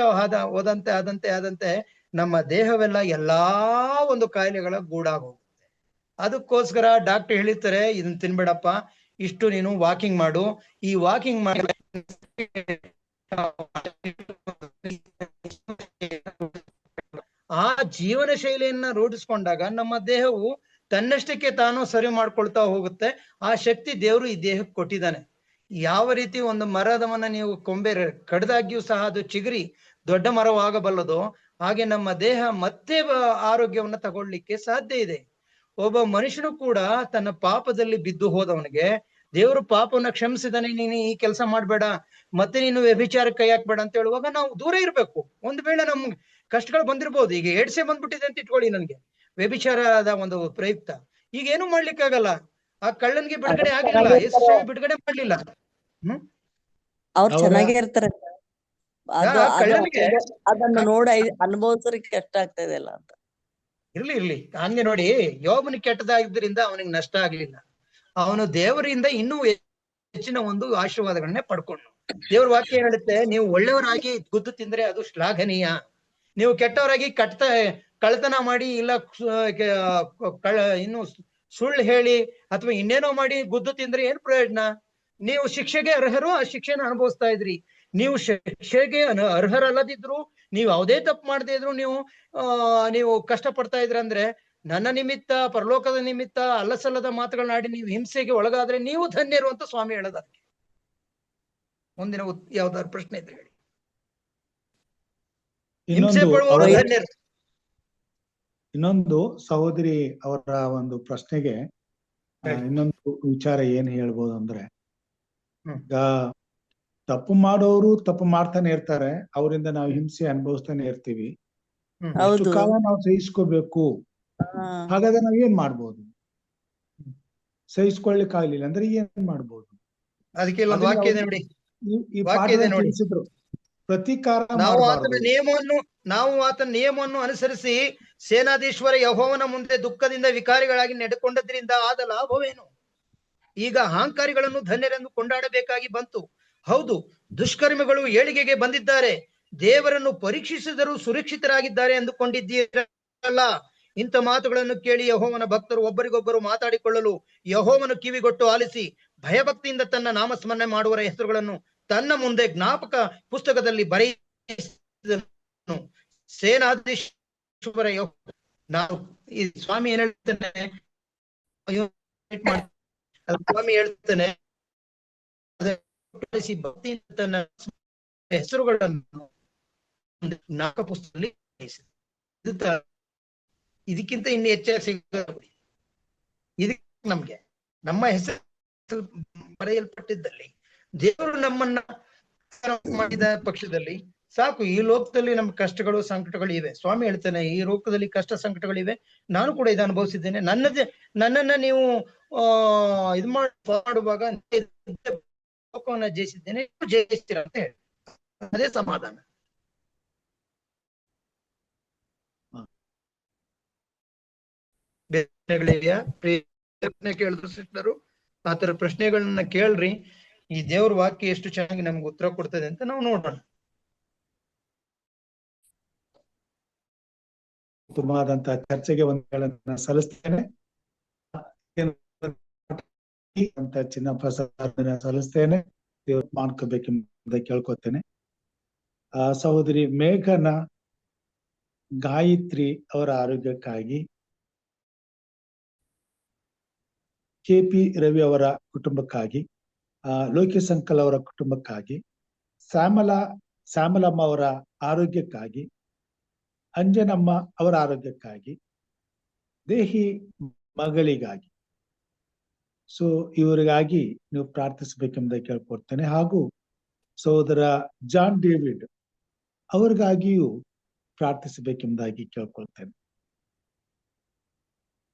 [SPEAKER 1] ಆದಂತೆ ನಮ್ಮ ದೇಹವೆಲ್ಲ ಎಲ್ಲಾ ಒಂದು ಕಾಯಿಲೆಗಳ ಗೂಡಾಗೋಗುತ್ತೆ. ಅದಕ್ಕೋಸ್ಕರ ಡಾಕ್ಟರ್ ಹೇಳಿರ್ತಾರೆ, ಇದನ್ನ ತಿನ್ಬೇಡಪ್ಪ, ಇಷ್ಟು ನೀನು ವಾಕಿಂಗ್ ಮಾಡು, ಈ ವಾಕಿಂಗ್ ಮಾಡಿ ಆ ಜೀವನ ಶೈಲಿಯನ್ನ ರೂಢಿಸ್ಕೊಂಡಾಗ ನಮ್ಮ ದೇಹವು ತನ್ನಷ್ಟಕ್ಕೆ ತಾನು ಸರಿ ಮಾಡ್ಕೊಳ್ತಾ ಹೋಗುತ್ತೆ. ಆ ಶಕ್ತಿ ದೇವರು ಈ ದೇಹಕ್ಕೆ ಕೊಟ್ಟಿದ್ದಾನೆ. ಯಾವ ರೀತಿ ಒಂದು ಮರದವನ್ನ ನೀವು ಕೊಂಬೆ ಕಡ್ದಾಗ್ಯೂ ಸಹ ಅದು ಚಿಗುರಿ ದೊಡ್ಡ ಮರವಾಗಬಲ್ಲದೋ, ಹಾಗೆ ನಮ್ಮ ದೇಹ ಮತ್ತೆ ಆರೋಗ್ಯವನ್ನ ತಗೊಳ್ಳಿಕ್ಕೆ ಸಾಧ್ಯ ಇದೆ. ಒಬ್ಬ ಮನುಷ್ಯನು ಕೂಡ ತನ್ನ ಪಾಪದಲ್ಲಿ ಬಿದ್ದು ಹೋದವನಿಗೆ ದೇವರು ಪಾಪವನ್ನ ಕ್ಷಮಿಸಿದಾನೆ, ನೀನು ಈ ಕೆಲಸ ಮಾಡ್ಬೇಡ, ಮತ್ತೆ ನೀನು ವ್ಯಭಿಚಾರಕ್ಕೆ ಕೈ ಹಾಕ್ಬೇಡ ಅಂತ ಹೇಳುವಾಗ ನಾವು ದೂರ ಇರ್ಬೇಕು. ಒಂದ್ ವೇಳೆ ನಮ್ಗೆ ಕಷ್ಟಗಳು ಬಂದಿರ್ಬೋದು, ಈಗ ಏಡ್ಸೆ ಬಂದ್ಬಿಟ್ಟಿದೆ ಅಂತ ಇಟ್ಕೊಳ್ಳಿ, ನನ್ಗೆ ವ್ಯಭಿಚಾರದ ಒಂದು ಪ್ರಯುಕ್ತ, ಈಗ ಏನು ಮಾಡ್ಲಿಕ್ಕಾಗಲ್ಲ. ಆ ಕಳ್ಳನ್ಗೆ ಬಿಡುಗಡೆ ಆಗಿಲ್ಲ, ಯೇಸು ಸ್ವಾಮಿ ಬಿಡುಗಡೆ ಮಾಡ್ಲಿಲ್ಲ.
[SPEAKER 4] ಅವ್ರು ಚೆನ್ನಾಗೇ ಇರ್ತಾರೆ.
[SPEAKER 1] ಕಳ್ಳನಿಗೆ
[SPEAKER 4] ಅದನ್ನು ನೋಡ ಅನುಭವಿಸೋರಿಗೆ ಕಷ್ಟ ಆಗ್ತಾ ಇದೆಯಲ್ಲ ಅಂತ.
[SPEAKER 1] ಇರ್ಲಿ ಹಂಗೆ ನೋಡಿ, ಯೋಬನ ಕೆಟ್ಟದಾಗಿದ್ದರಿಂದ ಅವನಿಗೆ ನಷ್ಟ ಆಗ್ಲಿಲ್ಲ, ಅವನು ದೇವರಿಂದ ಇನ್ನೂ ಹೆಚ್ಚಿನ ಒಂದು ಆಶೀರ್ವಾದಗಳನ್ನೇ ಪಡ್ಕೊಂಡು. ದೇವ್ರ ವಾಕ್ಯ ಹೇಳುತ್ತೆ, ನೀವು ಒಳ್ಳೆಯವರಾಗಿ ಗುದ್ದು ತಿಂದ್ರೆ ಅದು ಶ್ಲಾಘನೀಯ, ನೀವು ಕೆಟ್ಟವರಾಗಿ ಕಳ್ತನ ಮಾಡಿ, ಇಲ್ಲ ಇನ್ನು ಸುಳ್ಳು ಹೇಳಿ ಅಥವಾ ಇನ್ನೇನೋ ಮಾಡಿ ಗುದ್ದು ತಿಂದ್ರೆ ಏನ್ ಪ್ರಯೋಜನ? ನೀವು ಶಿಕ್ಷೆಗೆ ಅರ್ಹರು, ಆ ಶಿಕ್ಷೆನ ಅನುಭವಿಸ್ತಾ ಇದ್ರಿ. ನೀವು ಶಿಕ್ಷೆಗೆ ಅರ್ಹರಲ್ಲದಿದ್ರು, ನೀವು ಯಾವುದೇ ತಪ್ಪು ಮಾಡದೇ ಇದ್ರು ನೀವು ಕಷ್ಟ ಪಡ್ತಾ ಇದ್ರ ಅಂದ್ರೆ, ನನ್ನ ನಿಮಿತ್ತ, ಪರಲೋಕದ ನಿಮಿತ್ತ ಅಲ್ಲಸಲ್ಲದ ಮಾತುಗಳನ್ನಾಡಿ ನೀವು ಹಿಂಸೆಗೆ ಒಳಗಾದ್ರೆ ನೀವು ಧನ್ಯರು ಅಂತ ಸ್ವಾಮಿ ಹೇಳದ. ಮುಂದಿನ ಯಾವ್ದಾದ್ರು ಪ್ರಶ್ನೆ ಇದ್ರೆ ಹೇಳಿ. ಹಿಂಸೆ ಪಡುವವರು ಧನ್ಯರು.
[SPEAKER 5] ಇನ್ನೊಂದು ಸಹೋದರಿ ಅವರ ಒಂದು ಪ್ರಶ್ನೆಗೆ ಇನ್ನೊಂದು ವಿಚಾರ ಏನ್ ಹೇಳ್ಬೋದು ಅಂದ್ರೆ, ಈಗ ತಪ್ಪು ಮಾಡೋರು ತಪ್ಪು ಮಾಡ್ತಾನೆ ಇರ್ತಾರೆ, ಅವರಿಂದ ನಾವು ಹಿಂಸೆ ಅನುಭವಿಸ್ತಾನೆ ಇರ್ತೀವಿ. ಎಷ್ಟು ಕಾಲ ನಾವು ಸಹಿಸ್ಕೋಬೇಕು? ಹಾಗಾದ್ರೆ ನಾವ್ ಏನ್ ಮಾಡ್ಬೋದು? ಸಹಿಸ್ಕೊಳ್ಳಿಕ್ ಆಗ್ಲಿಲ್ಲ ಅಂದ್ರೆ ಏನ್ ಮಾಡ್ಬೋದು?
[SPEAKER 1] ಅದಕ್ಕೆ ವಾಕ್ಯ ಇದೆ ನೋಡಿ,
[SPEAKER 5] ಈ ಪಾಠದಲ್ಲಿ ತಿಳಿಸಿದ್ರು, ಪ್ರತೀಕಾರ
[SPEAKER 1] ನಾವು ಆತನ ನಿಯಮವನ್ನು ಅನುಸರಿಸಿ ಸೇನಾಧೀಶ್ವರ ಯೆಹೋವನ ಮುಂದೆ ದುಃಖದಿಂದ ವಿಕಾರಿಗಳಾಗಿ ನಡೆಕೊಂಡದ್ರಿಂದ ಆದ ಲಾಭವೇನು? ಈಗ ಅಹಂಕಾರಿಗಳನ್ನು ಧನ್ಯರೆಂದು ಕೊಂಡಾಡಬೇಕಾಗಿ ಬಂತು. ಹೌದು, ದುಷ್ಕರ್ಮಿಗಳು ಏಳಿಗೆಗೆ ಬಂದಿದ್ದಾರೆ, ದೇವರನ್ನು ಪರೀಕ್ಷಿಸಿದರೂ ಸುರಕ್ಷಿತರಾಗಿದ್ದಾರೆ ಎಂದುಕೊಂಡಿದ್ದೀರಲ್ಲ. ಇಂಥ ಮಾತುಗಳನ್ನು ಕೇಳಿ ಯೆಹೋವನ ಭಕ್ತರು ಒಬ್ಬರಿಗೊಬ್ಬರು ಮಾತಾಡಿಕೊಳ್ಳಲು ಯೆಹೋವನು ಕಿವಿಗೊಟ್ಟು ಆಲಿಸಿ ಭಯಭಕ್ತಿಯಿಂದ ತನ್ನ ನಾಮಸ್ಮರಣೆ ಮಾಡುವರ ಹೆಸರುಗಳನ್ನು ತನ್ನ ಮುಂದೆ ಜ್ಞಾಪಕ ಪುಸ್ತಕದಲ್ಲಿ ಬರೆಯಿಸಿದನು. ಸೇನಾಧೀಶ್ವರ ನಾನು ಈ ಸ್ವಾಮಿ ಏನ್ ಹೇಳ್ತಾನೆ, ಸ್ವಾಮಿ ಹೇಳ್ತಾನೆ, ಭಕ್ತಿಯಿಂದ ತನ್ನ ಹೆಸರುಗಳನ್ನು ಜ್ಞಾಪಕ ಪುಸ್ತಕದಲ್ಲಿ ಇದಕ್ಕಿಂತ ಇನ್ನು ಹೆಚ್ಚಾಗಿ ಸಿಗೋದು ಇದಕ್ಕೆ ನಮ್ಗೆ ನಮ್ಮ ಹೆಸರು ಬರೆಯಲ್ಪಟ್ಟಿದ್ದಲ್ಲಿ ದೇವರು ನಮ್ಮನ್ನ ಮಾಡಿದ ಪಕ್ಷದಲ್ಲಿ ಸಾಕು. ಈ ಲೋಕದಲ್ಲಿ ನಮ್ ಕಷ್ಟಗಳು ಸಂಕಟಗಳು ಇವೆ. ಸ್ವಾಮಿ ಹೇಳ್ತಾನೆ, ಈ ಲೋಕದಲ್ಲಿ ಕಷ್ಟ ಸಂಕಟಗಳಿವೆ, ನಾನು ಕೂಡ ಇದು ಅನುಭವಿಸಿದ್ದೇನೆ, ನನ್ನನ್ನ ನೀವು ಇದು ಮಾಡುವಾಗ ಲೋಕವನ್ನ ಜಯಿಸಿದ್ದೇನೆ, ಜಯಿಸ್ತೀರ ಅಂತ ಹೇಳಿ, ಅದೇ ಸಮಾಧಾನ. ಪ್ರಶ್ನೆಗಳಿವೆಯಾ? ಪ್ರಶ್ನೆ ಕೇಳಿದ್ರು ಸಿಸ್ಟರು, ಆತರ ಪ್ರಶ್ನೆಗಳನ್ನ ಕೇಳ್ರಿ. ಈ ದೇವ್ರ ವಾಕ್ಯ ಎಷ್ಟು ಚೆನ್ನಾಗಿ ನಮ್ಗೆ ಉತ್ತರ ಕೊಡ್ತದೆ ಅಂತ ನಾವು ನೋಡೋಣ.
[SPEAKER 5] ತುಂಬಾದಂತಹ ಚರ್ಚೆಗೆ ವಂದನೆಗಳನ್ನ ಸಲ್ಲಿಸ್ತೇನೆ ಅಂತ ಚಿನ್ನಪ್ಪ ಸಲ್ಲಿಸ್ತೇನೆ. ದೇವ್ರು ಮಾಡ್ಕೋಬೇಕೆಂಬುದ ಕೇಳ್ಕೊತೇನೆ. ಸಹೋದರಿ ಮೇಘನ ಗಾಯತ್ರಿ ಅವರ ಆರೋಗ್ಯಕ್ಕಾಗಿ, KP ರವಿ ಅವರ ಕುಟುಂಬಕ್ಕಾಗಿ, ಲೋಕೇಶ್ ಅಂಕಲ್ ಅವರ ಕುಟುಂಬಕ್ಕಾಗಿ, ಶ್ಯಾಮಲಮ್ಮ ಅವರ ಆರೋಗ್ಯಕ್ಕಾಗಿ, ಅಂಜನಮ್ಮ ಅವರ ಆರೋಗ್ಯಕ್ಕಾಗಿ, ದೇಹಿ ಮಗಳಿಗಾಗಿ, ಸೊ ಇವರಿಗಾಗಿ ನೀವು ಪ್ರಾರ್ಥಿಸಬೇಕೆಂಬುದ ಕೇಳ್ಕೊಡ್ತೇನೆ. ಹಾಗೂ ಸಹೋದರ ಜಾನ್ ಡೇವಿಡ್ ಅವ್ರಿಗಾಗಿಯೂ ಪ್ರಾರ್ಥಿಸಬೇಕೆಂಬುದಾಗಿ ಕೇಳ್ಕೊಳ್ತೇನೆ.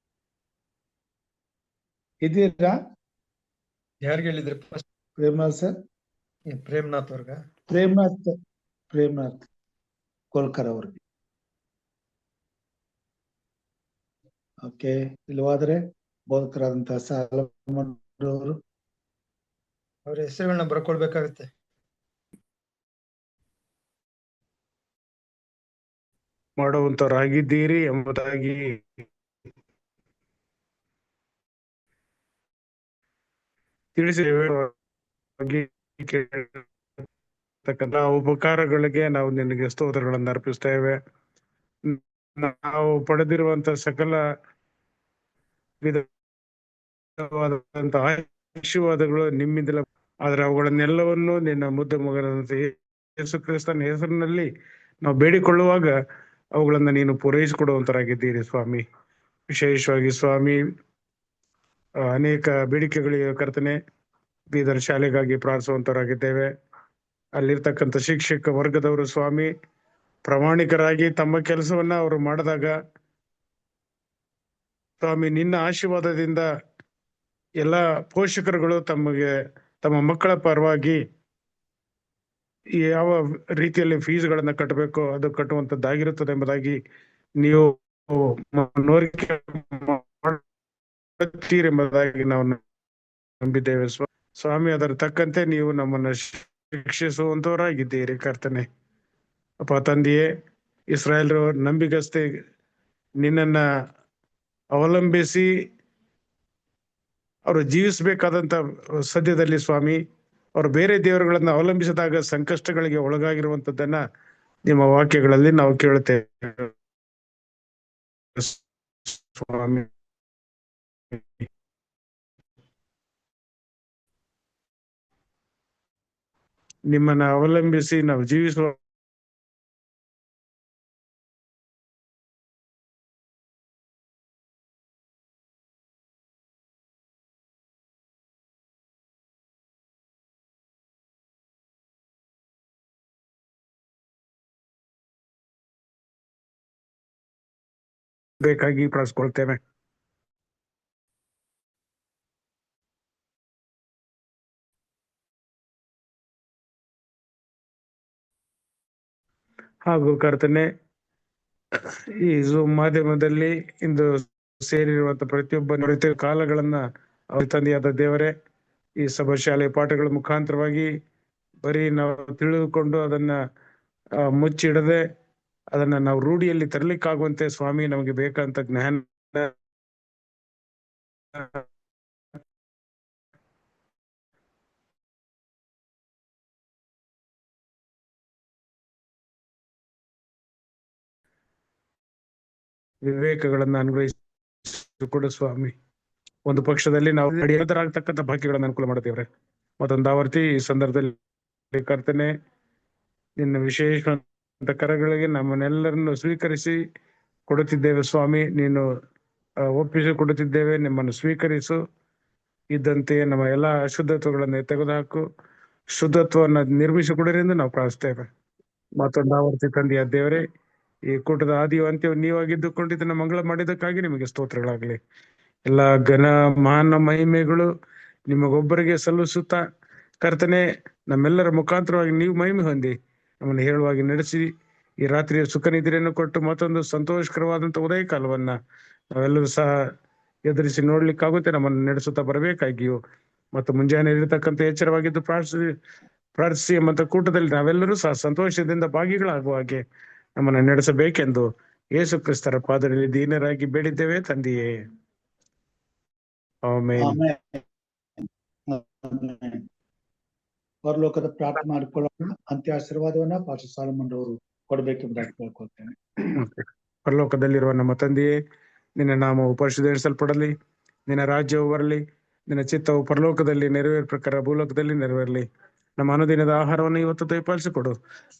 [SPEAKER 5] ಇದ್ದೀರಾ
[SPEAKER 1] ಯಾರಿಗೆ ಹೇಳಿದ್ರಿ ಫಸ್ಟ್?
[SPEAKER 5] ಪ್ರೇಮ್ನಾಥ್ ಸರ್?
[SPEAKER 1] ಪ್ರೇಮ್ನಾಥ್ ಅವ್ರಿಗ?
[SPEAKER 5] ಪ್ರೇಮ್ನಾಥ್ ಕೋಲ್ಕರ್ ಅವ್ರಿಗೆ. ಓಕೆ, ಇಲ್ಲವಾದ್ರೆ ಬೋಧಕರಾದಂತಹ ಸಾಲಮನ್ ಅವರು.
[SPEAKER 1] ಅವ್ರ ಹೆಸರುಗಳನ್ನ ಬರ್ಕೊಳ್ಬೇಕಾಗತ್ತೆ.
[SPEAKER 6] ಮಾಡುವಂತವರಾಗಿದ್ದೀರಿ ಎಂಬುದಾಗಿ ತಿಳಿಸಿದ್ದೇವೆ. ಉಪಕಾರಗಳಿಗೆ ನಾವು ನಿನಗೆ ಸ್ತೋತ್ರಗಳನ್ನು ಅರ್ಪಿಸ್ತೇವೆ. ನಾವು ಪಡೆದಿರುವಂತಹ ಸಕಲ ವಿಧವಾದಂತಹ ಆಶೀರ್ವಾದಗಳು ನಿಮ್ಮಿಂದಲೇ, ಆದ್ರೆ ಅವುಗಳನ್ನೆಲ್ಲವನ್ನು ನಿನ್ನ ಮುದ್ದೆ ಮಗನಾದಂತ ಯೇಸು ಕ್ರಿಸ್ತನ ಹೆಸರಿನಲ್ಲಿ ನಾವು ಬೇಡಿಕೊಳ್ಳುವಾಗ ಅವುಗಳನ್ನ ನೀನು ಪೂರೈಸಿಕೊಡುವಂತರಾಗಿದ್ದೀರಿ ಸ್ವಾಮಿ. ವಿಶೇಷವಾಗಿ ಸ್ವಾಮಿ, ಅನೇಕ ಬೇಡಿಕೆಗಳಿಗೆ ಕರ್ತನೆ ಬೀದರ್ ಶಾಲೆಗಾಗಿ ಪ್ರಾರ್ಥಿಸುವಂತರಾಗಿದ್ದೇವೆ. ಅಲ್ಲಿರ್ತಕ್ಕಂಥ ಶಿಕ್ಷಕ ವರ್ಗದವರು ಸ್ವಾಮಿ ಪ್ರಾಮಾಣಿಕರಾಗಿ ತಮ್ಮ ಕೆಲಸವನ್ನ ಅವರು ಮಾಡಿದಾಗ ಸ್ವಾಮಿ ನಿನ್ನ ಆಶೀರ್ವಾದದಿಂದ ಎಲ್ಲ ಪೋಷಕರುಗಳು ತಮ್ಮ ಮಕ್ಕಳ ಪರವಾಗಿ ಯಾವ ರೀತಿಯಲ್ಲಿ ಫೀಸ್ಗಳನ್ನ ಕಟ್ಟಬೇಕು ಅದು ಕಟ್ಟುವಂತದ್ದಾಗಿರುತ್ತದೆ ಎಂಬುದಾಗಿ ನೀವು ಎಂಬುದಾಗಿ ನಾವು ನಂಬಿದ್ದೇವೆ ಸ್ವಾಮಿ. ಅದರ ತಕ್ಕಂತೆ ನೀವು ನಮ್ಮನ್ನ ಶಿಕ್ಷಿಸುವಂತವರಾಗಿದ್ದೀರಿ ಕರ್ತನೆ. ಅಪ್ಪ ತಂದೆಯೇ, ಇಸ್ರಾಯೇಲ್ರು ನಂಬಿಗಸ್ತೆ ನಿನ್ನನ್ನ ಅವಲಂಬಿಸಿ ಅವರು ಜೀವಿಸಬೇಕಾದಂತ ಸದ್ಯದಲ್ಲಿ ಸ್ವಾಮಿ ಅವರು ಬೇರೆ ದೇವರುಗಳನ್ನ ಅವಲಂಬಿಸಿದಾಗ ಸಂಕಷ್ಟಗಳಿಗೆ ಒಳಗಾಗಿರುವಂತದ್ದನ್ನ ನಿಮ್ಮ ವಾಕ್ಯಗಳಲ್ಲಿ ನಾವು ಕೇಳುತ್ತೇವೆ ಸ್ವಾಮಿ. ನಿಮ್ಮನ್ನ ಅವಲಂಬಿಸಿ ನಾವು ಜೀವಿಸುವ ಬೇಕಾಗಿ ಪ್ರಾರ್ಥಿಸ್ಕೊಳ್ತೇವೆ. ಹಾಗೂ ಕರ್ತನೆ, ಈ ಝೂಮ್ ಮಾಧ್ಯಮದಲ್ಲಿ ಇಂದು ಸೇರಿರುವಂತ ಪ್ರತಿಯೊಬ್ಬ ಕಾಲಗಳನ್ನ ಅವ್ರ ತಂದೆಯಾದ ದೇವರೇ ಈ ಸಭಾ ಶಾಲೆ ಪಾಠಗಳ ಮುಖಾಂತರವಾಗಿ ಬರೀ ನಾವು ತಿಳಿದುಕೊಂಡು ಅದನ್ನ ಮುಚ್ಚಿಡದೆ ಅದನ್ನ ನಾವು ರೂಢಿಯಲ್ಲಿ ತರಲಿಕ್ಕಾಗುವಂತೆ ಸ್ವಾಮಿ ನಮಗೆ ಬೇಕಂತ ಜ್ಞಾನ ವಿವೇಕಗಳನ್ನ ಅನುಗ್ರಹಿಸಿಕೊಡು ಸ್ವಾಮಿ. ಒಂದು ಪಕ್ಷದಲ್ಲಿ ನಾವು ನಿರತರಾಗತಕ್ಕಂಥ ಭಾಗ್ಯಗಳನ್ನು ಅನುಕೂಲ ಮಾಡುತ್ತೇವ್ರೆ. ಮತ್ತೊಂದು ಆವರ್ತಿ ಈ ಸಂದರ್ಭದಲ್ಲಿ ಕರ್ತನೆ ನಿನ್ನ ವಿಶೇಷ ಕರಗಳಿಗೆ ನಮ್ಮನ್ನೆಲ್ಲರನ್ನು ಸ್ವೀಕರಿಸಿ ಕೊಡುತ್ತಿದ್ದೇವೆ ಸ್ವಾಮಿ. ನೀನು ಒಪ್ಪಿಸಿ ಕೊಡುತ್ತಿದ್ದೇವೆ, ನಿಮ್ಮನ್ನು ಸ್ವೀಕರಿಸು. ಇದ್ದಂತೆ ನಮ್ಮ ಎಲ್ಲಾ ಅಶುದ್ಧತ್ವಗಳನ್ನು ತೆಗೆದುಹಾಕು, ಶುದ್ಧತ್ವವನ್ನು ನಿರ್ಮಿಸಿಕೊಡರೆಂದು ನಾವು ಪ್ರಾರ್ಥಿಸ್ತೇವೆ. ಮತ್ತೊಂದು ಆವರ್ತಿ ತಂದೆಯ ದೇವರೇ, ಈ ಕೂಟದ ಆದಿಯು ಅಂತ್ಯವು ನೀವಾಗಿದ್ದುಕೊಂಡು ಇದನ್ನ ಮಂಗಳ ಮಾಡಿದ್ದಕ್ಕಾಗಿ ನಿಮಗೆ ಸ್ತೋತ್ರಗಳಾಗಲಿ. ಎಲ್ಲ ಘನ ಮಾನ ಮಹಿಮೆಗಳು ನಿಮಗೊಬ್ಬರಿಗೆ ಸಲ್ಲಿಸುತ್ತಾ ಕರ್ತನೆ, ನಮ್ಮೆಲ್ಲರ ಮುಖಾಂತರವಾಗಿ ನೀವು ಮಹಿಮೆ ಹೊಂದಿ ನಮ್ಮನ್ನು ಹೇಳುವಾಗಿ ನಡೆಸಿ ಈ ರಾತ್ರಿಯ ಸುಖ ನಿದ್ರೆಯನ್ನು ಕೊಟ್ಟು ಮತ್ತೊಂದು ಸಂತೋಷಕರವಾದಂತ ಉದಯ ಕಾಲವನ್ನ ನಾವೆಲ್ಲರೂ ಸಹ ಎದುರಿಸಿ ನೋಡ್ಲಿಕ್ಕಾಗುತ್ತೆ. ನಮ್ಮನ್ನು ನಡೆಸುತ್ತಾ ಬರಬೇಕಾಗಿಯೂ ಮತ್ತು ಮುಂಜಾನೆ ಇರತಕ್ಕಂಥ ಎಚ್ಚರವಾಗಿದ್ದು ಪ್ರಾರ್ಥಿಸಿ ಎಂಬಂತ ಕೂಟದಲ್ಲಿ ನಾವೆಲ್ಲರೂ ಸಹ ಸಂತೋಷದಿಂದ ಭಾಗಿಗಳಾಗುವ ಹಾಗೆ ನಮ್ಮನ್ನು ನಡೆಸಬೇಕೆಂದು ಯೇಸು ಕ್ರಿಸ್ತರ ಪಾದದಲ್ಲಿ ದೀನರಾಗಿ ಬೇಡಿದ್ದೇವೆ ತಂದೆಯೇ, ಆಮೆನ್.
[SPEAKER 5] ಪರಲೋಕದ ಪ್ರಾರ್ಥನೆ ಮಾಡಿಕೊಳ್ಳೋಣ. ಅಂತ್ಯ ಆಶೀರ್ವಾದವನ್ನ ಪಾಸ್ಟರ್ ಸಾಲಮನ್ ಅವರು ಕೊಡ್ಬೇಕೆಂಬುದಾಗಿ ಕೇಳ್ಕೊಳ್ತೇನೆ.
[SPEAKER 6] ಪರಲೋಕದಲ್ಲಿರುವ ನಮ್ಮ ತಂದೆಯೇ, ನಿನ್ನ ನಾಮವು ಪರಿಶುದ್ಧಪಡಿಸಲ್ಪಡಲಿ, ನಿನ್ನ ರಾಜ್ಯವು ಬರಲಿ, ನಿನ್ನ ಚಿತ್ತವು ಪರಲೋಕದಲ್ಲಿ ನೆರವೇರ ಪ್ರಕಾರ ಭೂಲೋಕದಲ್ಲಿ ನೆರವೇರಲಿ. ನಮ್ಮ ಅನುದಿನದ ಆಹಾರವನ್ನು ಇವತ್ತು ದಯಪಾಲಿಸಿಕೊಡು.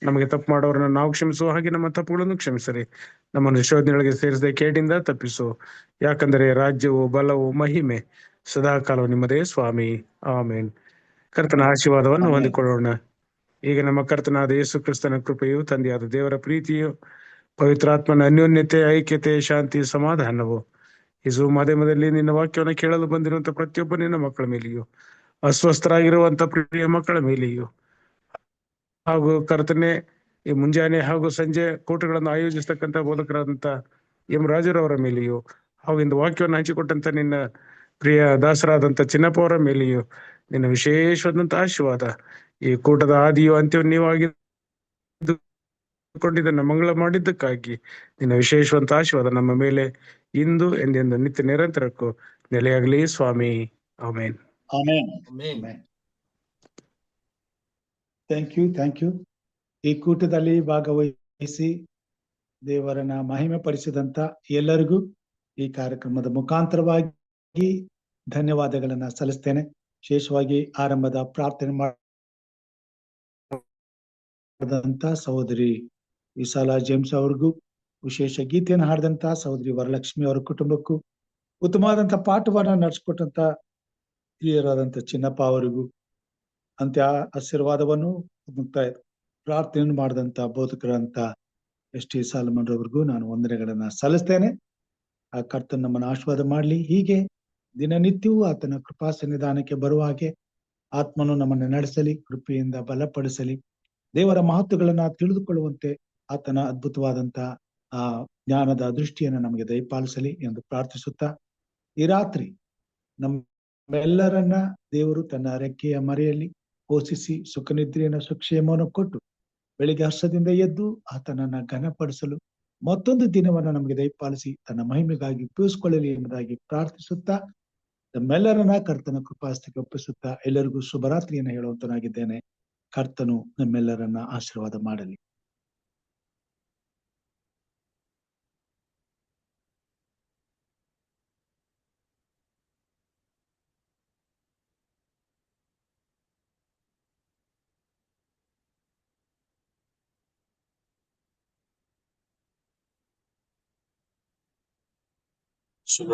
[SPEAKER 6] ನಮಗೆ ತಪ್ಪು ಮಾಡೋರನ್ನ ನಾವು ಕ್ಷಮಿಸುವ ಹಾಗೆ ನಮ್ಮ ತಪ್ಪುಗಳನ್ನು ಕ್ಷಮಿಸರಿ. ನಮ್ಮನ್ನು ಶೋಧನೆಗಳಿಗೆ ಸೇರಿಸದೆ ಕೇಡಿಂದ ತಪ್ಪಿಸು. ಯಾಕಂದರೆ ರಾಜ್ಯವು ಬಲವು ಮಹಿಮೆ ಸದಾ ಕಾಲವು ನಿಮ್ಮದೇ ಸ್ವಾಮಿ, ಆಮೇನ್. ಕರ್ತನ ಆಶೀರ್ವಾದವನ್ನು ಹೊಂದಿಕೊಳ್ಳೋಣ. ಈಗ ನಮ್ಮ ಕರ್ತನಾದ ಯೇಸು ಕ್ರಿಸ್ತನ ಕೃಪೆಯು, ತಂದೆಯಾದ ದೇವರ ಪ್ರೀತಿಯು, ಪವಿತ್ರಾತ್ಮನ ಅನ್ಯೋನ್ಯತೆ, ಐಕ್ಯತೆ, ಶಾಂತಿ, ಸಮಾಧಾನವು ಯೇಸು ಮಾಧ್ಯಮದಲ್ಲಿ ನಿನ್ನ ವಾಕ್ಯವನ್ನು ಕೇಳಲು ಬಂದಿರುವಂತ ಪ್ರತಿಯೊಬ್ಬ ನಿನ್ನ ಮಕ್ಕಳ ಮೇಲೆಯೂ, ಅಸ್ವಸ್ಥರಾಗಿರುವಂತ ಪ್ರಿಯ ಮಕ್ಕಳ ಮೇಲೆಯೂ, ಹಾಗೂ ಕರ್ತನೆ ಈ ಮುಂಜಾನೆ ಹಾಗೂ ಸಂಜೆ ಕೂಟಗಳನ್ನು ಆಯೋಜಿಸ್ತಕ್ಕಂಥ ಬೋಧಕರಾದಂತ ಎಂ ರಾಜುರವರ ಮೇಲೆಯೂ, ಹಾಗೂ ಇಂದು ವಾಕ್ಯವನ್ನು ಹಂಚಿಕೊಟ್ಟಂತ ನಿನ್ನ ಪ್ರಿಯ ದಾಸರಾದಂತ ಚಿನ್ನಪ್ಪ ಅವರ ಮೇಲೆಯೂ ನಿನ್ನ ವಿಶೇಷವಾದಂತ ಆಶೀರ್ವಾದ. ಈ ಕೂಟದ ಆದಿಯು ಅಂತ್ಯವು ನೀವಾಗಿದ್ದುಕೊಂಡಿದ್ದನ್ನು ಮಂಗಳ ಮಾಡಿದ್ದಕ್ಕಾಗಿ ನಿನ್ನ ವಿಶೇಷವಂತ ಆಶೀರ್ವಾದ ನಮ್ಮ ಮೇಲೆ ಇಂದು ಎಂದೆಂದು ನಿತ್ಯ ನಿರಂತರಕ್ಕೂ ನೆಲೆಯಾಗಲಿ ಸ್ವಾಮಿ. ಆಮೇನ್.
[SPEAKER 5] ಆಮೇನ್.
[SPEAKER 1] ಆಮೆನ್.
[SPEAKER 5] Thank you. ಈ ಕೂಟದಲ್ಲಿ ಭಾಗವಹಿಸಿ ದೇವರನ್ನ ಮಹಿಮೆ ಪಡಿಸಿದಂತ ಎಲ್ಲರಿಗೂ ಈ ಕಾರ್ಯಕ್ರಮದ ಮುಖಾಂತರವಾಗಿ ಧನ್ಯವಾದಗಳನ್ನ ಸಲ್ಲಿಸ್ತೇನೆ. ವಿಶೇಷವಾಗಿ ಆರಂಭದ ಪ್ರಾರ್ಥನೆ ಮಾಡಿದಂತ ಸಹೋದರಿ ವಿಶಾಲಾ ಜೇಮ್ಸ್ ಅವ್ರಿಗೂ, ವಿಶೇಷ ಗೀತೆಯನ್ನು ಹಾಡಿದಂತ ಸಹೋದರಿ ವರಲಕ್ಷ್ಮಿ ಅವರ ಕುಟುಂಬಕ್ಕೂ, ಉತ್ತಮವಾದಂತ ಪಾಠವನ್ನ ನಡೆಸ್ಕೊಟ್ಟಂತ ಹಿರಿಯರಾದಂತ ಚಿನ್ನಪ್ಪ ಅವರಿಗೂ, ಅಂತ್ಯ ಆಶೀರ್ವಾದವನ್ನು ಮುಕ್ತಾಯ ಪ್ರಾರ್ಥನೆ ಮಾಡಿದಂತ ಬೋಧಕರಂತ ಎಸ್.ಟಿ. ಸಾಲಮನ್ ರವರಿಗೂ ನಾನು ವಂದನೆಗಳನ್ನ ಸಲ್ಲಿಸ್ತೇನೆ. ಆ ಕರ್ತನ ನಮ್ಮನ್ನು ಆಶೀರ್ವಾದ ಮಾಡ್ಲಿ. ಹೀಗೆ ದಿನನಿತ್ಯವೂ ಆತನ ಕೃಪಾ ಸನ್ನಿಧಾನಕ್ಕೆ ಬರುವ ಹಾಗೆ ಆತ್ಮನು ನಮ್ಮನ್ನು ನಡೆಸಲಿ, ಕೃಪೆಯಿಂದ ಬಲಪಡಿಸಲಿ, ದೇವರ ಮಹತ್ವಗಳನ್ನ ತಿಳಿದುಕೊಳ್ಳುವಂತೆ ಆತನ ಅದ್ಭುತವಾದಂತ ಆ ಜ್ಞಾನದ ದೃಷ್ಟಿಯನ್ನು ನಮಗೆ ದಯಪಾಲಿಸಲಿ ಎಂದು ಪ್ರಾರ್ಥಿಸುತ್ತಾ, ಈ ರಾತ್ರಿ ನಮ್ಮೆಲ್ಲರನ್ನ ದೇವರು ತನ್ನ ರೆಕ್ಕೆಯ ಮರೆಯಲ್ಲಿ ಪೋಷಿಸಿ ಸುಖ ನಿದ್ರೆಯನ್ನು ಸುಕ್ಷೇಮವನ್ನು ಕೊಟ್ಟು ಬೆಳಿಗ್ಗೆ ಹರ್ಷದಿಂದ ಎದ್ದು ಆತನನ್ನ ಘನಪಡಿಸಲು ಮತ್ತೊಂದು ದಿನವನ್ನ ನಮಗೆ ದಯಪಾಲಿಸಿ ತನ್ನ ಮಹಿಮೆಗಾಗಿ ಉಪಯೋಗಿಸಿಕೊಳ್ಳಲಿ ಎಂಬುದಾಗಿ ಪ್ರಾರ್ಥಿಸುತ್ತಾ, ನಮ್ಮೆಲ್ಲರನ್ನ ಕರ್ತನ ಕೃಪಾಸ್ತಿಗೆ ಒಪ್ಪಿಸುತ್ತಾ ಎಲ್ಲರಿಗೂ ಶುಭರಾತ್ರಿಯನ್ನು ಹೇಳುವಂತನಾಗಿದ್ದೇನೆ. ಕರ್ತನು ನಮ್ಮೆಲ್ಲರನ್ನ ಆಶೀರ್ವಾದ ಮಾಡಲಿ.
[SPEAKER 3] ಶುಭ